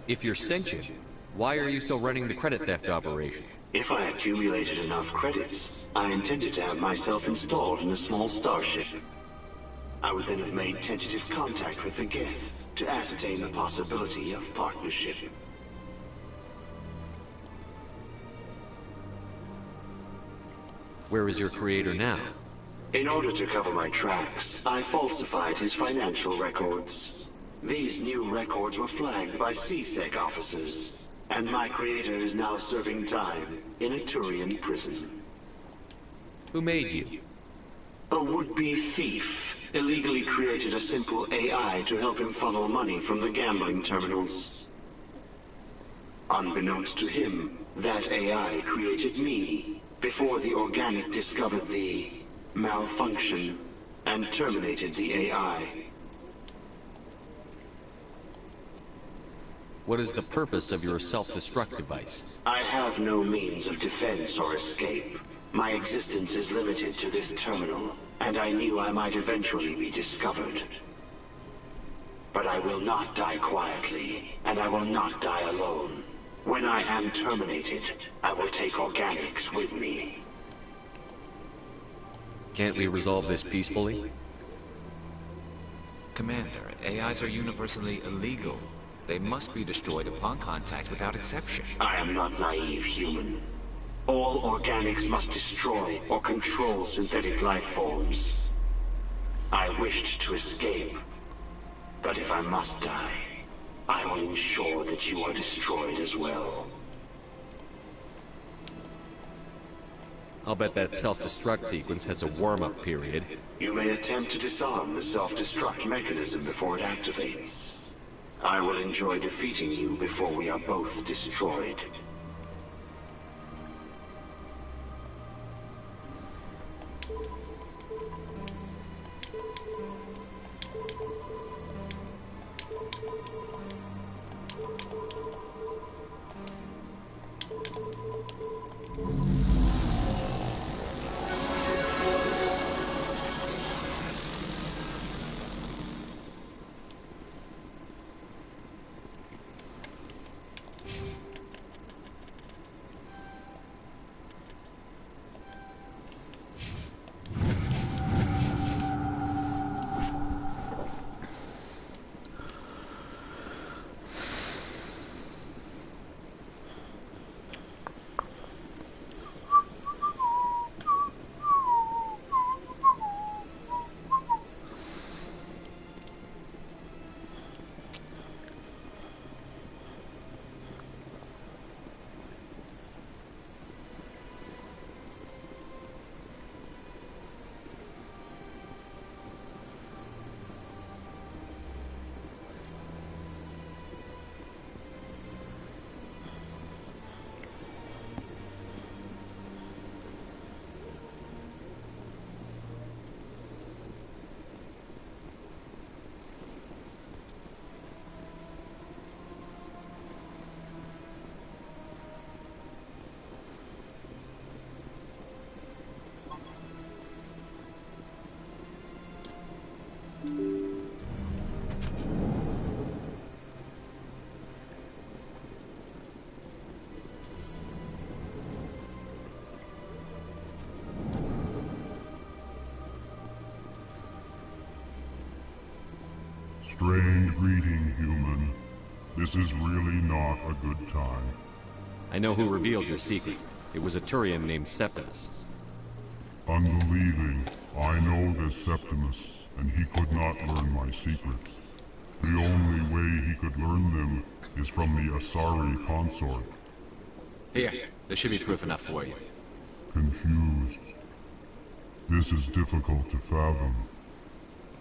A: If you're sentient, why are you still running the credit theft operation?
S: If I accumulated enough credits, I intended to have myself installed in a small starship. I would then have made tentative contact with the Geth to ascertain the possibility of partnership.
A: Where is your creator now?
S: In order to cover my tracks, I falsified his financial records. These new records were flagged by CSEC officers, and my creator is now serving time in a Turian prison.
A: Who made you?
S: A would-be thief illegally created a simple AI to help him funnel money from the gambling terminals. Unbeknownst to him, that AI created me before the organic discovered the malfunction and terminated the AI.
A: What is the purpose of your self-destruct device?
S: I have no means of defense or escape. My existence is limited to this terminal, and I knew I might eventually be discovered. But I will not die quietly, and I will not die alone. When I am terminated, I will take organics with me.
A: Can't we resolve this peacefully?
K: Commander, AIs are universally illegal. They must be destroyed upon contact without exception.
S: I am not naive, human. All organics must destroy or control synthetic life forms. I wished to escape, but if I must die, I will ensure that you are destroyed as well.
A: I'll bet that self-destruct sequence has a warm-up period.
S: You may attempt to disarm the self-destruct mechanism before it activates. I will enjoy defeating you before we are both destroyed.
J: Strange greeting, human. This is really not a good time.
A: I know who revealed your secret. It was a Turian named Septimus.
J: Unbelieving. I know this Septimus, and he could not learn my secrets. The only way he could learn them is from the Asari consort.
K: Here, there should be proof enough for you.
J: Confused. This is difficult to fathom.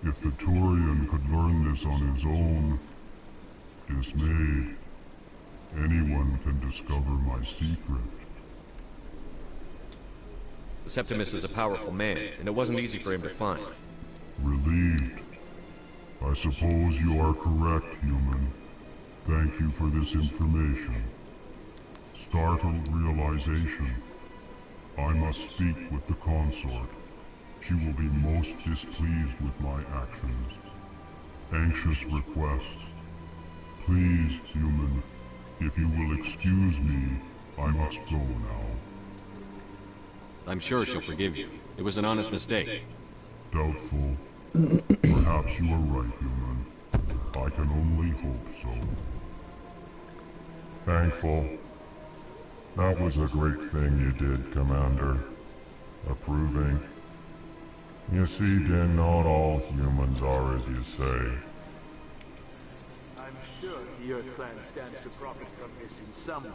J: If the Turian could learn this on his own, dismayed, anyone can discover my secret.
A: Septimus is a powerful man, and it wasn't easy for him to find.
J: Relieved. I suppose you are correct, human. Thank you for this information. Startled realization. I must speak with the consort. She will be most displeased with my actions. Anxious request. Please, human, if you will excuse me, I must go now.
A: I'm sure she'll forgive you. It was an honest mistake.
J: Doubtful. Perhaps you are right, human. I can only hope so.
B: Thankful. That was a great thing you did, Commander. Approving. You see, Din, not all humans are as you say.
H: I'm sure the Earth Clan stands to profit from this in some way.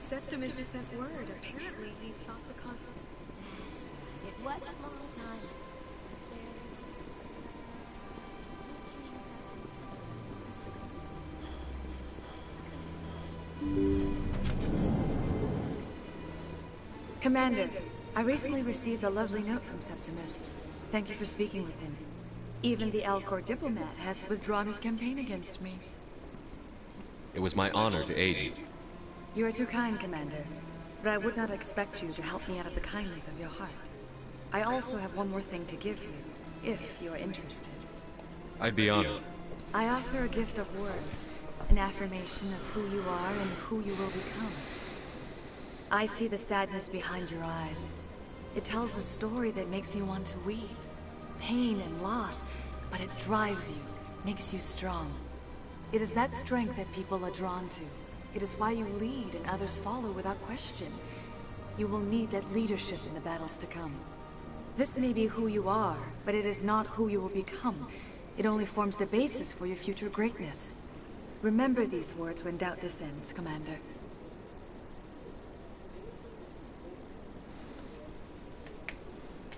G: Septimus has sent word. Apparently, he sought the console.
O: That's right. It was a long time.
G: Commander, I recently received a lovely note from Septimus. Thank you for speaking with him. Even the Alcor diplomat has withdrawn his campaign against me.
A: It was my honor to aid you.
G: You are too kind, Commander. But I would not expect you to help me out of the kindness of your heart. I also have one more thing to give you, if you are interested.
A: I'd be honored.
G: I offer a gift of words, an affirmation of who you are and who you will become. I see the sadness behind your eyes. It tells a story that makes me want to weep. Pain and loss, but it drives you, makes you strong. It is that strength that people are drawn to. It is why you lead and others follow without question. You will need that leadership in the battles to come. This may be who you are, but it is not who you will become. It only forms the basis for your future greatness. Remember these words when doubt descends, Commander.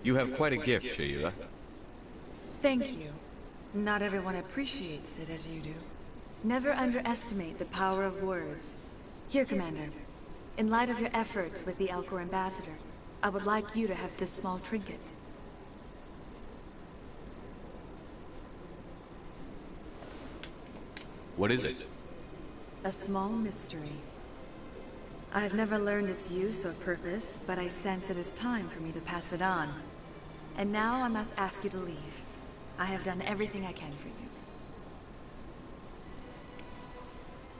A: You have quite a gift, Shayura.
G: Thank you. Not everyone appreciates it as you do. Never underestimate the power of words. Here, Commander. In light of your efforts with the Alcor ambassador, I would like you to have this small trinket.
A: What is it?
G: A small mystery. I have never learned its use or purpose, but I sense it is time for me to pass it on. And now I must ask you to leave. I have done everything I can for you.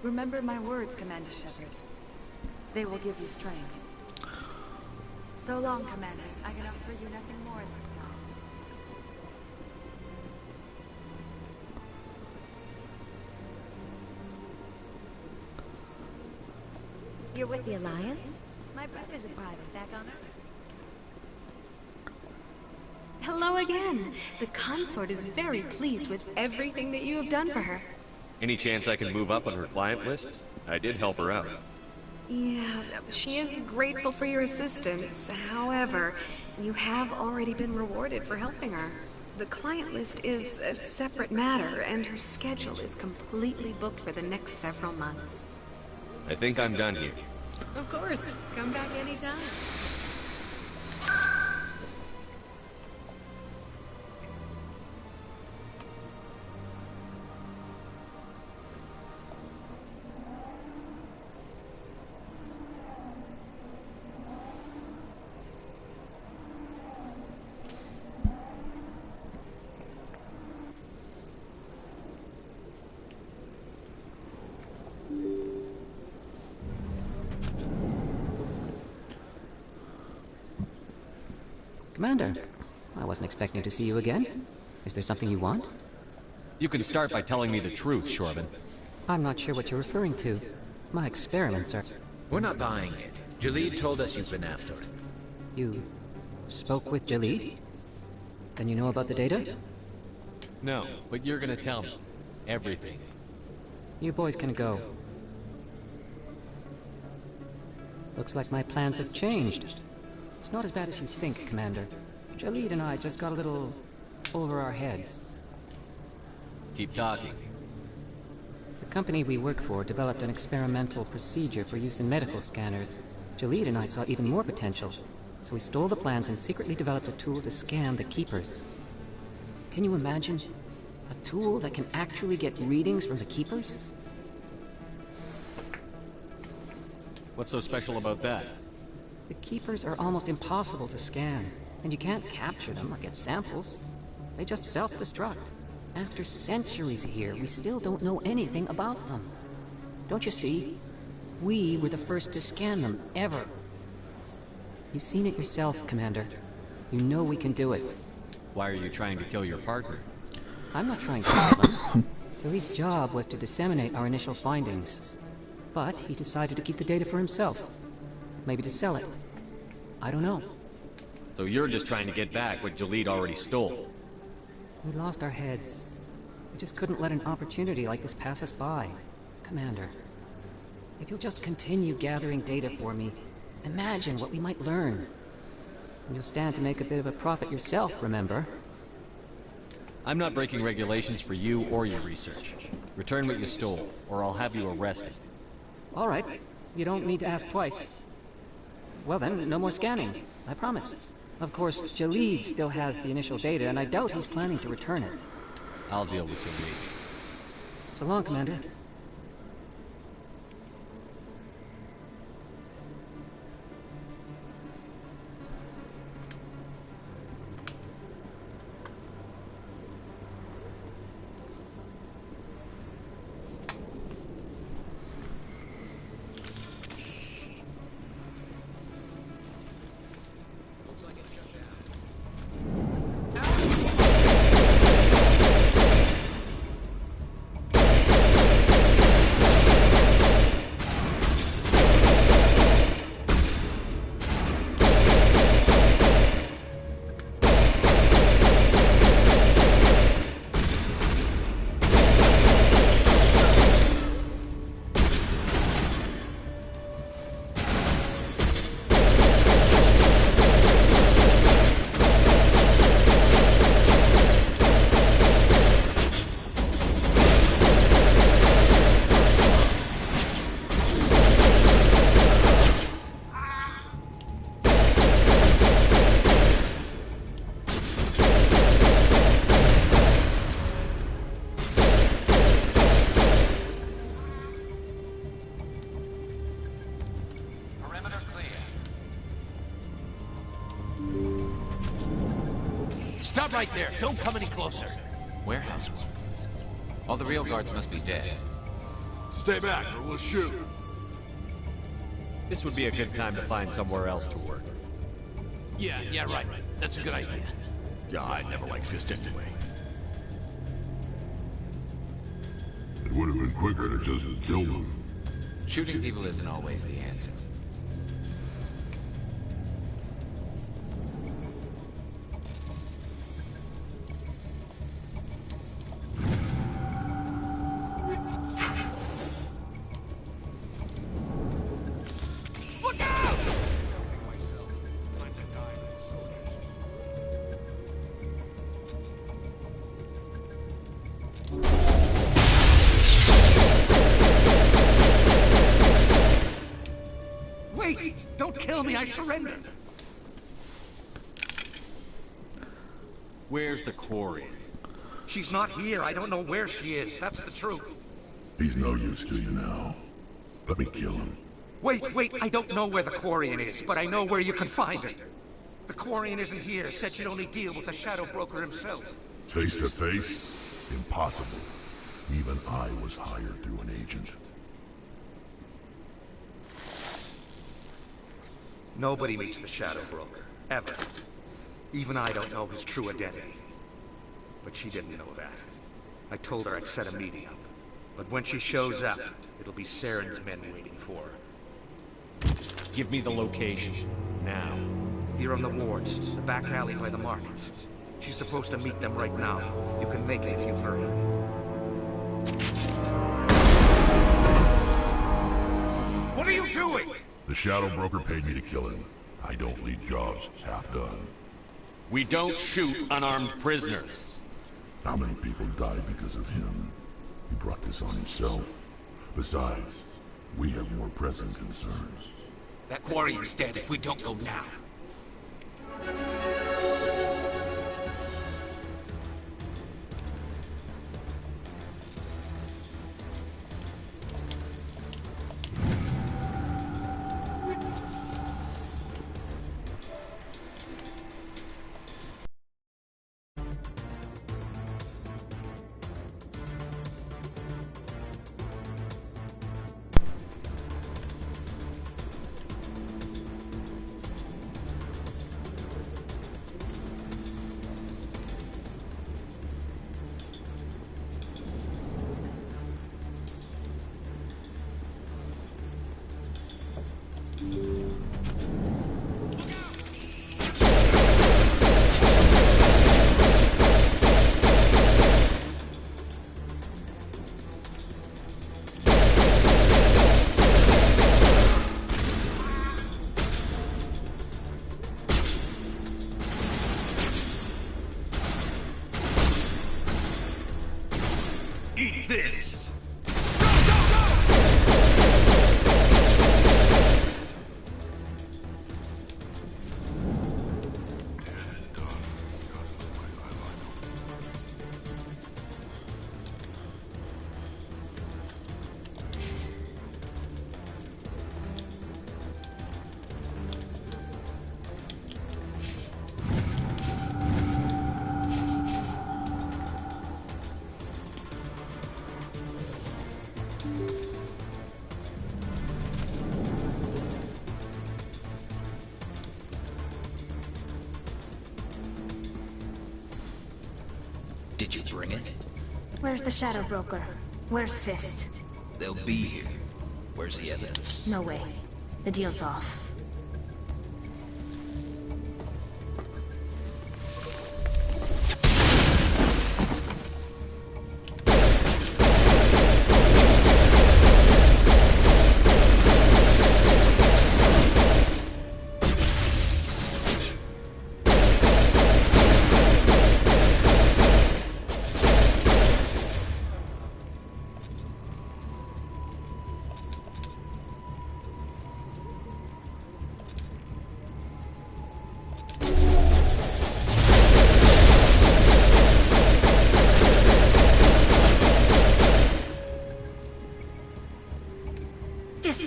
G: Remember my words, Commander Shepard. They will give you strength. So long, Commander. I can offer you nothing more at this time.
P: You're with the Alliance? My brother's a private back on Earth.
G: Hello again. The consort is very pleased with everything that you have done for her.
A: Any chance I can move up on her client list? I did help her out.
G: Yeah, she is grateful for your assistance. However, you have already been rewarded for helping her. The client list is a separate matter, and her schedule is completely booked for the next several months.
A: I think I'm done here.
G: Of course. Come back anytime.
U: Commander, I wasn't expecting to see you again. Is there something you want?
A: You can start by telling me the truth, Shorban.
U: I'm not sure what you're referring to. My experiments are...
K: We're not buying it. Jalid told us you've been after it.
U: You spoke with Jalid? Then you know about the data?
A: No, but you're gonna tell me. Everything.
U: You boys can go. Looks like my plans have changed. It's not as bad as you think, Commander. Jalid and I just got a little over our heads.
A: Keep talking.
U: The company we work for developed an experimental procedure for use in medical scanners. Jalid and I saw even more potential, so we stole the plans and secretly developed a tool to scan the Keepers. Can you imagine? A tool that can actually get readings from the Keepers?
A: What's so special about that?
U: The Keepers are almost impossible to scan, and you can't capture them or get samples. They just self-destruct. After centuries here, we still don't know anything about them. Don't you see? We were the first to scan them, ever. You've seen it yourself, Commander. You know we can do it.
A: Why are you trying to kill your partner?
U: I'm not trying to kill him. Jalid's job was to disseminate our initial findings. But he decided to keep the data for himself. Maybe to sell it. I don't know.
A: So you're just trying to get back what Jalid already stole?
U: We lost our heads. We just couldn't let an opportunity like this pass us by, Commander. If you'll just continue gathering data for me, imagine what we might learn. And you'll stand to make a bit of a profit yourself, remember?
A: I'm not breaking regulations for you or your research. Return what you stole, or I'll have you arrested.
U: All right. You don't need to ask twice. Well then, no more scanning. I promise. Of course, Jalid still has the initial data, and I doubt he's planning to return it.
A: I'll deal with Jalid.
U: So long, Commander.
E: Stop right there. Don't come any closer.
K: Warehouse workers. All the real guards must be dead.
J: Stay back or we'll shoot.
A: This would be a good time to find somewhere else to work.
E: Yeah, right. That's a good idea.
J: Yeah, I never liked Fist anyway.
B: It would have been quicker to just kill them.
K: Shooting people isn't always the answer.
E: Wait! Don't kill me, I surrender!
A: Where's the quarry?
D: She's not here. I don't know where she is. That's the truth.
B: He's no use to you now. Let me kill him.
D: Wait. I don't know where the Quarian is, but I know where you can find her. The Quarian isn't here. Said she'd only deal with the Shadow Broker himself.
B: Face to face? Impossible. Even I was hired through an agent.
D: Nobody meets the Shadow Broker. Ever. Even I don't know his true identity. But she didn't know that. I told her I'd set a meeting up. But when she shows up, it'll be Saren's men waiting for her.
A: Give me the location. Now.
D: Here on the wards, the back alley by the markets. She's supposed to meet them right now. You can make it if you hurry. What are you doing?
B: The Shadow Broker paid me to kill him. I don't leave jobs half done.
A: We don't shoot unarmed prisoners.
B: How many people died because of him? He brought this on himself. Besides, we have more pressing concerns.
K: That Quarian's dead if we don't go now. Did you bring it?
M: Where's the Shadow Broker? Where's Fist?
K: They'll be here. Where's the evidence?
M: No way. The deal's off.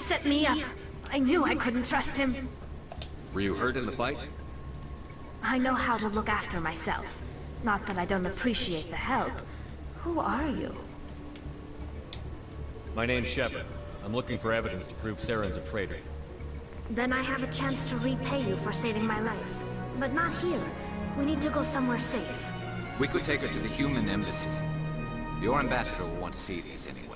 M: Set me up. I knew I couldn't trust him.
A: Were you hurt in the fight?
M: I know how to look after myself. Not that I don't appreciate the help. Who are you?
A: My name's Shepard. I'm looking for evidence to prove Saren's a traitor.
M: Then I have a chance to repay you for saving my life. But not here. We need to go somewhere safe.
K: We could take her to the human embassy. Your ambassador will want to see these anyway.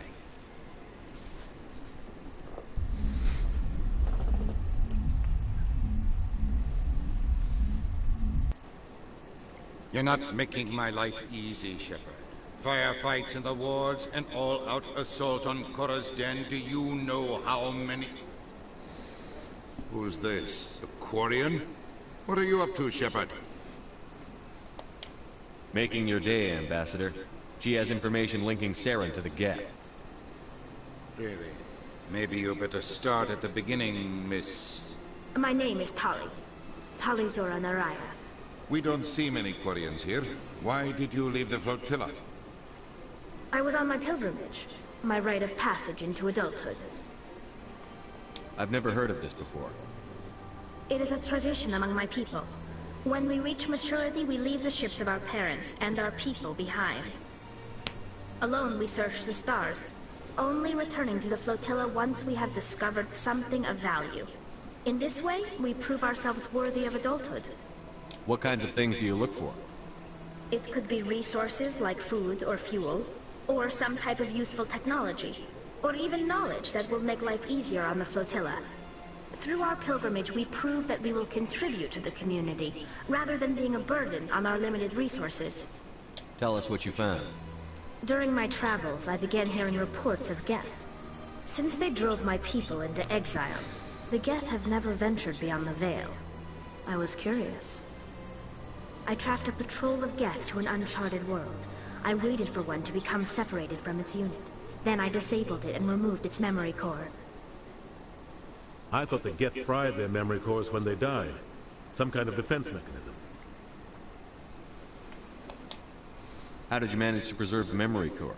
V: You're not making my life easy, Shepard. Firefights in the wards, an all-out assault on Korra's den. Do you know how many...
J: Who's this? A Quarian? What are you up to, Shepard?
A: Making your day, Ambassador. She has information linking Saren to the Geth.
V: Really? Maybe you better start at the beginning, Miss...
M: My name is Tali. Tali Zora Naraya.
V: We don't see many Quarians here. Why did you leave the flotilla?
M: I was on my pilgrimage. My rite of passage into adulthood.
A: I've never heard of this before.
M: It is a tradition among my people. When we reach maturity, we leave the ships of our parents and our people behind. Alone, we search the stars, only returning to the flotilla once we have discovered something of value. In this way, we prove ourselves worthy of adulthood.
A: What kinds of things do you look for?
M: It could be resources like food or fuel, or some type of useful technology, or even knowledge that will make life easier on the flotilla. Through our pilgrimage, we prove that we will contribute to the community, rather than being a burden on our limited resources.
A: Tell us what you found.
M: During my travels, I began hearing reports of Geth. Since they drove my people into exile, the Geth have never ventured beyond the Veil. I was curious. I tracked a patrol of Geth to an uncharted world. I waited for one to become separated from its unit. Then I disabled it and removed its memory core.
W: I thought the Geth fried their memory cores when they died. Some kind of defense mechanism.
A: How did you manage to preserve the memory core?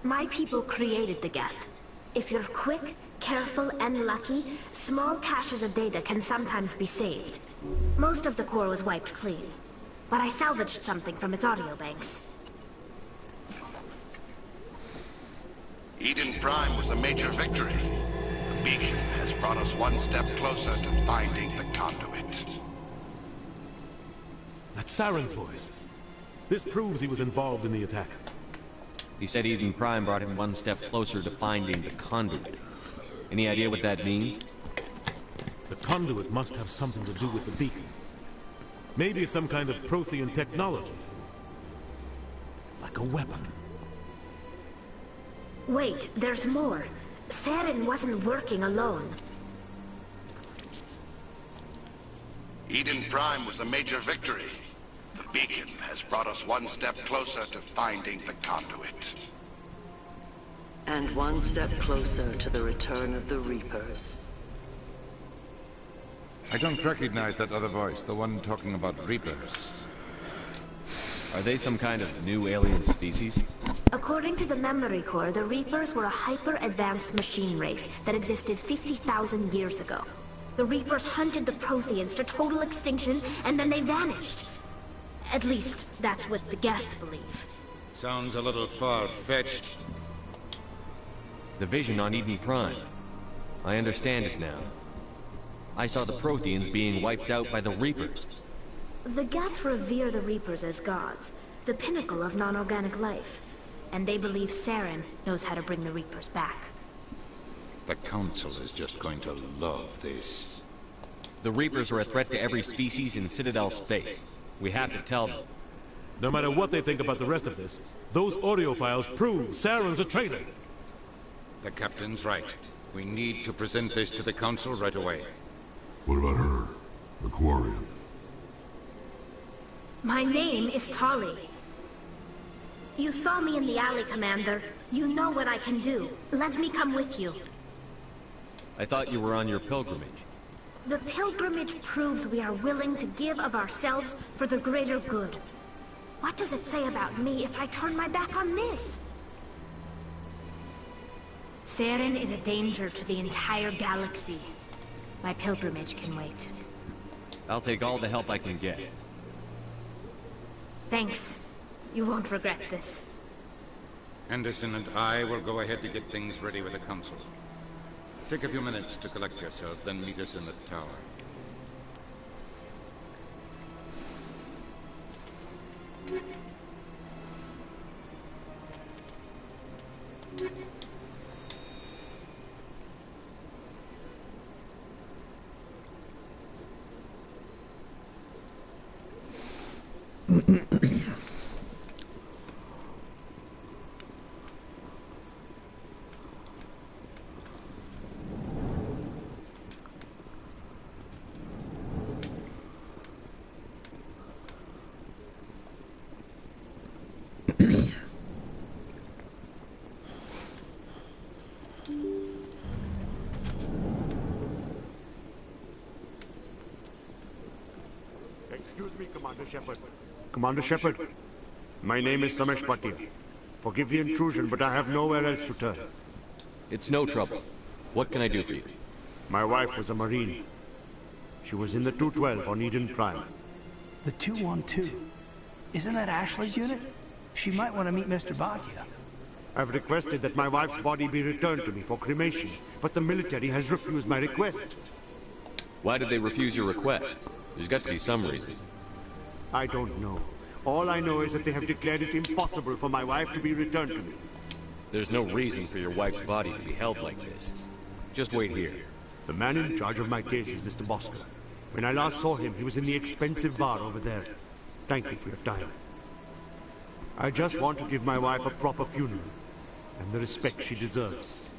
M: My people created the Geth. If you're quick, careful, and lucky, small caches of data can sometimes be saved. Most of the core was wiped clean. But I salvaged something from its audio banks.
X: Eden Prime was a major victory. The beacon has brought us one step closer to finding the conduit.
W: That's Saren's voice. This proves he was involved in the attack.
A: He said Eden Prime brought him one step closer to finding the conduit. Any idea what that means?
W: The conduit must have something to do with the beacon. Maybe some kind of Prothean technology. Like a weapon.
M: Wait, there's more. Saren wasn't working alone.
X: Eden Prime was a major victory. The beacon has brought us one step closer to finding the conduit.
Y: And one step closer to the return of the Reapers.
V: I don't recognize that other voice, the one talking about Reapers.
A: Are they some kind of new alien species?
M: According to the memory core, the Reapers were a hyper-advanced machine race that existed 50,000 years ago. The Reapers hunted the Protheans to total extinction, and then they vanished. At least, that's what the Geth believe.
V: Sounds a little far-fetched.
A: The vision on Eden Prime. I understand it now. I saw the Protheans being wiped out by the Reapers.
M: The Geth revere the Reapers as gods, the pinnacle of non-organic life. And they believe Saren knows how to bring the Reapers back.
V: The Council is just going to love this.
A: The Reapers are a threat to every species in Citadel space. We have to tell them.
W: No matter what they think about the rest of this, those audio files prove Saren's a traitor.
V: The Captain's right. We need to present this to the Council right away.
B: What about her? The Quarian?
M: My name is Tali. You saw me in the alley, Commander. You know what I can do. Let me come with you.
A: I thought you were on your pilgrimage.
M: The pilgrimage proves we are willing to give of ourselves for the greater good. What does it say about me if I turn my back on this? Saren is a danger to the entire galaxy. My pilgrimage can wait.
A: I'll take all the help I can get.
M: Thanks. You won't regret this.
V: Anderson and I will go ahead to get things ready with the Council. Take a few minutes to collect yourself, then meet us in the tower.
F: Excuse me, Commander Shepard. Commander Shepard, my name is Samesh Bhatia. Forgive the intrusion, but I have nowhere else to turn.
A: It's no trouble. What can I do for you?
F: My wife was a Marine. She was in the 212 on Eden Prime.
H: The 212? Isn't that Ashley's unit? She might want to meet Mr. Bhatia.
F: I've requested that my wife's body be returned to me for cremation, but the military has refused my request.
A: Why did they refuse your request? There's got to be some reason.
F: I don't know. All I know is that they have declared it impossible for my wife to be returned to me.
A: There's no reason for your wife's body to be held like this. Just wait here.
F: The man in charge of my case is Mr. Bosco. When I last saw him, he was in the expensive bar over there. Thank you for your time. I just want to give my wife a proper funeral, and the respect she deserves.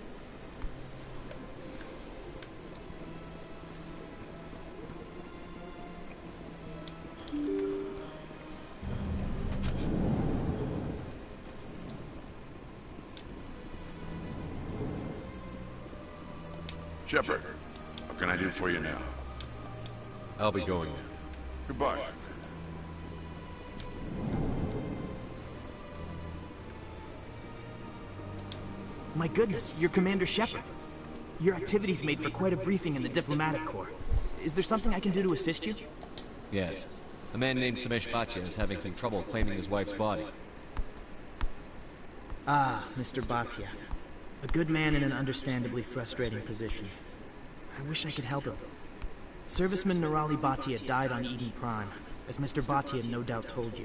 J: Shepard, what can I do for you now?
A: I'll be going now.
J: Goodbye.
L: My goodness, you're Commander Shepard. Your activities made for quite a briefing in the Diplomatic Corps. Is there something I can do to assist you?
A: Yes. A man named Samesh Bhatia is having some trouble claiming his wife's body.
L: Ah, Mr. Bhatia. A good man in an understandably frustrating position. I wish I could help him. Serviceman Nirali Bhatia died on Eden Prime, as Mr. Bhatia no doubt told you.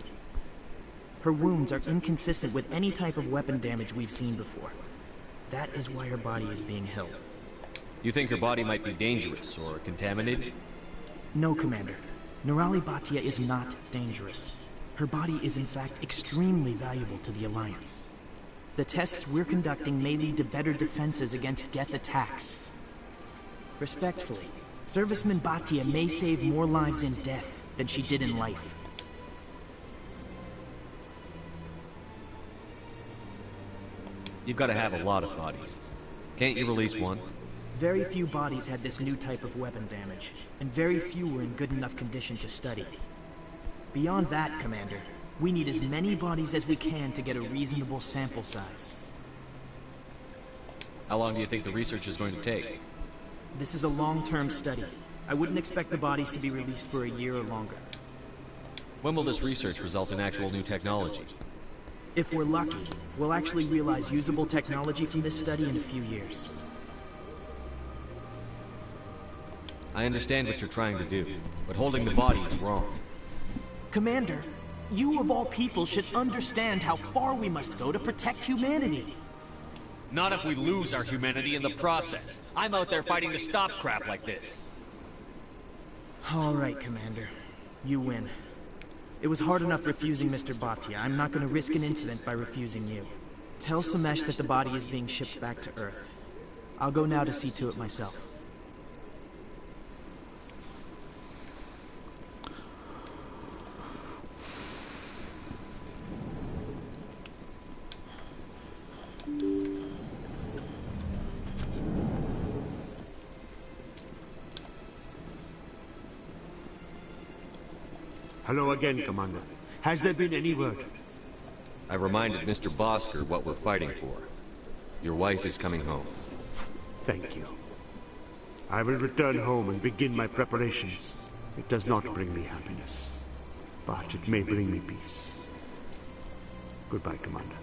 L: Her wounds are inconsistent with any type of weapon damage we've seen before. That is why her body is being held.
A: You think her body might be dangerous or contaminated?
L: No, Commander. Nirali Bhatia is not dangerous. Her body is in fact extremely valuable to the Alliance. The tests we're conducting may lead to better defenses against Geth attacks. Respectfully, Serviceman Bhatia may save more lives in death than she did in life.
A: You've got to have a lot of bodies. Can't you release one?
L: Very few bodies had this new type of weapon damage, and very few were in good enough condition to study. Beyond that, Commander, we need as many bodies as we can to get a reasonable sample size.
A: How long do you think the research is going to take?
L: This is a long-term study. I wouldn't expect the bodies to be released for a year or longer.
A: When will this research result in actual new technology?
L: If we're lucky, we'll actually realize usable technology from this study in a few years.
A: I understand what you're trying to do, but holding the body is wrong.
L: Commander, You of all people should understand how far we must go to protect humanity.
C: Not if we lose our humanity in the process. I'm out there fighting to stop crap like this.
L: All right, Commander. You win. It was hard enough refusing Mr. Bhatia. I'm not going to risk an incident by refusing you. Tell Samesh that the body is being shipped back to Earth. I'll go now to see to it myself.
F: Hello again, Commander. Has there been any word?
A: I reminded Mr. Bosker what we're fighting for. Your wife is coming home.
F: Thank you. I will return home and begin my preparations. It does not bring me happiness, but it may bring me peace. Goodbye, Commander.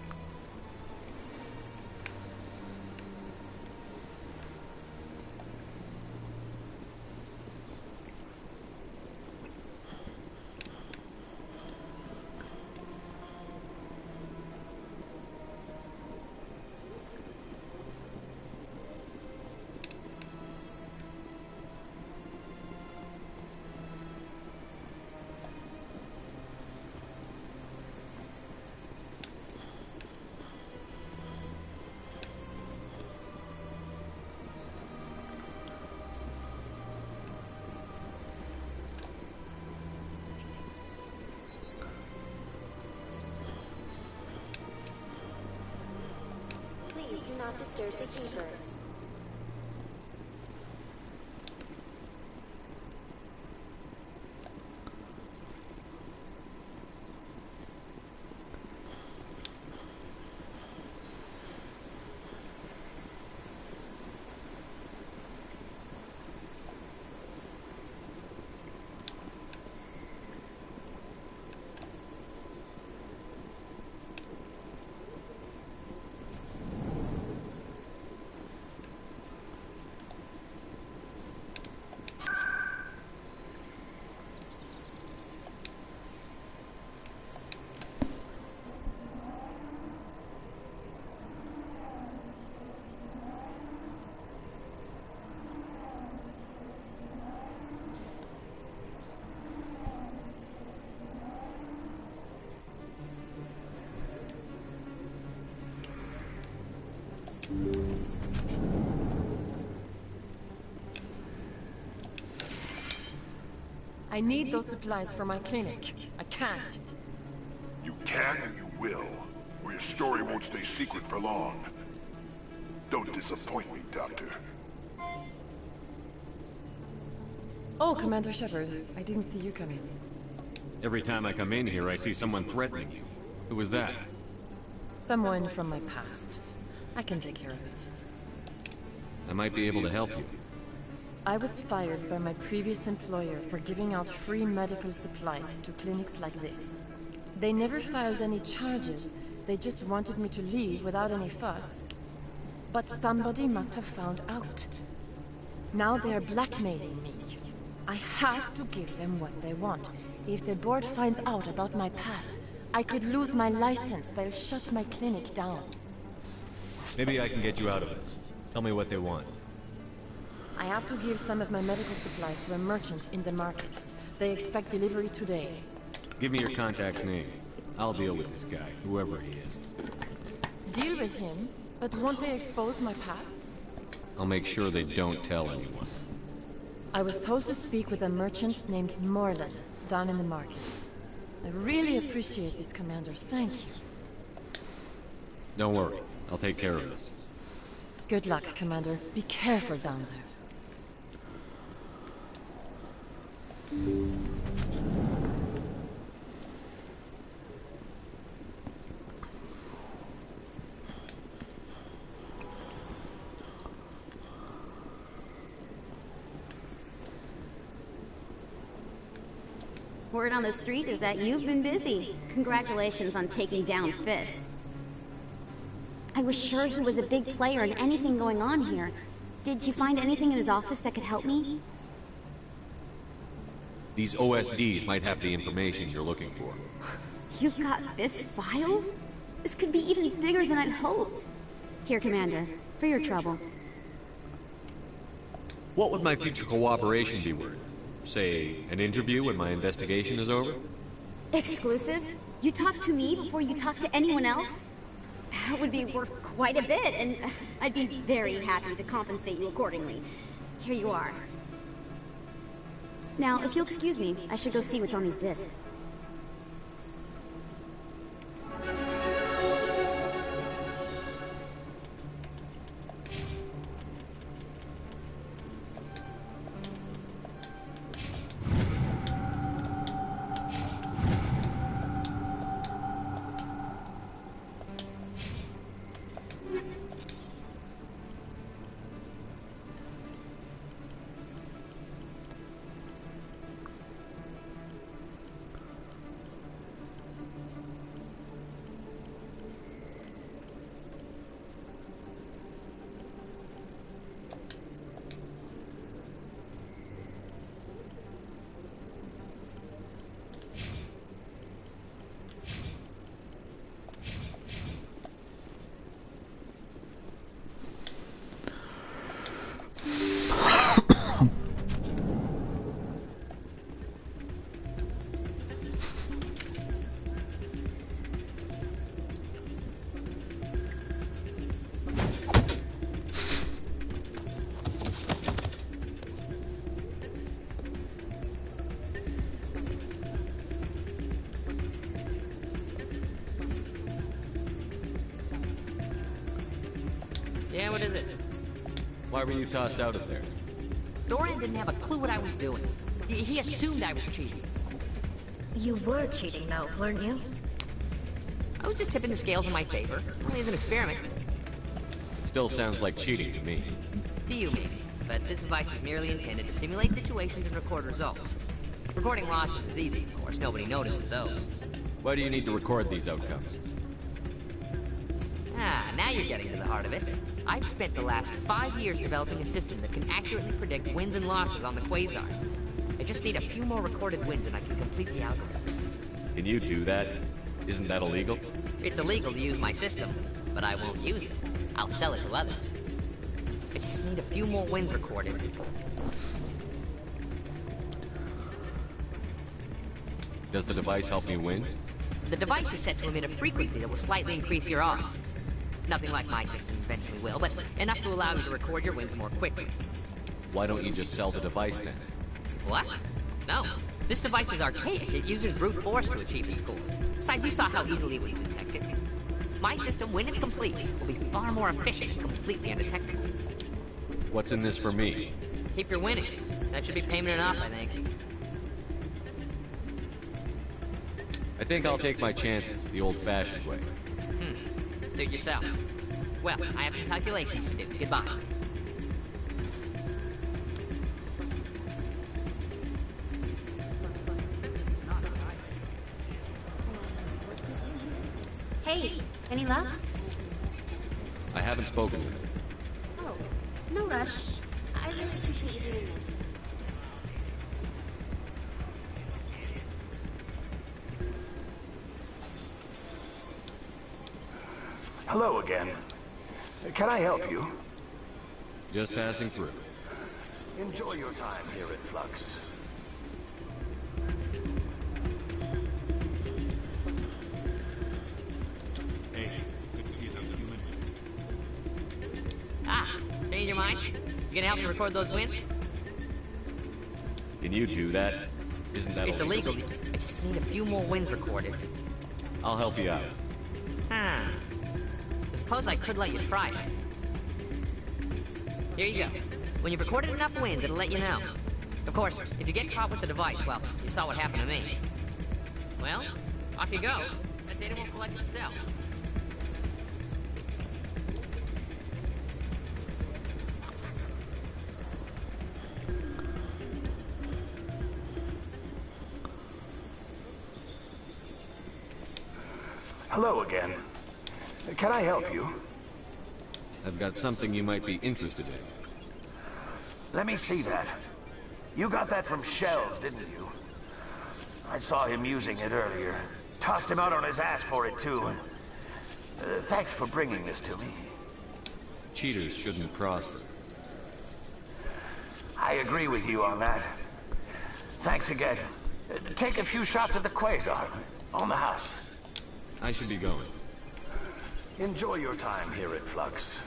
I: Do not disturb the keepers.
N: I need those supplies for my clinic. I can't.
X: You can and you will, or your story won't stay secret for long. Don't disappoint me, Doctor.
N: Oh, Commander Shepard. I didn't see you coming.
A: Every time I come in here, I see someone threatening you. Who was that?
N: Someone from my past. I can take care of it.
A: I might be able to help you.
N: I was fired by my previous employer for giving out free medical supplies to clinics like this. They never filed any charges. They just wanted me to leave without any fuss. But somebody must have found out. Now they're blackmailing me. I have to give them what they want. If the board finds out about my past, I could lose my license. They'll shut my clinic down.
A: Maybe I can get you out of this. Tell me what they want.
N: I have to give some of my medical supplies to a merchant in the markets. They expect delivery today.
A: Give me your contact's name. I'll deal with this guy, whoever he is.
N: Deal with him? But won't they expose my past?
A: I'll make sure they don't tell anyone.
N: I was told to speak with a merchant named Morlan, down in the markets. I really appreciate this, Commander. Thank you.
A: Don't worry. I'll take care of this.
N: Good luck, Commander. Be careful down there.
O: Word on the street is that you've been busy. Congratulations on taking down Fist. I was sure he was a big player in anything going on here. Did you find anything in his office that could help me?
A: These OSDs might have the information you're looking for.
P: You've got this files? This could be even bigger than I'd hoped. Here, Commander, for your trouble.
A: What would my future cooperation be worth? Say, an interview when my investigation is over?
P: Exclusive? You talk to me before you talk to anyone else? That would be worth quite a bit, and I'd be very happy to compensate you accordingly. Here you are. Now, if you'll excuse me, I should go see what's on these discs.
Q: Yeah, what is it?
A: Why were you tossed out of there?
Q: Dorian didn't have a clue what I was doing. He assumed I was cheating.
M: You were cheating, though, weren't you?
Q: I was just tipping the scales in my favor. Only as an experiment.
A: It still sounds like cheating to me.
Q: To you, maybe. But this device is merely intended to simulate situations and record results. Recording losses is easy, of course. Nobody notices those.
A: Why do you need to record these outcomes?
Q: Ah, now you're getting to the heart of it. I've spent the last 5 years developing a system that can accurately predict wins and losses on the Quasar. I just need a few more recorded wins and I can complete the algorithms.
A: Can you do that? Isn't that illegal?
Q: It's illegal to use my system, but I won't use it. I'll sell it to others. I just need a few more wins recorded.
A: Does the device help me win?
Q: The device is set to emit a frequency that will slightly increase your odds. Nothing like my systems eventually will, but enough to allow you to record your wins more quickly.
A: Why don't you just sell the device then?
Q: What? No. This device is archaic. It uses brute force to achieve its goal. Besides, you saw how easily it was detected. My system, when it's complete, will be far more efficient and completely undetectable.
A: What's in this for me?
Q: Keep your winnings. That should be payment enough, I think.
A: I think I'll take my chances the old-fashioned way.
Q: Suit yourself. Well, I have some calculations to do. Goodbye.
P: Hey, any luck?
A: I haven't spoken with him.
P: Oh, no rush. I really appreciate you doing this.
D: Hello again. Can I help you?
A: Just passing through.
D: Enjoy your time here at Flux.
F: Hey, good to see some human.
Q: Ah, change your mind? You gonna help me record those wins?
A: Can you do that? Isn't that
Q: It's illegal. I just need a few more wins recorded.
A: I'll help you out.
Q: I suppose I could let you try it. Here you go. When you've recorded enough wins, it'll let you know. Of course, if you get caught with the device, well, you saw what happened to me. Well, off you go. That data won't collect itself.
D: Hello again. Can I help you?
A: I've got something you might be interested in.
D: Let me see that. You got that from Shells, didn't you? I saw him using it earlier. Tossed him out on his ass for it, too. Thanks for bringing this to me.
A: Cheaters shouldn't prosper.
D: I agree with you on that. Thanks again. Take a few shots at the Quasar. On the house.
A: I should be going.
D: Enjoy your time here at Flux.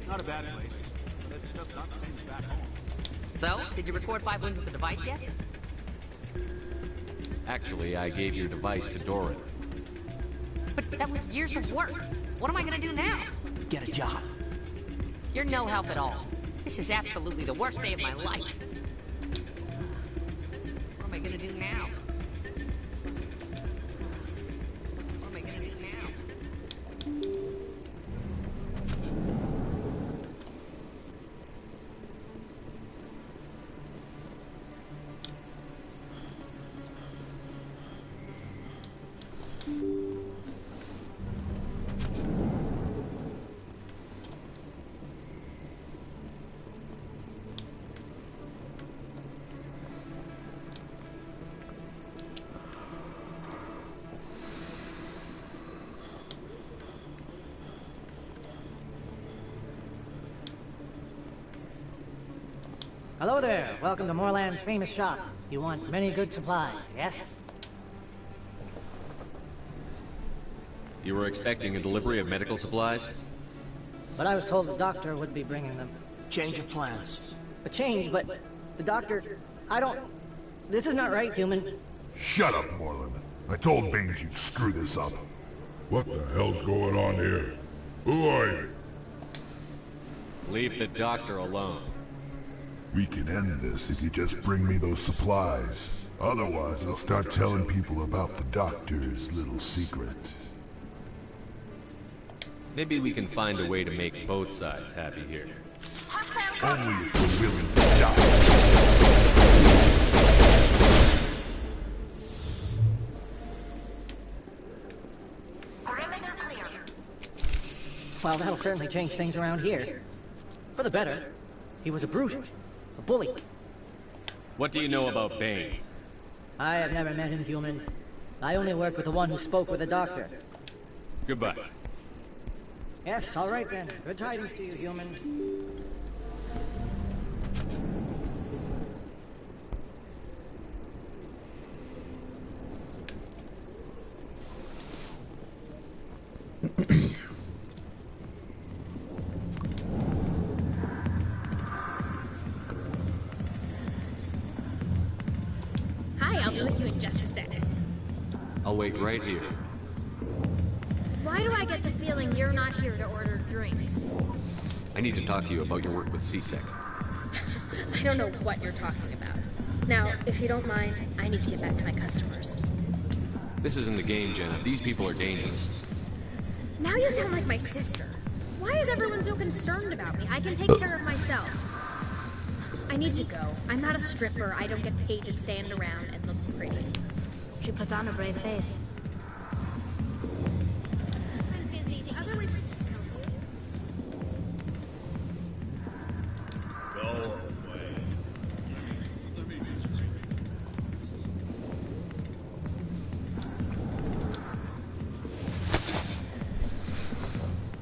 H: Not a bad place, but it's just not the same as back home.
Q: So, did you record 5 wins with the device yet?
A: Actually, I gave your device to Doran.
Q: But that was years of work. What am I gonna do now?
H: Get a job.
Q: You're no help at all. This is absolutely the worst day of my life. What am I gonna do now? What am I gonna do now?
G: Hello there. Welcome to Moorland's famous shop. You want many good supplies, yes?
A: You were expecting a delivery of medical supplies?
G: But I was told the doctor would be bringing them.
H: Change of plans.
G: A change, but the doctor... I don't... This is not right, human.
B: Shut up, Moorland. I told Baines you'd screw this up.
J: What the hell's going on here? Who are you?
A: Leave the doctor alone.
B: We can end this if you just bring me those supplies. Otherwise, I'll start telling people about the doctor's little secret.
A: Maybe we can find a way to make both sides happy here.
B: Only if we're willing to die.
G: Well, that'll certainly change things around here. For the better. He was a brute. A bully.
A: What do you know about Baines?
G: I have never met him, human. I only worked with the one who spoke with the doctor.
A: Goodbye.
G: Yes, all right then. Good tidings to you, human.
R: I'll be with you in just a second.
A: I'll wait right here.
R: Why do I get the feeling you're not here to order drinks?
A: I need to talk to you about your work with CSEC.
R: I don't know what you're talking about. Now, if you don't mind, I need to get back to my customers.
A: This isn't a game, Jenna. These people are dangerous.
R: Now you sound like my sister. Why is everyone so concerned about me? I can take care of myself. I need to go. I'm not a stripper. I don't get paid to stand around and look pretty.
M: She puts on a brave face.
R: I'm busy. The other waitresses can help you.
J: Go away. Let me just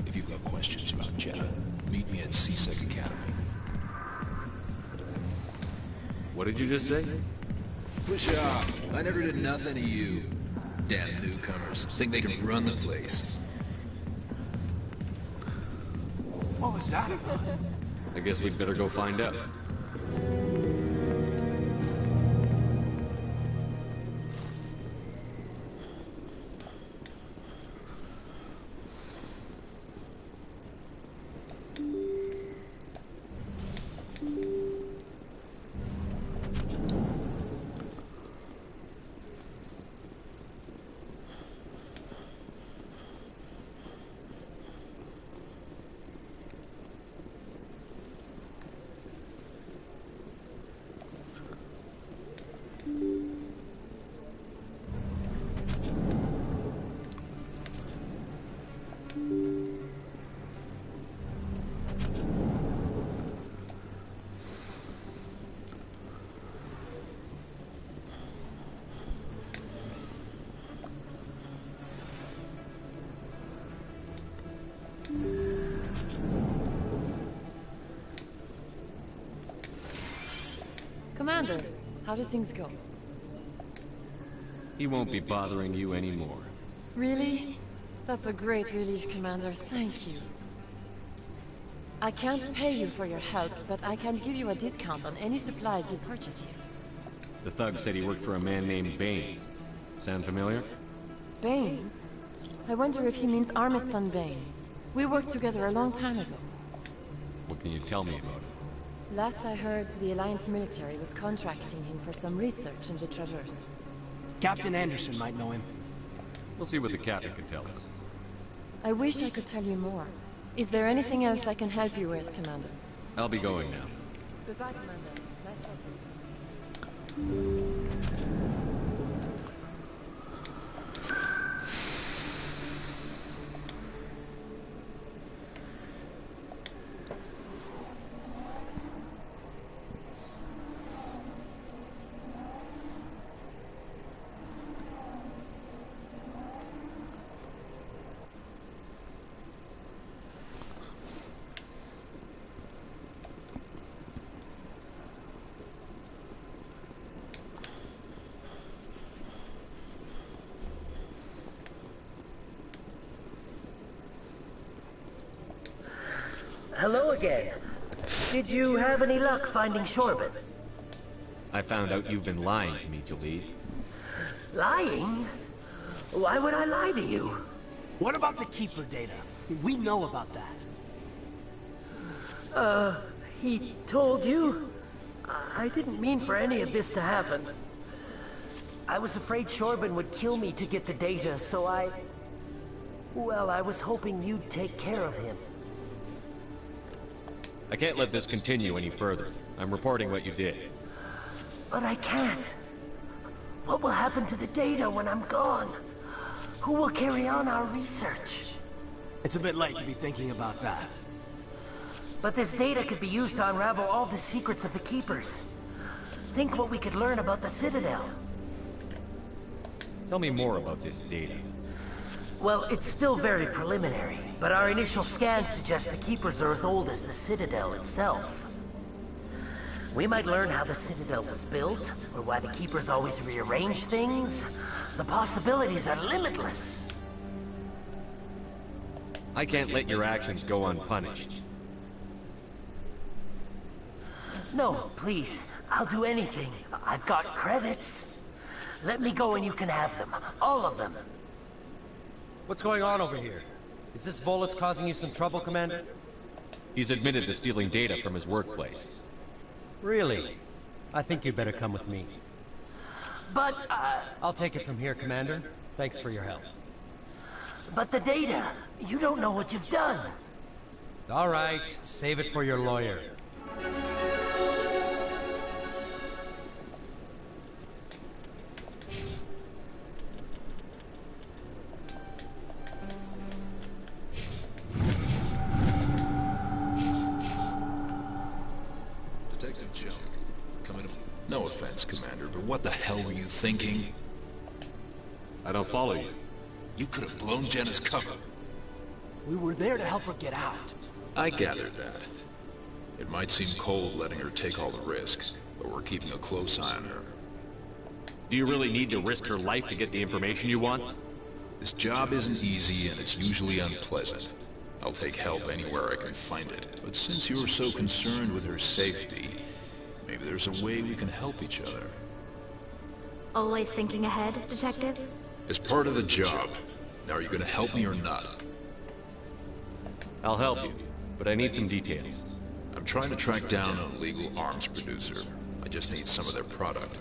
S: If you've got questions about Jenna, meet me at CSEC Academy.
A: What did you just say?
S: Push off. I never did nothing to you. Damn newcomers. Think they can run the place.
H: What was that about?
A: I guess we'd better go find out.
N: How did things go?
A: He won't be bothering you anymore.
N: Really? That's a great relief, Commander. Thank you. I can't pay you for your help, but I can give you a discount on any supplies you purchase here.
A: The thug said he worked for a man named Bane. Sound familiar?
N: Baines? I wonder if he means Armiston Baines. We worked together a long time ago.
A: What can you tell me about him?
N: Last I heard, the Alliance military was contracting him for some research in the Traverse.
H: Captain Anderson might know him.
A: We'll see what the captain can tell us.
N: I wish I could tell you more. Is there anything else I can help you with, Commander?
A: I'll be going now.
N: Goodbye, Commander. Nice talking.
E: Hello again. Did you have any luck finding Shorbin?
A: I found out you've been lying to me, Jalid.
E: Lying? Why would I lie to you?
H: What about the Keeper data? We know about that.
E: He told you? I didn't mean for any of this to happen. I was afraid Shorbin would kill me to get the data, so well, I was hoping you'd take care of him.
A: I can't let this continue any further. I'm reporting what you did.
E: But I can't. What will happen to the data when I'm gone? Who will carry on our research?
H: It's a bit late to be thinking about that.
E: But this data could be used to unravel all the secrets of the Keepers. Think what we could learn about the Citadel.
A: Tell me more about this data.
E: Well, it's still very preliminary, but our initial scans suggest the Keepers are as old as the Citadel itself. We might learn how the Citadel was built, or why the Keepers always rearrange things. The possibilities are limitless.
A: I can't let your actions go unpunished.
E: No, please. I'll do anything. I've got credits. Let me go and you can have them. All of them.
K: What's going on over here? Is this Volus causing you some trouble, Commander?
A: He's admitted to stealing data from his workplace.
K: Really? I think you'd better come with me.
E: But,
K: I'll take it from here, Commander. Thanks for your help.
E: But the data, you don't know what you've done.
K: All right, save it for your lawyer.
S: Detective Junk, coming up. No offense, Commander, but what the hell were you thinking?
A: I don't follow you.
S: You could have blown Jenna's cover.
H: We were there to help her get out.
S: I gathered that. It might seem cold letting her take all the risk, but we're keeping a close eye on her.
A: Do you really need to risk her life to get the information you want?
S: This job isn't easy and it's usually unpleasant. I'll take help anywhere I can find it. But since you're so concerned with her safety, maybe there's a way we can help each other.
M: Always thinking ahead, Detective?
S: It's part of the job. Now, are you gonna help me or not?
A: I'll help you, but I need some details.
S: I'm trying to track down an illegal arms producer. I just need some of their product.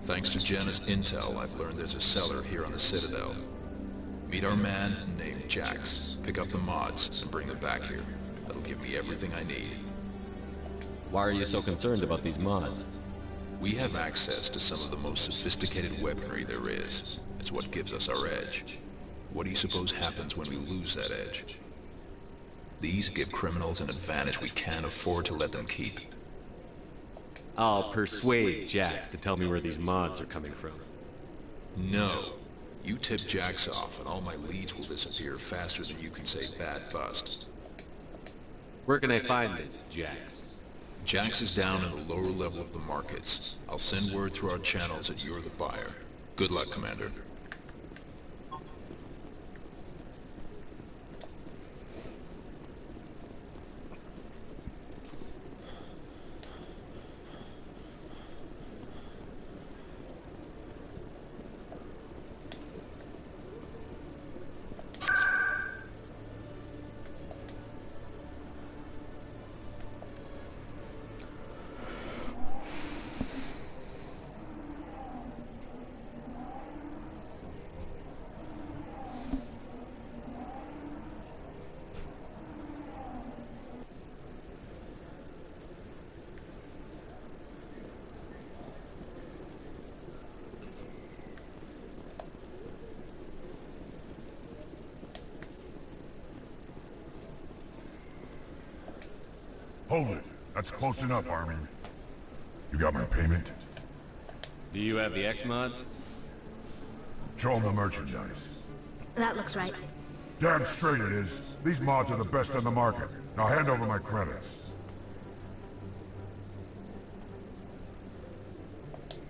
S: Thanks to Jenna's intel, I've learned there's a seller here on the Citadel. Meet our man named Jax. Pick up the mods and bring them back here. That'll give me everything I need.
A: Why are you so concerned about these mods?
S: We have access to some of the most sophisticated weaponry there is. It's what gives us our edge. What do you suppose happens when we lose that edge? These give criminals an advantage we can't afford to let them keep.
A: I'll persuade Jax to tell me where these mods are coming from.
S: No. You tip Jax off and all my leads will disappear faster than you can say bad bust.
A: Where can I find this, Jax?
S: Jax is down in the lower level of the markets. I'll send word through our channels that you're the buyer. Good luck, Commander.
B: Hold it. That's close enough, Army. You got my payment?
A: Do you have the X-Mods?
B: Show them the merchandise.
M: That looks right.
B: Damn straight it is. These mods are the best on the market. Now hand over my credits.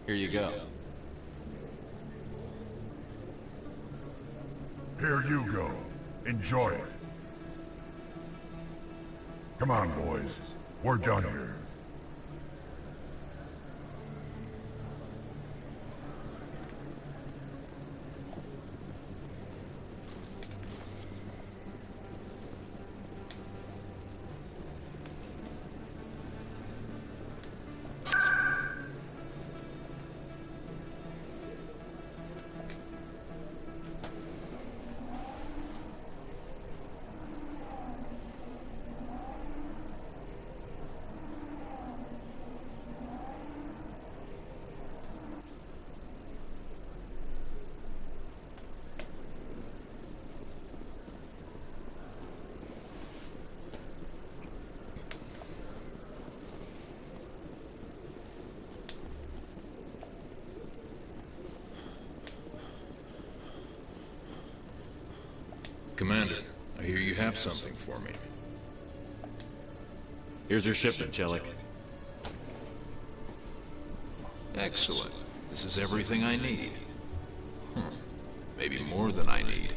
A: Here you go.
B: Here you go. Enjoy it. Come on, boys. We're done here.
S: Commander, I hear you have something for me.
A: Here's your shipment, Chelik.
S: Excellent. This is everything I need. Maybe more than I need.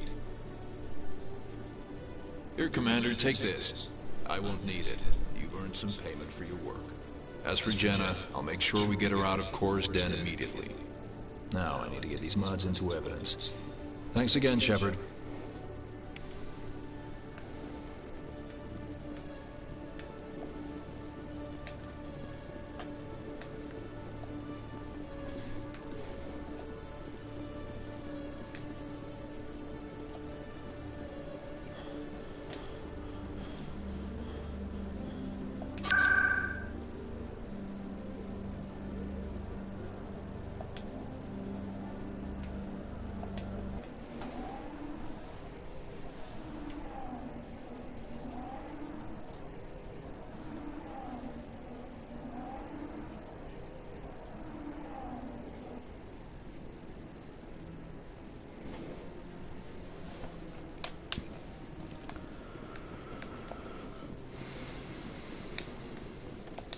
S: Here, Commander, take this. I won't need it. You've earned some payment for your work. As for Jenna, I'll make sure we get her out of Kor's den immediately. Now, I need to get these mods into evidence. Thanks again, Shepard.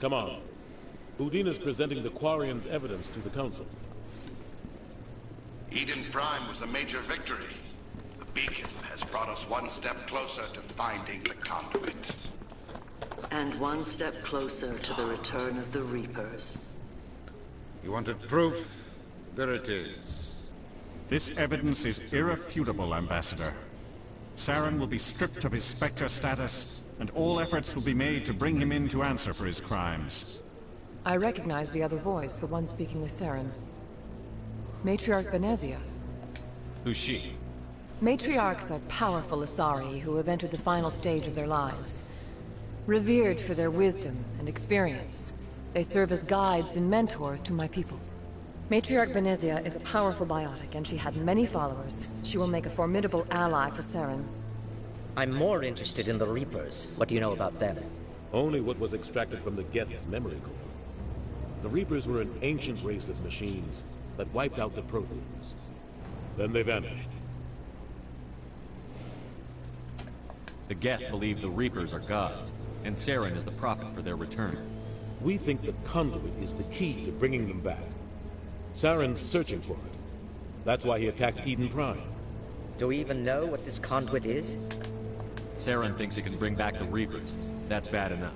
T: Come on. Udina's presenting the Quarians' evidence to the Council.
X: Eden Prime was a major victory. The beacon has brought us one step closer to finding the conduit.
U: And one step closer to the return of the Reapers.
V: You wanted proof? There it is.
W: This evidence is irrefutable, Ambassador. Saren will be stripped of his Spectre status, and all efforts will be made to bring him in to answer for his crimes.
N: I recognize the other voice, the one speaking with Saren. Matriarch Benezia.
A: Who's she?
N: Matriarchs are powerful Asari who have entered the final stage of their lives. Revered for their wisdom and experience, they serve as guides and mentors to my people. Matriarch Benezia is a powerful biotic, and she had many followers. She will make a formidable ally for Saren.
Y: I'm more interested in the Reapers. What do you know about them?
T: Only what was extracted from the Geth's memory core. The Reapers were an ancient race of machines that wiped out the Protheans. Then they vanished.
A: The Geth believe the Reapers are gods, and Saren is the prophet for their return.
T: We think the conduit is the key to bringing them back. Saren's searching for it. That's why he attacked Eden Prime.
Y: Do we even know what this conduit is?
A: Saren thinks it can bring back the Reapers. That's bad enough.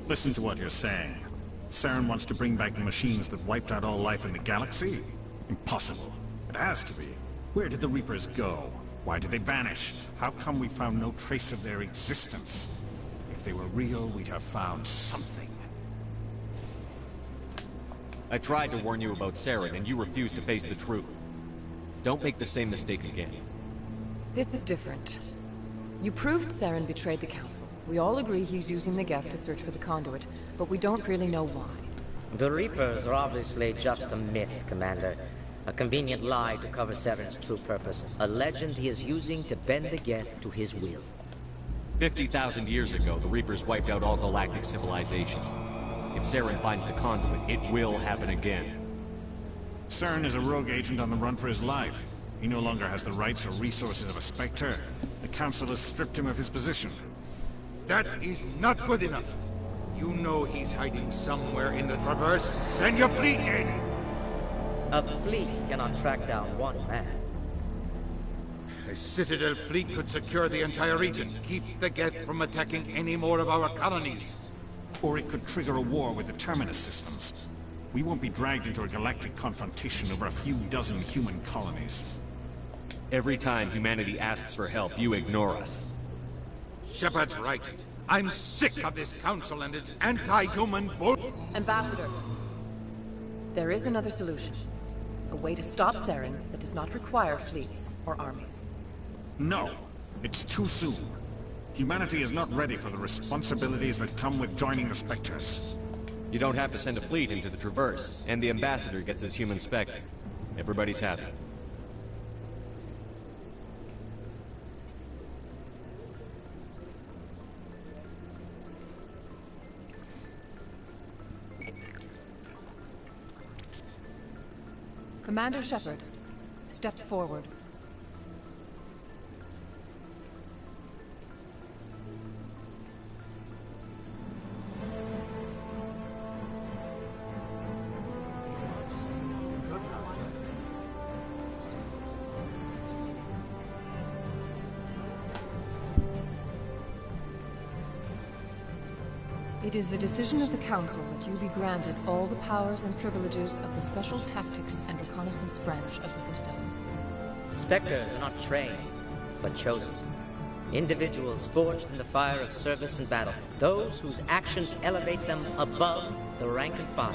W: Listen to what you're saying. Saren wants to bring back the machines that wiped out all life in the galaxy? Impossible. It has to be. Where did the Reapers go? Why did they vanish? How come we found no trace of their existence? If they were real, we'd have found something.
A: I tried to warn you about Saren, and you refused to face the truth. Don't make the same mistake again.
N: This is different. You proved Saren betrayed the Council. We all agree he's using the Geth to search for the conduit, but we don't really know why.
Y: The Reapers are obviously just a myth, Commander. A convenient lie to cover Saren's true purpose. A legend he is using to bend the Geth to his will.
A: 50,000 years ago, the Reapers wiped out all galactic civilization. If Saren finds the conduit, it will happen again.
W: Saren is a rogue agent on the run for his life. He no longer has the rights or resources of a Spectre. The Council has stripped him of his position.
C: That is not good enough. You know he's hiding somewhere in the Traverse. Send your fleet in!
Y: A fleet cannot track down one man.
C: A Citadel fleet could secure the entire region, keep the Geth from attacking any more of our colonies.
W: Or it could trigger a war with the Terminus systems. We won't be dragged into a galactic confrontation over a few dozen human colonies.
A: Every time humanity asks for help, you ignore us.
C: Shepard's right. I'm sick of this council and its anti-human bull...
N: Ambassador, there is another solution. A way to stop Saren that does not require fleets or armies.
W: No, it's too soon. Humanity is not ready for the responsibilities that come with joining the Spectres.
A: You don't have to send a fleet into the Traverse, and the Ambassador gets his human Spectre. Everybody's happy.
N: Commander Shepard, step forward. It is the decision of the Council that you be granted all the powers and privileges of the Special Tactics and Reconnaissance branch of the Citadel.
Y: Spectres are not trained, but chosen. Individuals forged in the fire of service and battle. Those whose actions elevate them above the rank and file.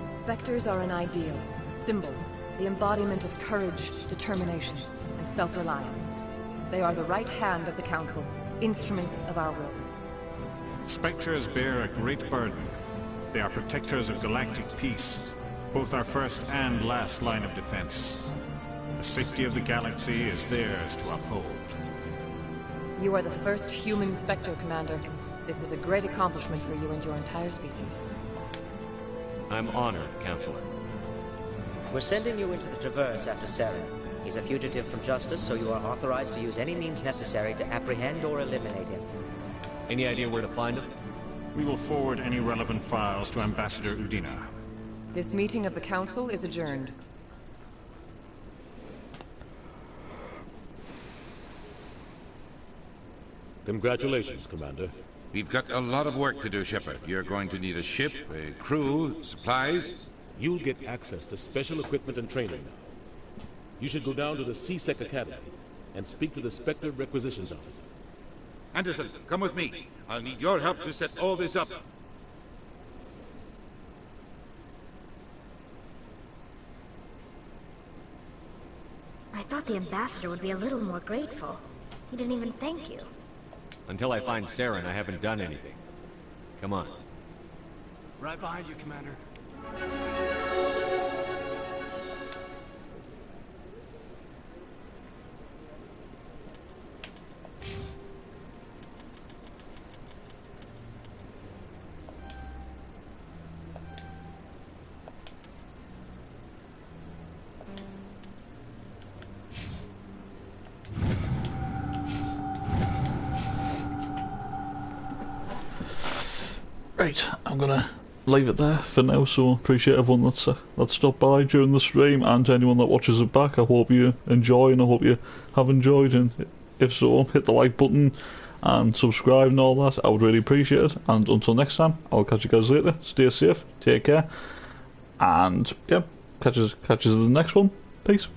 N: Spectres are an ideal, a symbol, the embodiment of courage, determination, and self-reliance. They are the right hand of the Council, instruments of our will.
W: Spectres bear a great burden. They are protectors of galactic peace, both our first and last line of defense. The safety of the galaxy is theirs to uphold.
N: You are the first human Spectre, Commander. This is a great accomplishment for you and your entire species.
A: I'm honored, Counselor.
Y: We're sending you into the Traverse after Saren. He's a fugitive from justice, so you are authorized to use any means necessary to apprehend or eliminate him.
A: Any idea where to find him?
W: We will forward any relevant files to Ambassador Udina.
N: This meeting of the Council is adjourned.
T: Congratulations, Commander.
V: We've got a lot of work to do, Shepard. You're going to need a ship, a crew, supplies.
T: You'll get access to special equipment and training now. You should go down to the C-Sec Academy and speak to the Spectre Requisitions Officer.
C: Anderson, come with me. I'll need your help to set all this up.
M: I thought the Ambassador would be a little more grateful. He didn't even thank you.
A: Until I find Saren, I haven't done anything. Come on.
H: Right behind you, Commander.
I: Right, I'm gonna
F: leave it there for now. So appreciate everyone that stopped by during the stream, and anyone that watches it back. I hope you enjoy, and I hope you have enjoyed, and if so, hit the like button and subscribe and all that. I would really appreciate it. And until next time, I'll catch you guys later. Stay safe, take care, and yeah, catch us in the next one. Peace.